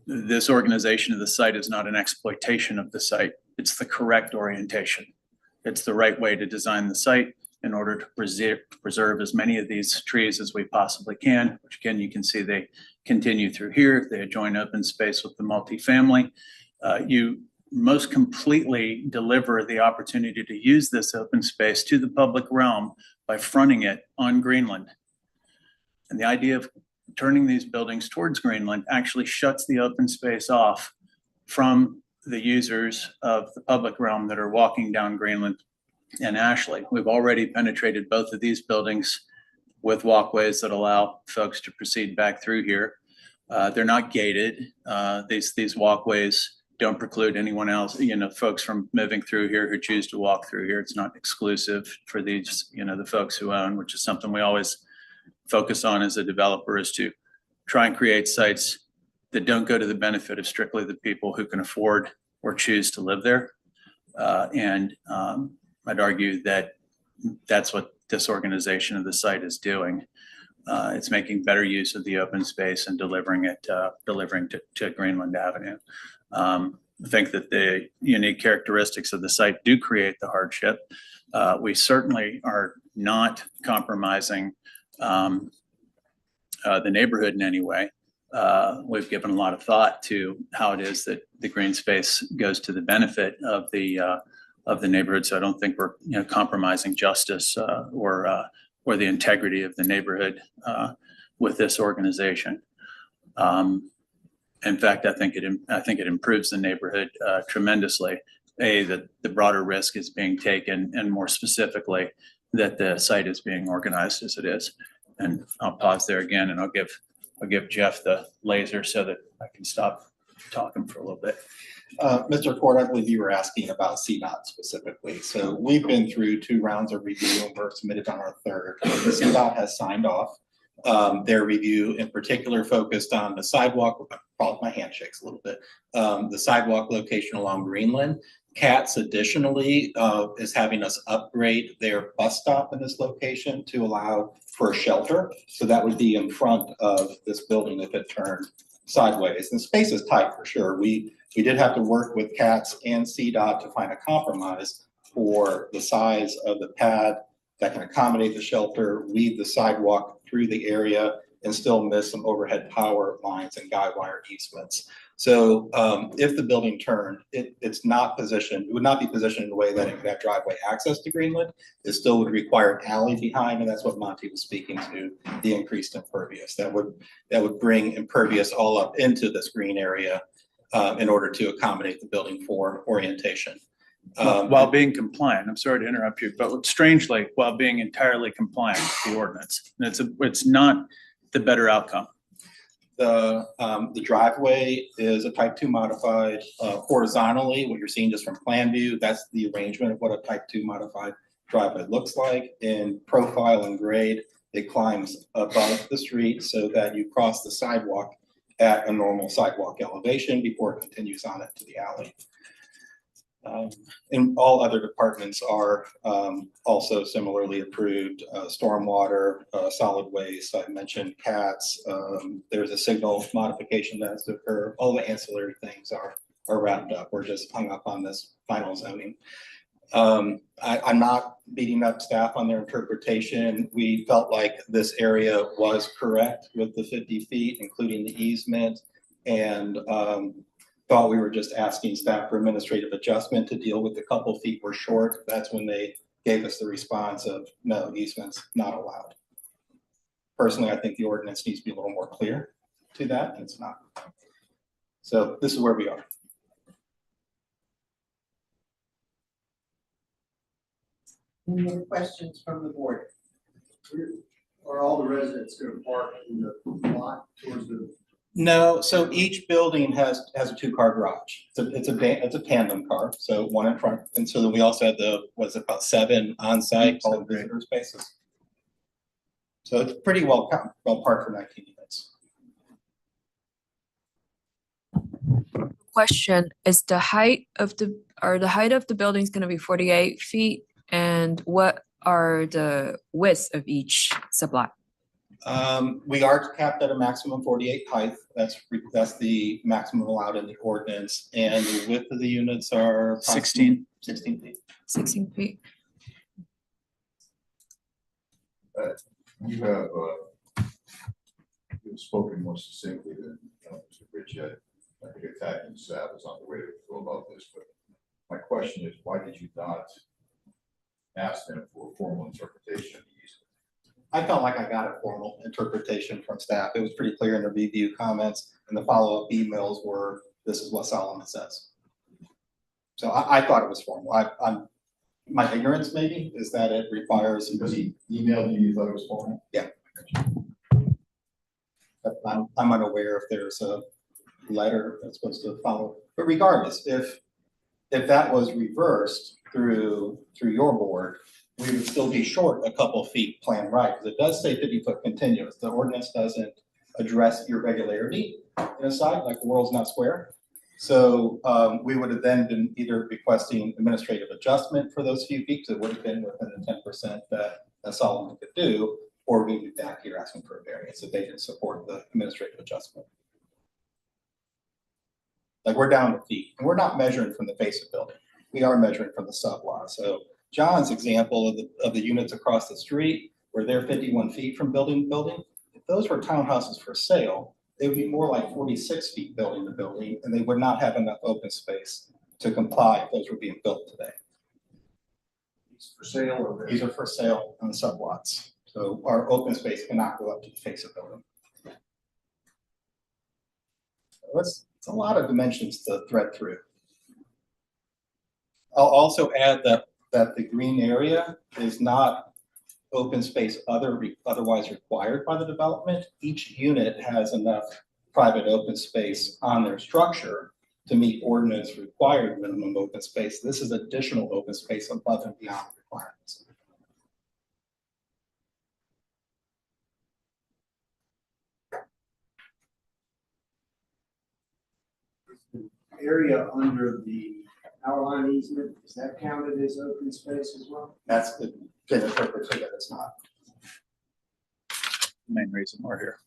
Speaker 14: This organization of the site is not an exploitation of the site. It's the correct orientation. It's the right way to design the site in order to preserve as many of these trees as we possibly can, which again, you can see they continue through here. They adjoin open space with the multifamily. You most completely deliver the opportunity to use this open space to the public realm by fronting it on Greenland. And the idea of turning these buildings towards Greenland actually shuts the open space off from the users of the public realm that are walking down Greenland and Ashley. We've already penetrated both of these buildings with walkways that allow folks to proceed back through here. They're not gated. These walkways don't preclude anyone else, folks from moving through here who choose to walk through here. It's not exclusive for these, the folks who own, which is something we always focus on as a developer, is to try and create sites that don't go to the benefit of strictly the people who can afford or choose to live there. And I'd argue that that's what this organization of the site is doing. It's making better use of the open space and delivering to Greenland Avenue. I think that the unique characteristics of the site do create the hardship. We certainly are not compromising the neighborhood in any way. We've given a lot of thought to how it is that the green space goes to the benefit of the neighborhood. So I don't think we're compromising justice or the integrity of the neighborhood with this organization. In fact, I think it improves the neighborhood tremendously. That the broader risk is being taken, and more specifically, that the site is being organized as it is. And I'll pause there again, and I'll give Jeff the laser so that I can stop talking for a little bit.
Speaker 15: Mr. Court, I believe you were asking about CDOT specifically. So we've been through 2 rounds of review and we're submitted on our 3rd. The CDOT has signed off. Their review in particular focused on the sidewalk, my hand shakes a little bit, the sidewalk location along Greenland. CATS additionally is having us upgrade their bus stop in this location to allow for a shelter. So that would be in front of this building if it turned sideways. And the space is tight for sure. We did have to work with CATS and CDOT to find a compromise for the size of the pad that can accommodate the shelter, weave the sidewalk through the area, and still miss some overhead power lines and guy wire easements. So if the building turned, it would not be positioned in a way that it could have driveway access to Greenland. It still would require an alley behind, and that's what Monty was speaking to, the increased impervious. That would bring impervious all up into this green area in order to accommodate the building for orientation.
Speaker 14: While being compliant, I'm sorry to interrupt you, but strangely, while being entirely compliant with the ordinance. And it's not the better outcome.
Speaker 15: The driveway is a type 2 modified horizontally. What you're seeing just from plan view, that's the arrangement of what a type 2 modified driveway looks like. In profile and grade, it climbs above the street so that you cross the sidewalk at a normal sidewalk elevation before it continues on it to the alley. And all other departments are also similarly approved. Stormwater, solid waste, I mentioned CATS. There's a signal modification that has to occur. All the ancillary things are wrapped up. We're just hung up on this final zoning. I'm not beating up staff on their interpretation. We felt like this area was correct with the 50 feet, including the easement, and thought we were just asking staff for administrative adjustment to deal with the couple feet we're short. That's when they gave us the response of no, easements not allowed. Personally, I think the ordinance needs to be a little more clear to that, and it's not. So this is where we are.
Speaker 16: Any other questions from the board?
Speaker 6: Are all the residents going to park in the lot towards the
Speaker 15: No, so each building has a two-car garage. It's a tandem car, so one in front. And so then we also had about 7 on-site called visitor spaces. So it's pretty well parked for 19 units.
Speaker 7: Question, is the height of the buildings gonna be 48 feet? And what are the widths of each sublot?
Speaker 15: We are capped at a maximum 48 height. That's the maximum allowed in the ordinance. And the width of the units are
Speaker 14: 16.
Speaker 15: 16 feet.
Speaker 7: 16 feet.
Speaker 5: You've spoken more succinctly than Mr. Rich yet. I think attacking staff is not the way to go about this, but my question is, why did you not ask them for a formal interpretation of the easement?
Speaker 15: I felt like I got a formal interpretation from staff. It was pretty clear in the review comments, and the follow-up emails were, this is what Solomon says. So I thought it was formal. My ignorance maybe is that it requires.
Speaker 5: Because he emailed you thought it was formal?
Speaker 15: Yeah. But I'm unaware if there's a letter that's supposed to follow. But regardless, if that was reversed through your board, we would still be short a couple feet planned right, because it does say 50-foot continuous. The ordinance doesn't address irregularity in a site, like the world's not square. So we would have then been either requesting administrative adjustment for those few feet, because it would have been within the 10% that Solomon could do, or we'd be back here asking for a variance if they didn't support the administrative adjustment. Like, we're down to feet, and we're not measuring from the face of building. We are measuring from the sublot. So John's example of the units across the street, where they're 51 feet from building to building, if those were townhouses for sale, they would be more like 46 feet building to building, and they would not have enough open space to comply if those were being built today.
Speaker 5: These for sale or?
Speaker 15: These are for sale on the sublots. So our open space cannot go up to the face of building. So it's a lot of dimensions to thread through. I'll also add that the green area is not open space otherwise required by the development. Each unit has enough private open space on their structure to meet ordinance required minimum open space. This is additional open space above and beyond requirements.
Speaker 6: Area under the power line easement, is that counted as open space as well?
Speaker 15: That's the interpretation that it's not.
Speaker 14: Main reason we're here.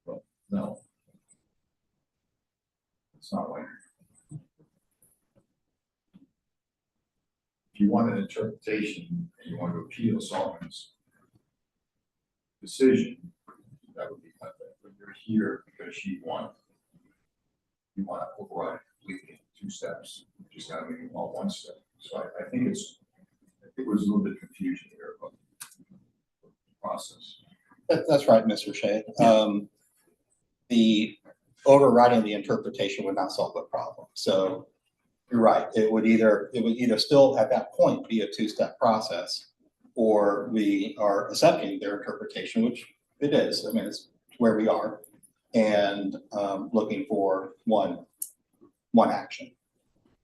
Speaker 5: Well, no. It's not like. If you want an interpretation and you want to appeal Solomon's decision, that would be kind of, but you're here because you want to override completely 2 steps, just kind of making it all 1 step. So I think there's a little bit of confusion here about the process.
Speaker 15: That's right, Mr. Shea. The overriding the interpretation would not solve the problem. So you're right. It would either still at that point be a 2-step process, or we are accepting their interpretation, which it is. I mean, it's where we are, and looking for one action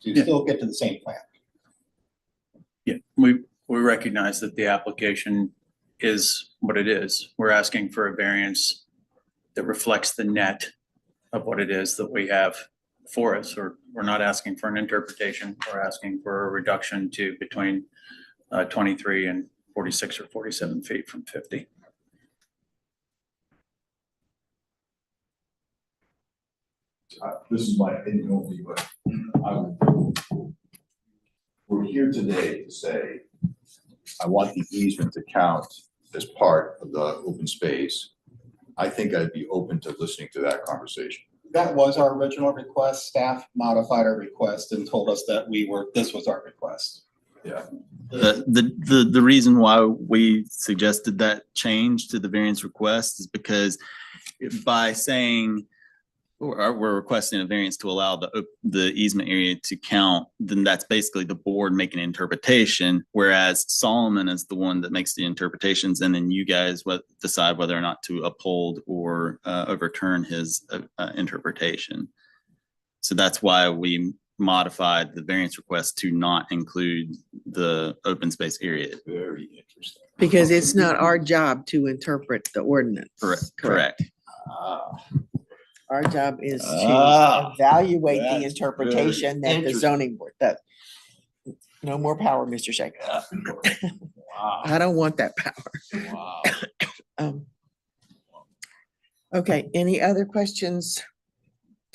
Speaker 15: to still get to the same plan.
Speaker 14: Yeah, we recognize that the application is what it is. We're asking for a variance that reflects the net of what it is that we have for us, or we're not asking for an interpretation. We're asking for a reduction to between 23 and 46 or 47 feet from 50.
Speaker 5: This is my opinion only, but we're here today to say, I want the easement to count as part of the open space. I think I'd be open to listening to that conversation.
Speaker 15: That was our original request. Staff modified our request and told us that this was our request.
Speaker 5: Yeah.
Speaker 8: The reason why we suggested that change to the variance request is because by saying we're requesting a variance to allow the easement area to count, then that's basically the board making an interpretation, whereas Solomon is the one that makes the interpretations, and then you guys decide whether or not to uphold or overturn his interpretation. So that's why we modified the variance request to not include the open space area.
Speaker 5: Very interesting.
Speaker 2: Because it's not our job to interpret the ordinance.
Speaker 8: Correct.
Speaker 2: Our job is to
Speaker 5: Ah,
Speaker 2: evaluate the
Speaker 5: that's
Speaker 2: interpretation
Speaker 5: very
Speaker 2: that the zoning board does. No more power, Mr. Shaker.
Speaker 5: Wow.
Speaker 2: I don't want that power.
Speaker 5: Wow.
Speaker 2: Okay, any other questions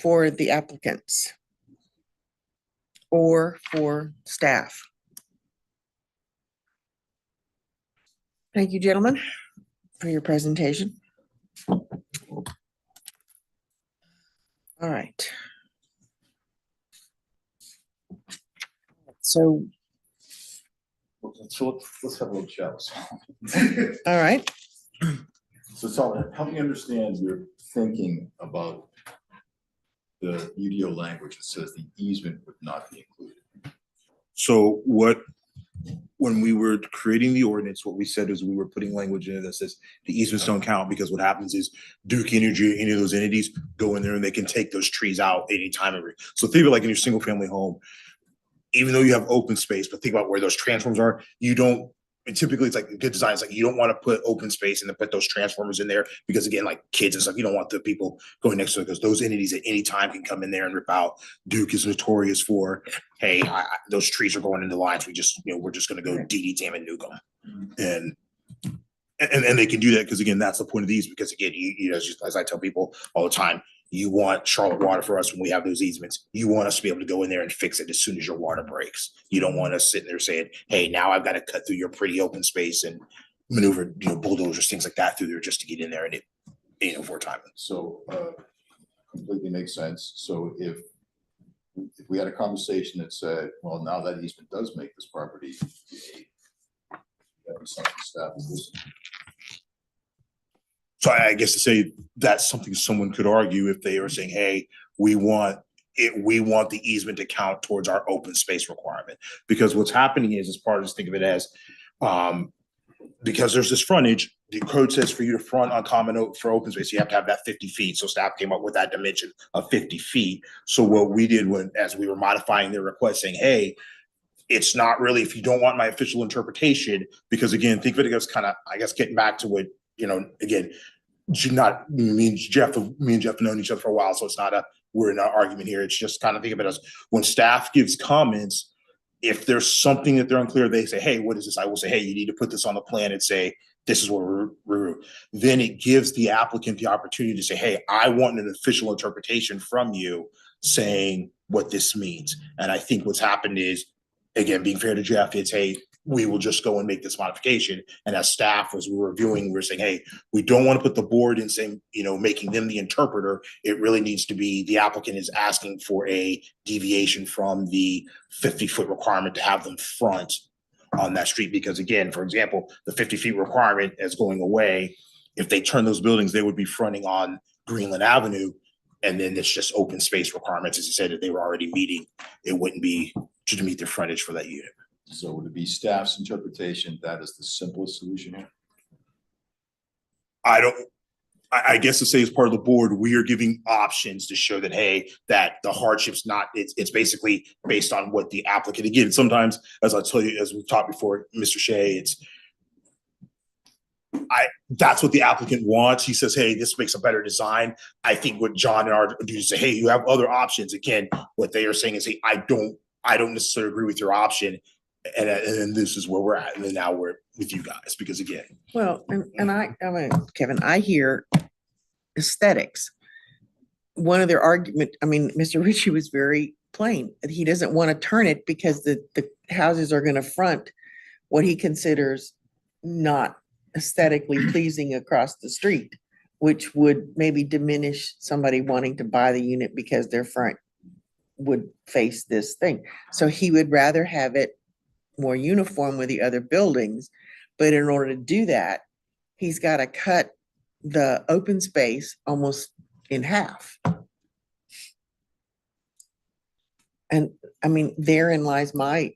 Speaker 2: for the applicants? Or for staff? Thank you, gentlemen, for your presentation. All right. So,
Speaker 5: Let's have a little chat.
Speaker 2: all right,
Speaker 5: So Solomon, help me understand your thinking about the UDO language that says the easement would not be included.
Speaker 9: So when we were creating the ordinance, what we said is we were putting language in it that says the easements don't count, because what happens is Duke Energy, any of those entities go in there and they can take those trees out anytime. So think of it like in your single family home, even though you have open space, but think about where those transformers are, you don't, and typically it's like good design. It's like you don't want to put open space and then put those transformers in there, because again, like kids and stuff, you don't want the people going next to it, because those entities at any time can come in there and rip out. Duke is notorious for, hey, those trees are going into lines. We're just going to go DD and nuke them. And they can do that because again, that's the point of these, because again, you know, as I tell people all the time, you want Charlotte water for us when we have those easements. You want us to be able to go in there and fix it as soon as your water breaks. You don't want us sitting there saying, hey, now I've got to cut through your pretty open space and maneuver, you know, bulldozers, things like that through there just to get in there and it, you know, for time.
Speaker 5: So completely makes sense. So if we had a conversation that said, well, now that easement does make this property, that was something staff was listening.
Speaker 9: So I guess to say that's something someone could argue if they were saying, hey, we want the easement to count towards our open space requirement. Because what's happening is, as part of this, think of it as, because there's this frontage, the code says for you to front on common for open space, you have to have that 50 feet. So staff came up with that dimension of 50 feet. So what we did as we were modifying their request, saying, hey, it's not really, if you don't want my official interpretation, because again, think of it as kind of, I guess, getting back to what, you know, again, me and Jeff have known each other for a while, so it's not we're in an argument here. It's just kind of think of it as when staff gives comments, if there's something that they're unclear, they say, hey, what is this? I will say, hey, you need to put this on the plan and say, this is what we're then it gives the applicant the opportunity to say, hey, I want an official interpretation from you saying what this means. And I think what's happened is, again, being fair to Jeff, it's, hey, we will just go and make this modification. And as staff, as we were reviewing, we were saying, hey, we don't want to put the board in saying, you know, making them the interpreter. It really needs to be the applicant is asking for a deviation from the 50-foot requirement to have them front on that street. Because again, for example, the 50 feet requirement is going away. If they turn those buildings, they would be fronting on Greenland Avenue. And then it's just open space requirements. As you said, that they were already meeting, it wouldn't be to meet their frontage for that unit.
Speaker 5: So would it be staff's interpretation that is the simplest solution here?
Speaker 9: I guess to say as part of the board, we are giving options to show that, hey, that the hardship's not, it's basically based on what the applicant, again, sometimes, as I tell you, as we've talked before, Mr. Shea, that's what the applicant wants. He says, hey, this makes a better design. I think what John and our do is say, hey, you have other options. Again, what they are saying is, hey, I don't necessarily agree with your option. And this is where we're at. And then now we're with you guys, because again.
Speaker 2: well, and I mean, Kevin, I hear aesthetics. One of their argument, I mean, Mr. Ritchie was very plain that he doesn't want to turn it because the houses are going to front what he considers not aesthetically pleasing across the street, which would maybe diminish somebody wanting to buy the unit because their front would face this thing. So he would rather have it more uniform with the other buildings. But in order to do that, he's got to cut the open space almost in half. And I mean, therein lies my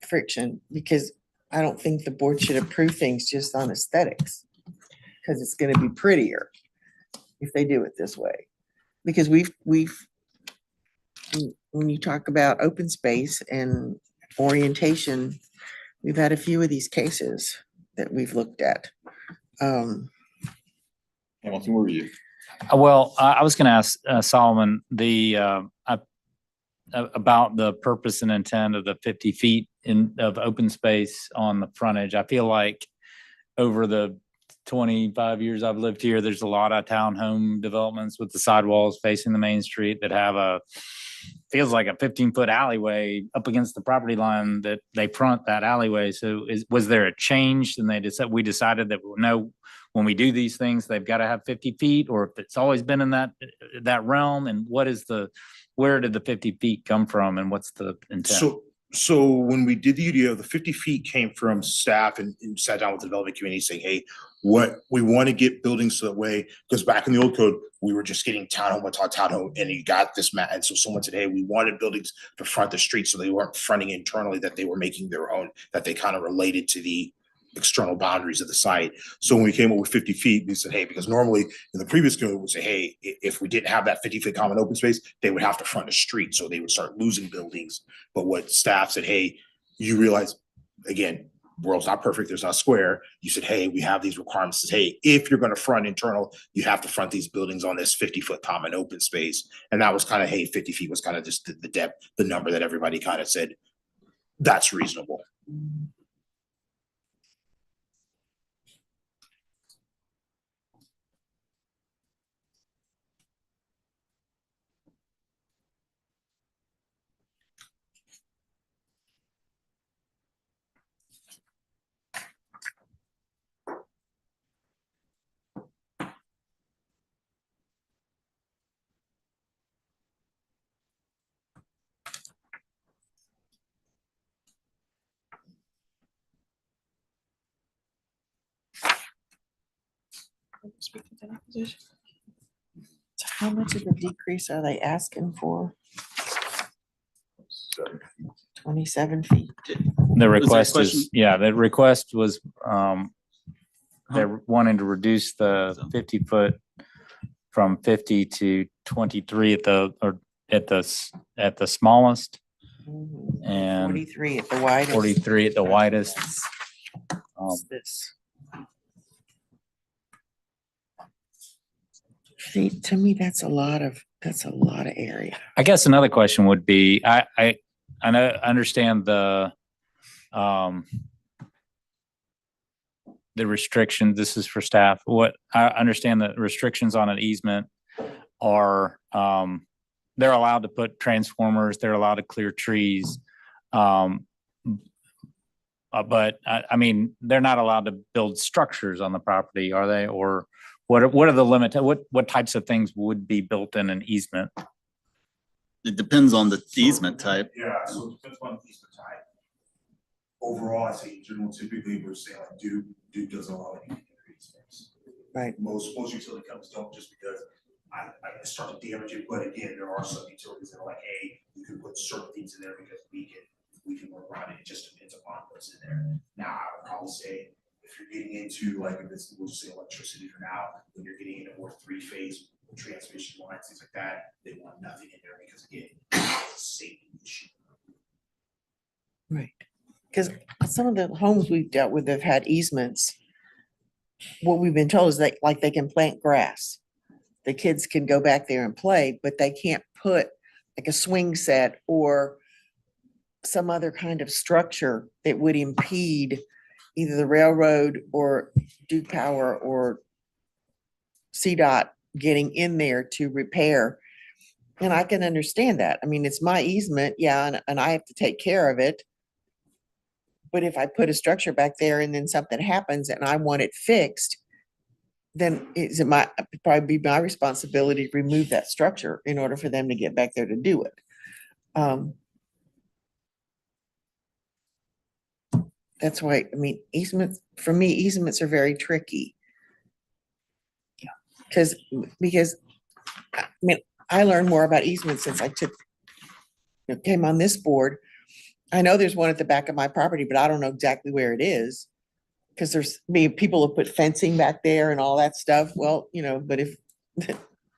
Speaker 2: friction, because I don't think the board should approve things just on aesthetics. Because it's gonna be prettier if they do it this way. Because when you talk about open space and orientation, we've had a few of these cases that we've looked at.
Speaker 5: Hamilton, where were you?
Speaker 4: Well, I was gonna ask Solomon, about the purpose and intent of the 50 feet of open space on the frontage. I feel like over the 25 years I've lived here, there's a lot of townhome developments with the sidewalls facing the main street that have feels like a 15-foot alleyway up against the property line that they front that alleyway. So was there a change and we decided that no, when we do these things, they've got to have 50 feet, or if it's always been in that realm? And where did the 50 feet come from, and what's the intent?
Speaker 9: So when we did the UDO, the 50 feet came from staff and sat down with the development community saying, hey, what we want to get buildings so that way, because back in the old code, we were just getting townhome on townhome, and you got this map. And so someone said, hey, we wanted buildings to front the street so they weren't fronting internally, that they were making their own, that they kind of related to the external boundaries of the site. So when we came up with 50 feet, we said, hey, because normally in the previous code, we would say, hey, if we didn't have that 50-foot common open space, they would have to front the street. So they would start losing buildings. But what staff said, hey, you realize, again, world's not perfect, there's not square. You said, hey, we have these requirements. Says, hey, if you're going to front internal, you have to front these buildings on this 50-foot common open space. And that was kind of, hey, 50 feet was kind of just the depth, the number that everybody kind of said, that's reasonable.
Speaker 2: So how much of a decrease are they asking for? 27 feet.
Speaker 4: The request
Speaker 8: question?
Speaker 4: the request was, they're wanting to reduce the 50-foot from 50 to 23 at the smallest, and
Speaker 2: 43 at the widest.
Speaker 4: 43 at the widest.
Speaker 2: What's this? See, to me, that's a lot of area.
Speaker 4: I guess another question would be, I understand the restriction. This is for staff. What I understand, the restrictions on an easement are, they're allowed to put transformers, they're allowed to clear trees. But I mean, they're not allowed to build structures on the property, are they? Or what are the limits? What types of things would be built in an easement?
Speaker 8: It depends on the easement type.
Speaker 9: Yeah, so it depends on the easement type. Overall, I say in general, typically we're saying like Duke doesn't allow any easements.
Speaker 2: Right.
Speaker 9: Most utility companies don't, just because I start to damage it, but again, there are some utilities that are like, hey, you can put certain things in there because we can work around it. It just depends upon what's in there. Now, I would probably say if you're getting into like, if it's, we'll just say electricity for now, when you're getting into more three-phase transmission lines, things like that, they want nothing in there because again, it's a safety issue.
Speaker 2: Right. Because some of the homes we've dealt with have had easements. What we've been told is that like they can plant grass. The kids can go back there and play, but they can't put like a swing set or some other kind of structure that would impede either the railroad or Duke Power or CDOT getting in there to repair. And I can understand that. I mean, it's my easement, yeah, and I have to take care of it. But if I put a structure back there and then something happens and I want it fixed, then it'd probably be my responsibility to remove that structure in order for them to get back there to do it. That's why, I mean, easements, for me, easements are very tricky. Because I mean, I learned more about easements since I took that came on this board, I know there's one at the back of my property, but I don't know exactly where it is. Cause people have put fencing back there and all that stuff. Well, but if,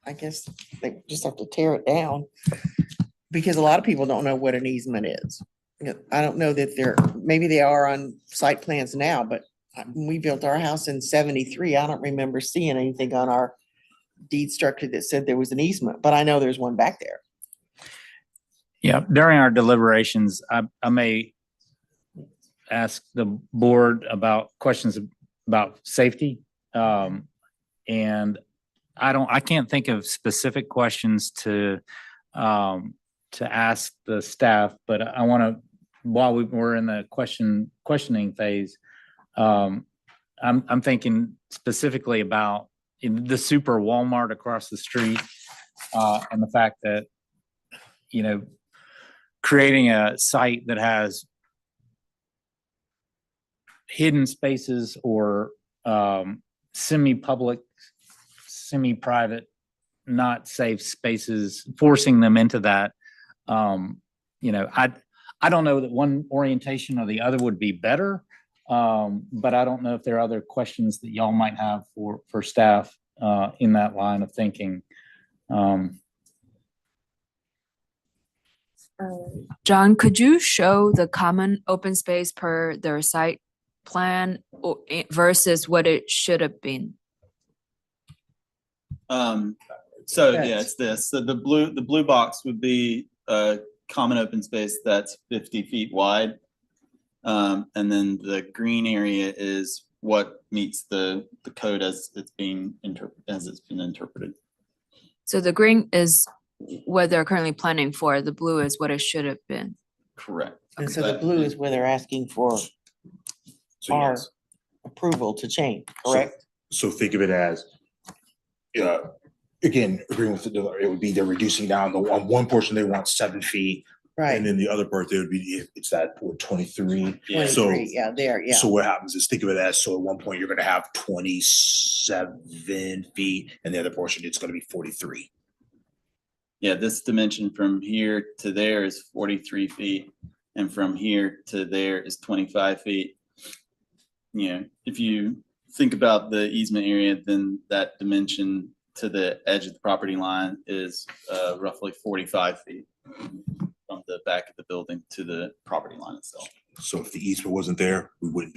Speaker 2: I guess they just have to tear it down. Because a lot of people don't know what an easement is. I don't know that maybe they are on site plans now, but when we built our house in 73, I don't remember seeing anything on our deed structure that said there was an easement, but I know there's one back there.
Speaker 4: Yeah, during our deliberations, I may ask the board about questions about safety. And I can't think of specific questions to ask the staff, but I want to, while we're in the questioning phase, I'm thinking specifically about the super Walmart across the street, and the fact that, creating a site that has hidden spaces or semi-public, semi-private, not safe spaces, forcing them into that. I don't know that one orientation or the other would be better, but I don't know if there are other questions that y'all might have for staff in that line of thinking.
Speaker 7: John, could you show the common open space per their site plan versus what it should have been?
Speaker 8: So yeah, it's this. So the blue box would be a common open space that's 50 feet wide. And then the green area is what meets the code as it's been interpreted.
Speaker 7: So the green is what they're currently planning for. The blue is what it should have been.
Speaker 8: Correct.
Speaker 2: And so the blue is where they're asking for our approval to change, correct?
Speaker 9: So think of it as, again, agreeing with it would be they're reducing down on one portion, they want 7 feet.
Speaker 2: Right.
Speaker 9: And then the other part, they would be, it's that 23.
Speaker 8: Yeah.
Speaker 9: So,
Speaker 2: 23, yeah, there, yeah.
Speaker 9: so what happens is think of it as, so at one point you're gonna have 27 feet and the other portion, it's gonna be 43.
Speaker 8: Yeah, this dimension from here to there is 43 feet. And from here to there is 25 feet. If you think about the easement area, then that dimension to the edge of the property line is roughly 45 feet from the back of the building to the property line itself.
Speaker 9: So if the easement wasn't there, we wouldn't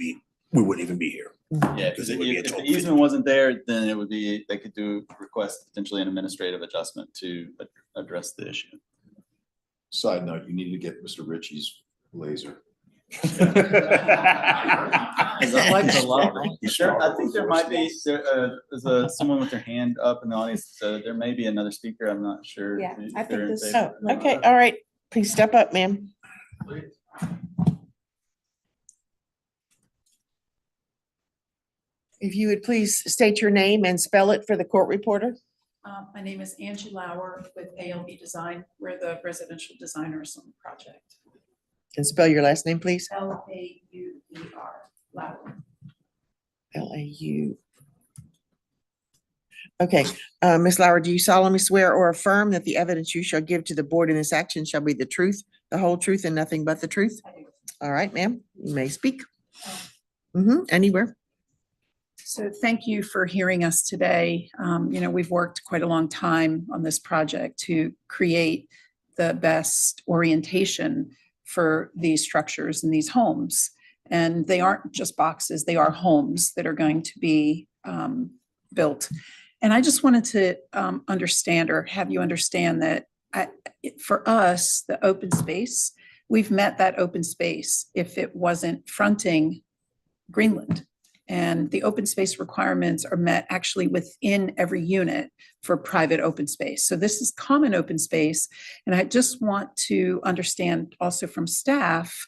Speaker 9: even be here.
Speaker 8: Yeah, because if the easement wasn't there, then it would be, they could request potentially an administrative adjustment to address the issue.
Speaker 5: Side note, you need to get Mr. Ritchie's laser.
Speaker 8: Because I like the lava. Sure, I think there might be, there's someone with their hand up in the audience, so there may be another speaker, I'm not sure.
Speaker 10: Yeah,
Speaker 8: if
Speaker 10: I think
Speaker 8: they're in
Speaker 10: this-
Speaker 8: favor.
Speaker 2: Okay, all right. Please step up, ma'am. If you would please state your name and spell it for the court reporter.
Speaker 10: My name is Angie Lauer with ALB Design. We're the residential designers on the project.
Speaker 2: And spell your last name, please.
Speaker 10: Lauer, Lauer.
Speaker 2: L-A-U. Okay, Ms. Lauer, do you solemnly swear or affirm that the evidence you shall give to the board in this action shall be the truth, the whole truth, and nothing but the truth? All right, ma'am, you may speak. Anywhere.
Speaker 10: So thank you for hearing us today. We've worked quite a long time on this project to create the best orientation for these structures and these homes. And they aren't just boxes, they are homes that are going to be built. And I just wanted to understand or have you understand that for us, the open space, we've met that open space if it wasn't fronting Greenland. And the open space requirements are met actually within every unit for private open space. So this is common open space. And I just want to understand also from staff,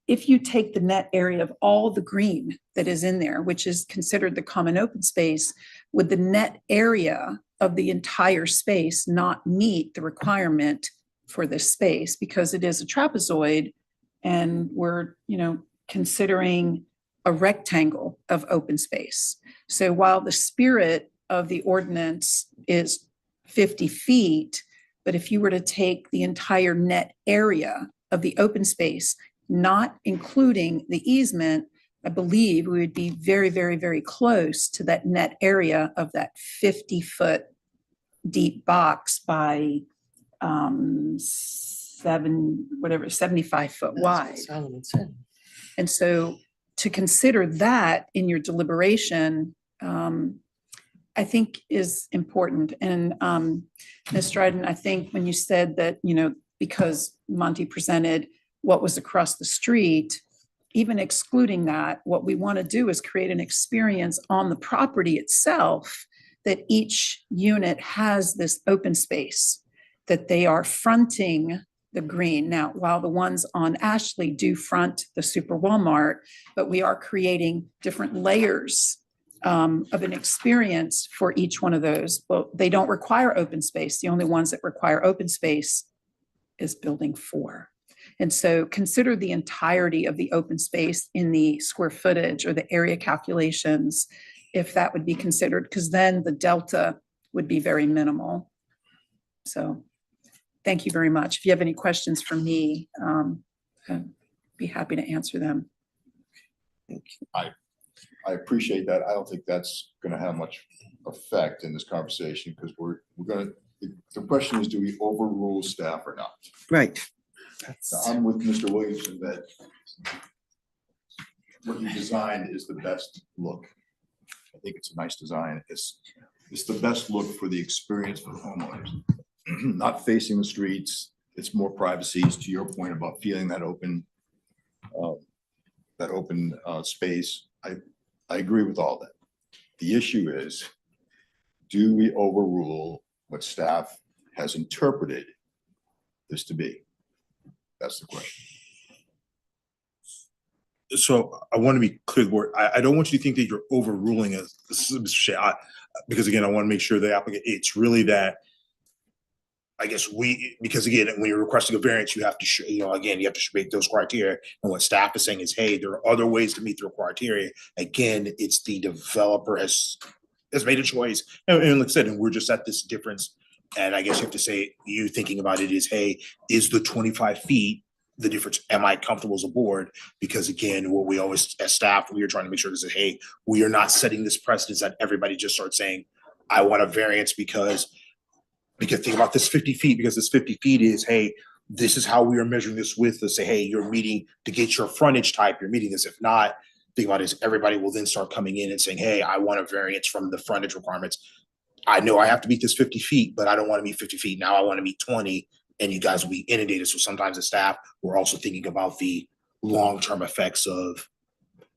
Speaker 10: if you take the net area of all the green that is in there, which is considered the common open space, would the net area of the entire space not meet the requirement for this space? Because it is a trapezoid and we're, considering a rectangle of open space. So while the spirit of the ordinance is 50 feet, But if you were to take the entire net area of the open space, not including the easement, I believe we would be very, very, very close to that net area of that 50-foot deep box by 75 foot wide.
Speaker 2: Solomon said.
Speaker 10: And so to consider that in your deliberation, I think is important. And Ms. Dryden, I think when you said that, because Monty presented what was across the street, even excluding that, what we want to do is create an experience on the property itself that each unit has this open space, that they are fronting the green. Now, while the ones on Ashley do front the Super Walmart, but we are creating different layers of an experience for each one of those. Well, they don't require open space. The only ones that require open space is building 4. And so consider the entirety of the open space in the square footage or the area calculations, if that would be considered, because then the delta would be very minimal. So thank you very much. If you have any questions for me, I'd be happy to answer them.
Speaker 2: Thank you.
Speaker 5: I appreciate that. I don't think that's gonna have much effect in this conversation because the question is, do we overrule staff or not?
Speaker 2: Right.
Speaker 5: Now, I'm with Mr. Williamson that what you designed is the best look. I think it's a nice design. It's the best look for the experience for the homeowners. Not facing the streets. It's more privacy, to your point about feeling that open space. I agree with all that. The issue is, do we overrule what staff has interpreted this to be? That's the question.
Speaker 9: So I want to be clear, I don't want you to think that you're overruling a because again, I want to make sure the applicant, it's really that, I guess because again, when you're requesting a variance, you have to show, again, you have to make those criteria. And what staff is saying is, hey, there are other ways to meet the criteria. Again, it's the developer has made a choice. And like I said, and we're just at this difference. And I guess you have to say, you thinking about it is, hey, is the 25 feet the difference? Am I comfortable as a board? Because again, what we always, as staff, we are trying to make sure to say, hey, we are not setting this precedence that everybody just starts saying, I want a variance because think about this 50 feet, because this 50 feet is, hey, this is how we are measuring this with, to say, hey, you're meeting to get your frontage type, you're meeting this. If not, think about it, is everybody will then start coming in and saying, hey, I want a variance from the frontage requirements. I know I have to meet this 50 feet, but I don't want to meet 50 feet. Now I want to meet 20, and you guys will be inundated. So sometimes as staff, we're also thinking about the long-term effects of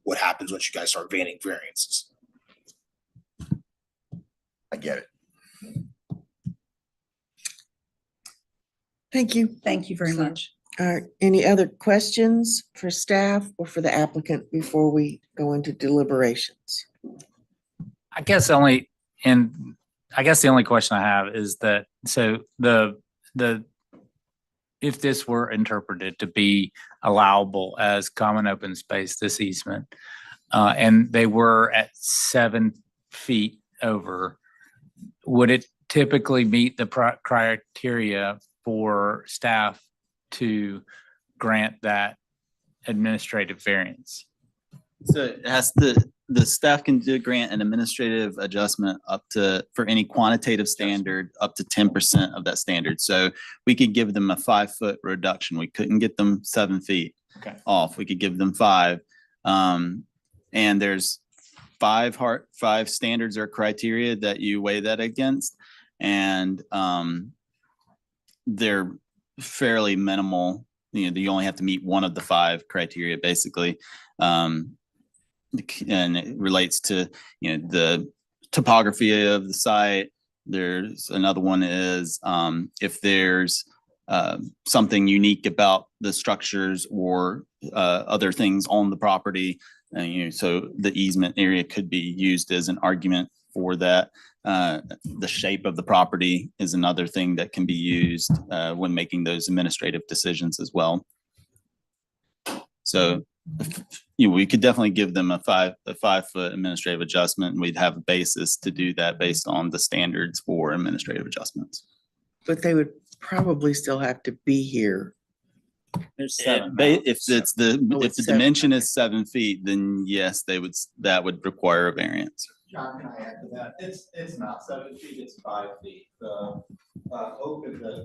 Speaker 9: what happens once you guys start granting variances.
Speaker 5: I get it.
Speaker 2: Thank you.
Speaker 10: Thank you very much.
Speaker 2: All right. Any other questions for staff or for the applicant before we go into deliberations?
Speaker 4: I guess the only question I have is that, so if this were interpreted to be allowable as common open space, this easement, and they were at 7 feet over, would it typically meet the criteria for staff to grant that administrative variance?
Speaker 8: So it has the staff can grant an administrative adjustment for any quantitative standard up to 10% of that standard. So we could give them a 5-foot reduction. We couldn't get them 7 feet off. We could give them 5. And there's 5 standards or criteria that you weigh that against. And they're fairly minimal. You only have to meet one of the 5 criteria, basically. And it relates to, the topography of the site. There's another one is if there's something unique about the structures or other things on the property, so the easement area could be used as an argument for that. The shape of the property is another thing that can be used when making those administrative decisions as well. So, we could definitely give them a 5-foot administrative adjustment, and we'd have a basis to do that based on the standards for administrative adjustments.
Speaker 2: But they would probably still have to be here.
Speaker 4: There's
Speaker 8: If it's
Speaker 2: Oh,
Speaker 8: if
Speaker 2: it's
Speaker 8: the
Speaker 2: 7,
Speaker 8: dimension
Speaker 2: okay.
Speaker 8: is 7 feet, then yes, that would require a variance.
Speaker 15: John, can I add to that? It's not 7 feet, it's 5 feet. The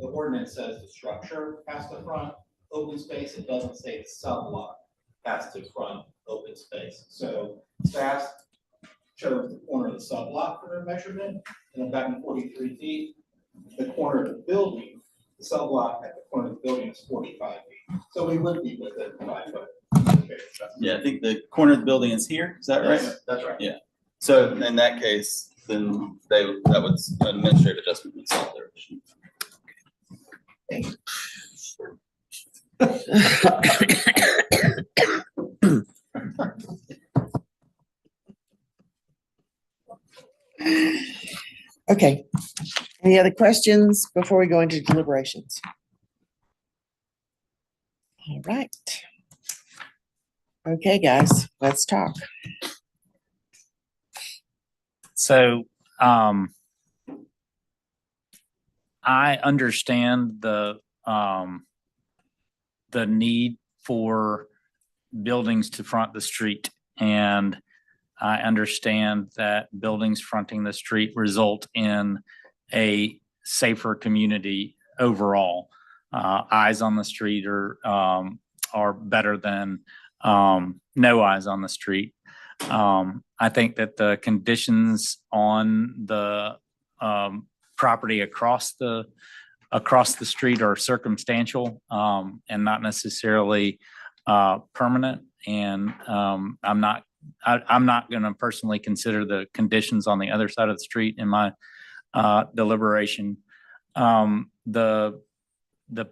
Speaker 15: ordinance says the structure has to front open space. It doesn't say the sublot has to front open space. So staff chose the corner of the sublot for their measurement, and I've gotten 43 feet. The corner of the building, the sublot at the corner of the building is 45 feet. So we would be within 5 foot.
Speaker 8: Yeah, I think the corner of the building is here. Is that right?
Speaker 15: Yes, that's right.
Speaker 8: Yeah. So in that case, then that would an administrative adjustment would solve their issue.
Speaker 2: Okay. Any other questions before we go into deliberations? All right. Okay, guys, let's talk.
Speaker 4: So, I understand the need for buildings to front the street. And I understand that buildings fronting the street result in a safer community overall. Eyes on the street are better than no eyes on the street. I think that the conditions on the property across the street are circumstantial and not necessarily permanent. And I'm not going to personally consider the conditions on the other side of the street in my deliberation. The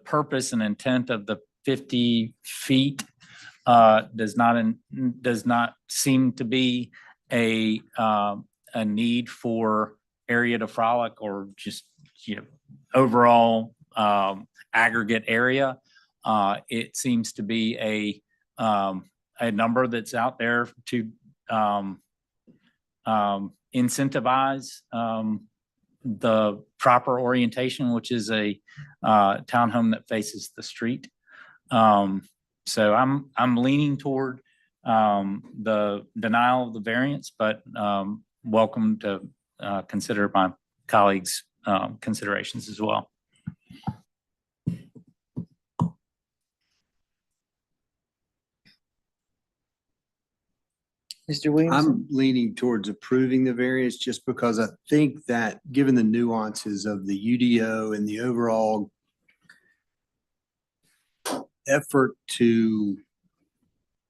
Speaker 4: purpose and intent of the 50 feet does not seem to be a need for area to frolic or just, overall aggregate area. It seems to be a number that's out there to incentivize the proper orientation, which is a townhome that faces the street. So I'm leaning toward the denial of the variance, but welcome to consider my colleagues' considerations as well.
Speaker 2: Mr. Williams?
Speaker 6: I'm leaning towards approving the variance just because I think that given the nuances of the UDO and the overall effort to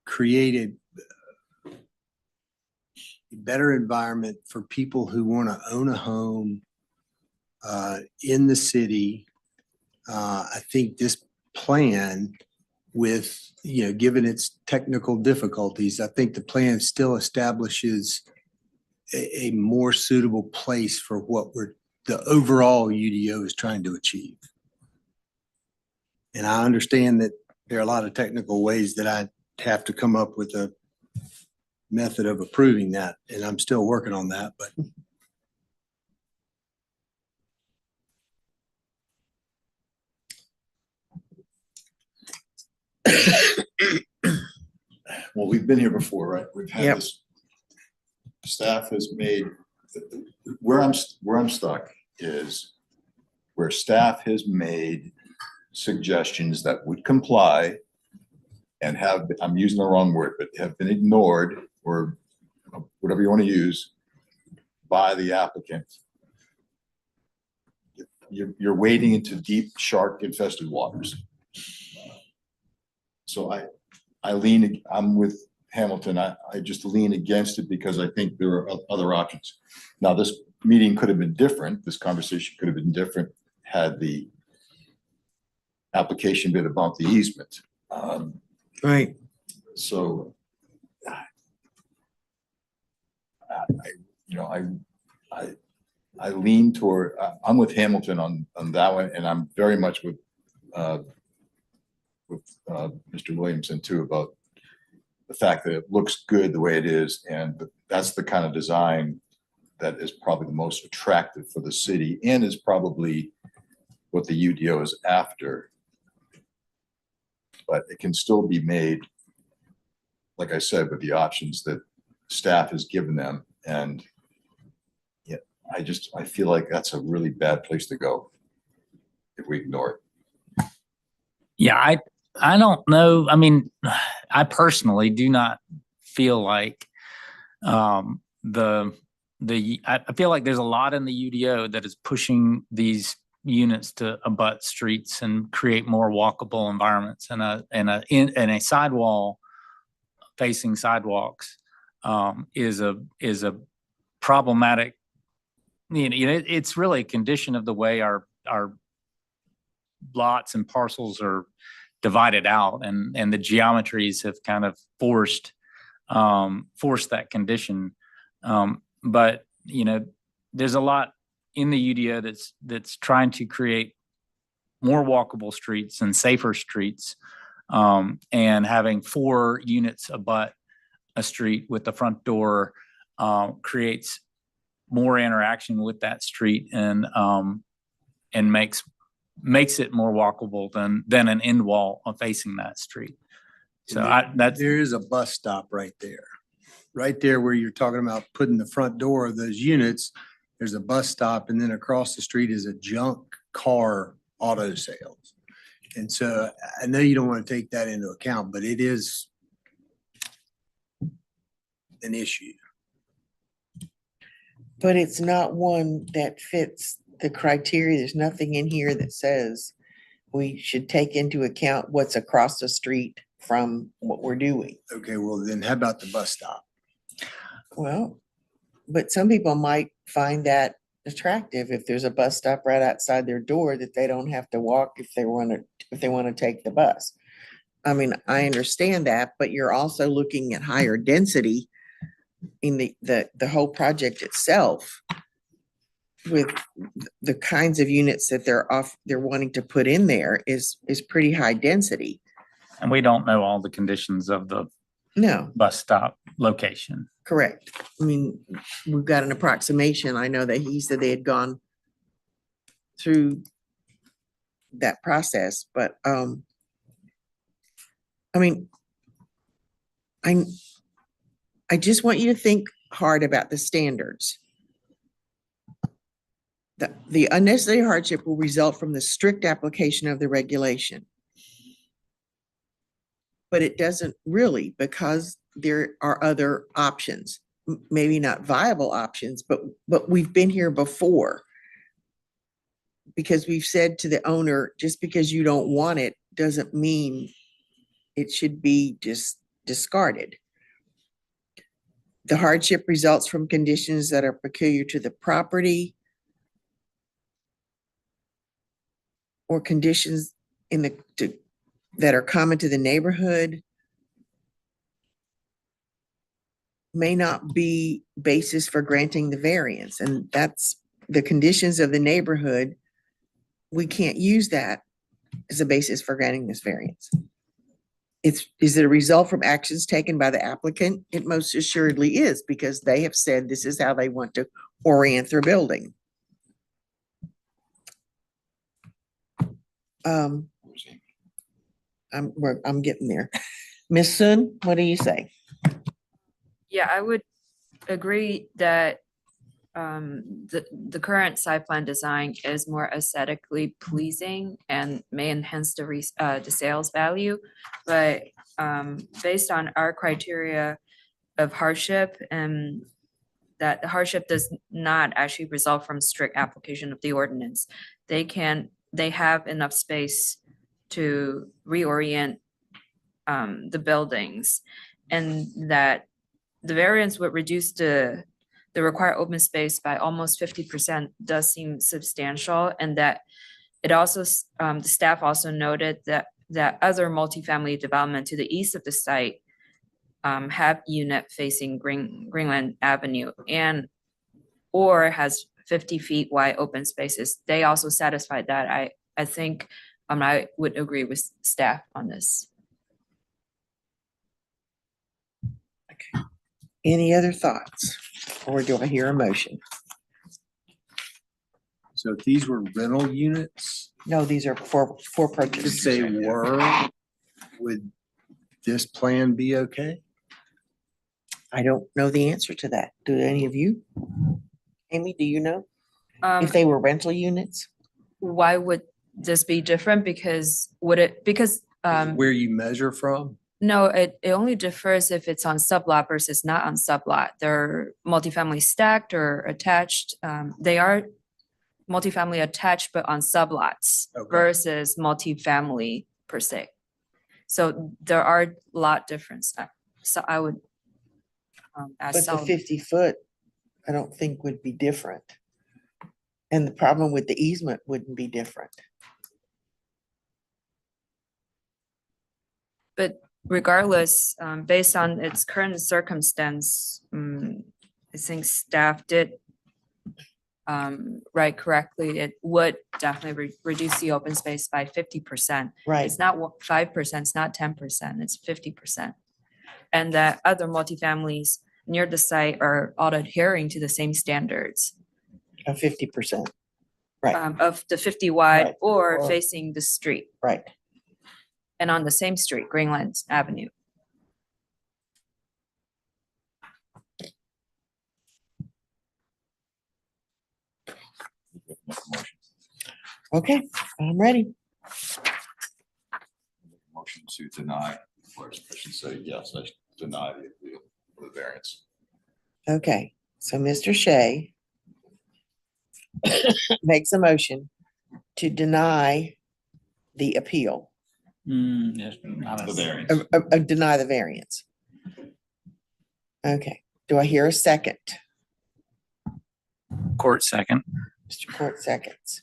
Speaker 6: create a better environment for people who want to own a home in the city, I think this plan with, given its technical difficulties, I think the plan still establishes a more suitable place for what the overall UDO is trying to achieve. And I understand that there are a lot of technical ways that I have to come up with a method of approving that, and I'm still working on that, but
Speaker 5: Well, we've been here before, right? We've had
Speaker 2: Yep.
Speaker 5: this. Staff has made, where I'm stuck is where staff has made suggestions that would comply and I'm using the wrong word, but have been ignored or whatever you want to use by the applicant. You're wading into deep shark infested waters. So I'm with Hamilton. I just lean against it because I think there are other options. Now, this meeting could have been different. This conversation could have been different had the application been about the easement.
Speaker 2: Right.
Speaker 5: So I lean toward, I'm with Hamilton on that one, and I'm very much with Mr. Williamson too, about the fact that it looks good the way it is, and that's the kind of design that is probably the most attractive for the city and is probably what the UDO is after. But it can still be made, like I said, with the options that staff has given them. And yeah, I feel like that's a really bad place to go if we ignore it.
Speaker 4: Yeah, I don't know. I mean, I personally do not feel like I feel like there's a lot in the UDO that is pushing these units to abut streets and create more walkable environments, and a sidewall facing sidewalks is a problematic. It's really a condition of the way our lots and parcels are divided out, and the geometries have kind of forced that condition. But there's a lot in the UDO that's trying to create more walkable streets and safer streets, and having 4 units abut a street with the front door creates more interaction with that street, and makes it more walkable than an end wall facing that street. So
Speaker 6: There is a bus stop right there where you're talking about putting the front door of those units. There's a bus stop, and then across the street is a junk car auto sales. And so I know you don't want to take that into account, but it is an issue.
Speaker 2: But it's not one that fits the criteria. There's nothing in here that says we should take into account what's across the street from what we're doing.
Speaker 6: Okay, well then how about the bus stop?
Speaker 2: Well, but some people might find that attractive if there's a bus stop right outside their door that they don't have to walk if they want to take the bus. I mean, I understand that, but you're also looking at higher density in the whole project itself with the kinds of units that they're wanting to put in there is pretty high density.
Speaker 4: And we don't know all the conditions of the bus stop location.
Speaker 2: Correct. I mean, we've got an approximation. I know that he said they had gone through that process, but I mean, I just want you to think hard about the standards. The unnecessary hardship will result from the strict application of the regulation. But it doesn't really, because there are other options, maybe not viable options, but we've been here before. Because we've said to the owner, just because you don't want it doesn't mean it should be just discarded. The hardship results from conditions that are peculiar to the property or conditions that are common to the neighborhood, may not be basis for granting the variance. And that's the conditions of the neighborhood. We can't use that as a basis for granting this variance. Is it a result from actions taken by the applicant? It most assuredly is, because they have said this is how they want to orient their building. I'm getting there. Ms. Sun, what do you say?
Speaker 7: Yeah, I would agree that the current site plan design is more aesthetically pleasing and may enhance the sales value. But based on our criteria of hardship, and that the hardship does not actually result from strict application of the ordinance, they have enough space to reorient the buildings, and that the variance would reduce the required open space by almost 50% does seem substantial. And that it also, the staff also noted that other multifamily development to the east of the site have unit facing Greenland Avenue or has 50 feet wide open spaces. They also satisfied that. I think I would agree with staff on this.
Speaker 2: Okay. Any other thoughts? Or do I hear a motion?
Speaker 6: So if these were rental units,
Speaker 2: No, these are for
Speaker 6: If
Speaker 2: purchase.
Speaker 6: they were, would this plan be okay?
Speaker 2: I don't know the answer to that. Do any of you? Amy, do you know?
Speaker 7: Um,
Speaker 2: If they were rental units?
Speaker 7: why would this be different? Because
Speaker 6: Where you measure from?
Speaker 7: no, it only differs if it's on sublot versus not on sublot. They're multifamily stacked or attached. They are multifamily attached, but on sublots
Speaker 6: Okay.
Speaker 7: versus multifamily per se. So there are a lot difference. So I would ask
Speaker 2: But the
Speaker 7: Solomon.
Speaker 2: 50-foot, I don't think would be different. And the problem with the easement wouldn't be different.
Speaker 7: But regardless, based on its current circumstance, I think staff did write correctly. It would definitely reduce the open space by 50%.
Speaker 2: Right.
Speaker 7: It's not 5%, it's not 10%, it's 50%. And that other multifamilies near the site are all adhering to the same standards.
Speaker 2: Of 50%. Right.
Speaker 7: Of the 50 wide
Speaker 2: Right.
Speaker 7: or
Speaker 2: Or-
Speaker 7: facing the street.
Speaker 2: Right.
Speaker 7: And on the same street, Greenland Avenue.
Speaker 2: Okay, I'm ready.
Speaker 5: Motion to deny, or I should say, yes, I deny the appeal for the variance.
Speaker 2: Okay, so Mr. Shea makes a motion to deny the appeal,
Speaker 5: The variance.
Speaker 2: deny the variance. Okay, do I hear a second?
Speaker 4: Court second.
Speaker 2: Mr. Court seconds.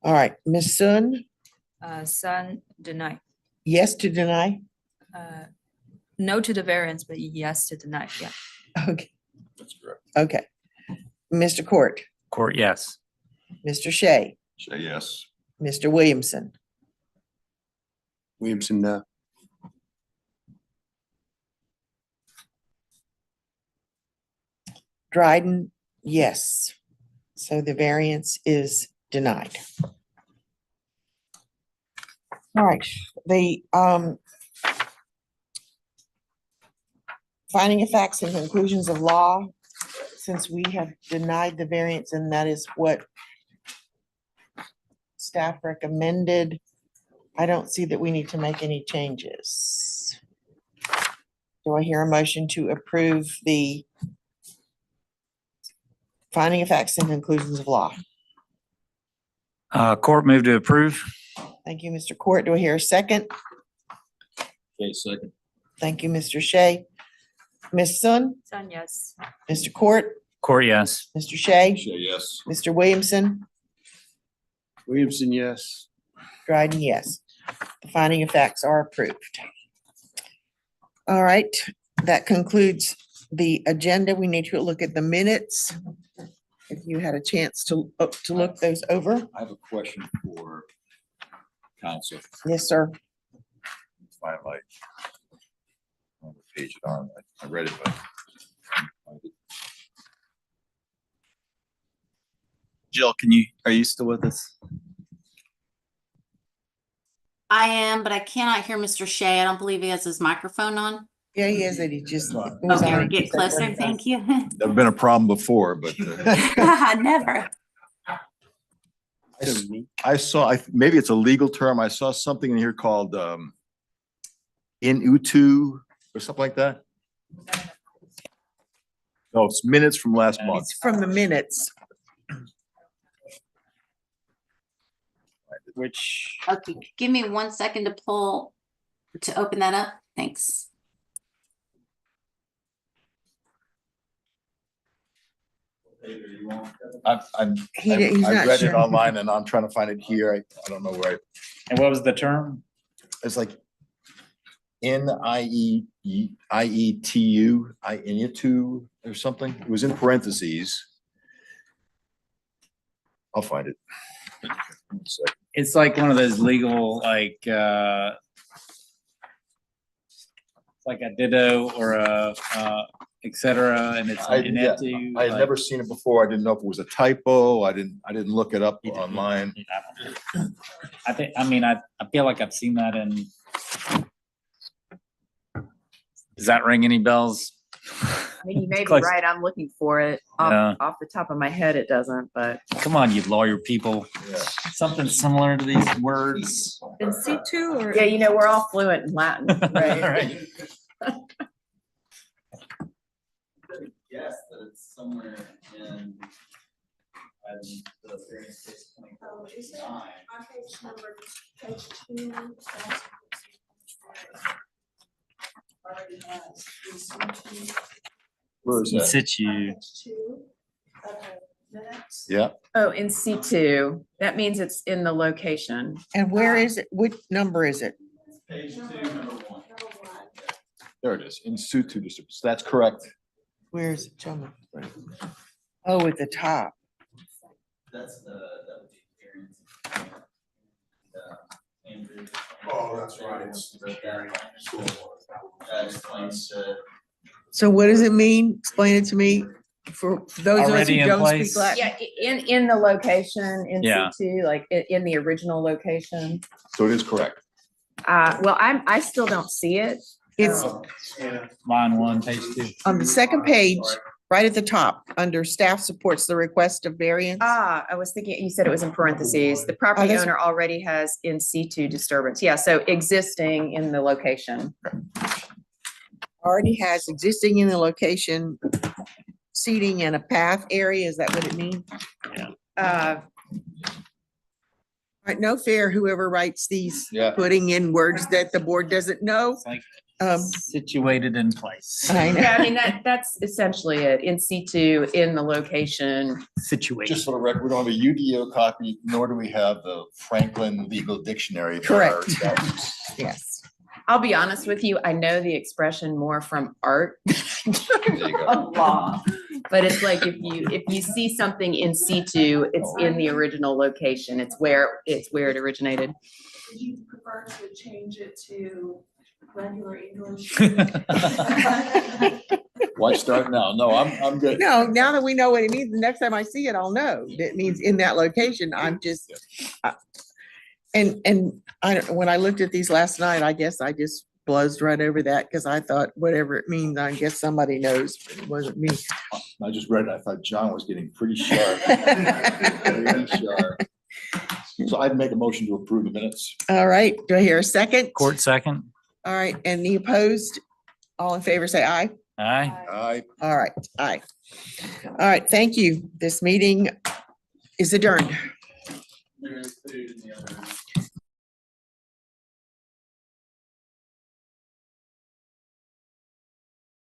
Speaker 2: All right, Ms. Sun,
Speaker 7: Sun deny.
Speaker 2: yes to deny?
Speaker 7: No to the variance, but yes to deny, yeah.
Speaker 2: Okay,
Speaker 5: That's correct.
Speaker 2: okay. Mr. Court,
Speaker 4: Court, yes.
Speaker 2: Mr. Shea,
Speaker 5: Say yes.
Speaker 2: Mr. Williamson,
Speaker 6: Williamson, no.
Speaker 2: Dryden, yes. So the variance is denied. All right, the finding of facts and conclusions of law, since we have denied the variance and that is what staff recommended, I don't see that we need to make any changes. Do I hear a motion to approve the finding of facts and conclusions of law?
Speaker 4: Court move to approve.
Speaker 2: Thank you, Mr. Court. Do I hear a second?
Speaker 5: Okay, second.
Speaker 2: Thank you, Mr. Shea. Ms. Sun,
Speaker 7: Sun, yes.
Speaker 2: Mr. Court,
Speaker 4: Court, yes.
Speaker 2: Mr. Shea,
Speaker 5: Say yes.
Speaker 2: Mr. Williamson,
Speaker 6: Williamson, yes.
Speaker 2: Dryden, yes. The finding of facts are approved. All right, that concludes the agenda. We need to look at the minutes. If you had a chance to look those over.
Speaker 5: I have a question for council.
Speaker 2: Yes, sir.
Speaker 5: Find my on the page it on. I read it, but
Speaker 8: Jill, are you still with us?
Speaker 13: I am, but I cannot hear Mr. Shea. I don't believe he has his microphone on.
Speaker 2: Yeah, he is that he just.
Speaker 13: Okay, we'll get closer. Thank you.
Speaker 5: never been a problem before, but
Speaker 13: Never.
Speaker 5: I saw, maybe it's a legal term. I saw something in here called in utu or something like that. No, it's minutes from last month.
Speaker 2: It's from the minutes.
Speaker 4: Which,
Speaker 13: Okay, give me 1 second to open that up. Thanks.
Speaker 2: He's
Speaker 5: I
Speaker 2: not
Speaker 5: read it
Speaker 2: sure.
Speaker 5: online and I'm trying to find it here. I don't know where
Speaker 4: and what was the term?
Speaker 5: it's like IETU or something. It was in parentheses. I'll find it. One sec.
Speaker 4: It's like one of those legal, like a ditto or a et cetera, and it's
Speaker 5: I
Speaker 4: an empty.
Speaker 5: I had
Speaker 4: like-
Speaker 5: never seen it before. I didn't know if it was a typo. I didn't look it up online.
Speaker 4: I think, I mean, I feel like I've seen that in. Does that ring any bells?
Speaker 17: I mean, you may be
Speaker 4: Close.
Speaker 17: right. I'm looking for it.
Speaker 4: Yeah.
Speaker 17: Off the top of my head, it doesn't, but.
Speaker 4: Come on, you lawyer people. Something similar to these words.
Speaker 17: In C2 or? Yeah, you know, we're all fluent in Latin, right?
Speaker 4: Right.
Speaker 8: Yes, that it's somewhere in. The variance case 29.
Speaker 5: Where is
Speaker 4: In
Speaker 5: that?
Speaker 4: situ.
Speaker 5: Yeah,
Speaker 17: Oh, in C2, that means it's in the location.
Speaker 2: And where is it? Which number is it?
Speaker 8: Page 2, number 1.
Speaker 5: there it is. In situ disturbance. That's correct.
Speaker 2: Where is it? Show me. Oh, at the top.
Speaker 8: That's that would be variance. Andrew.
Speaker 9: Oh, that's right, it's-
Speaker 8: That explains to.
Speaker 2: So what does it mean? Explain it to me for those of us
Speaker 4: Already
Speaker 2: who
Speaker 4: in
Speaker 2: don't speak
Speaker 4: place?
Speaker 2: Latin.
Speaker 17: Yeah, in the location, in
Speaker 4: Yeah.
Speaker 17: C2, like in the original location.
Speaker 5: So it is correct.
Speaker 17: Well, I still don't see it.
Speaker 2: It's
Speaker 4: Line 1, page 2.
Speaker 2: on the second page, right at the top, under staff supports the request of variance.
Speaker 17: I was thinking, you said it was in parentheses. The property
Speaker 2: that's-
Speaker 17: owner already has in C2 disturbance. Yeah, so existing in the location.
Speaker 2: Already has existing in the location seating and a path area. Is that what it means?
Speaker 17: Uh,
Speaker 2: Right, no fair, whoever writes these,
Speaker 5: Yeah.
Speaker 2: putting in words that the board doesn't know.
Speaker 4: It's like
Speaker 2: Um,
Speaker 4: situated in place.
Speaker 2: I know.
Speaker 17: Yeah, I mean, that's essentially it. In C2, in the location.
Speaker 4: Situation.
Speaker 5: Just for the record, we don't have a UDO copy, nor do we have the Franklin Legal Dictionary.
Speaker 2: Correct.
Speaker 5: That's-
Speaker 2: Yes.
Speaker 17: I'll be honest with you, I know the expression more from art
Speaker 5: There you go.
Speaker 17: of law. But it's like if you see something in C2, it's in the original location. It's where it originated.
Speaker 16: Would you prefer to change it to regular English?
Speaker 5: Why start now? No, I'm good.
Speaker 2: No, now that we know what it means, the next time I see it, I'll know. It means in that location. I'm just. And when I looked at these last night, I guess I just buzzed right over that because I thought whatever it means, I guess somebody knows, but it wasn't me.
Speaker 5: I just read it. I thought John was getting pretty sharp. Very sharp. So I'd make a motion to approve the minutes.
Speaker 2: All right, do I hear a second?
Speaker 4: Court second.
Speaker 2: All right, and the opposed, all in favor, say aye.
Speaker 4: Aye.
Speaker 5: Aye.
Speaker 2: All right, aye. All right, thank you. This meeting is adjourned.
Speaker 8: There is food in the other.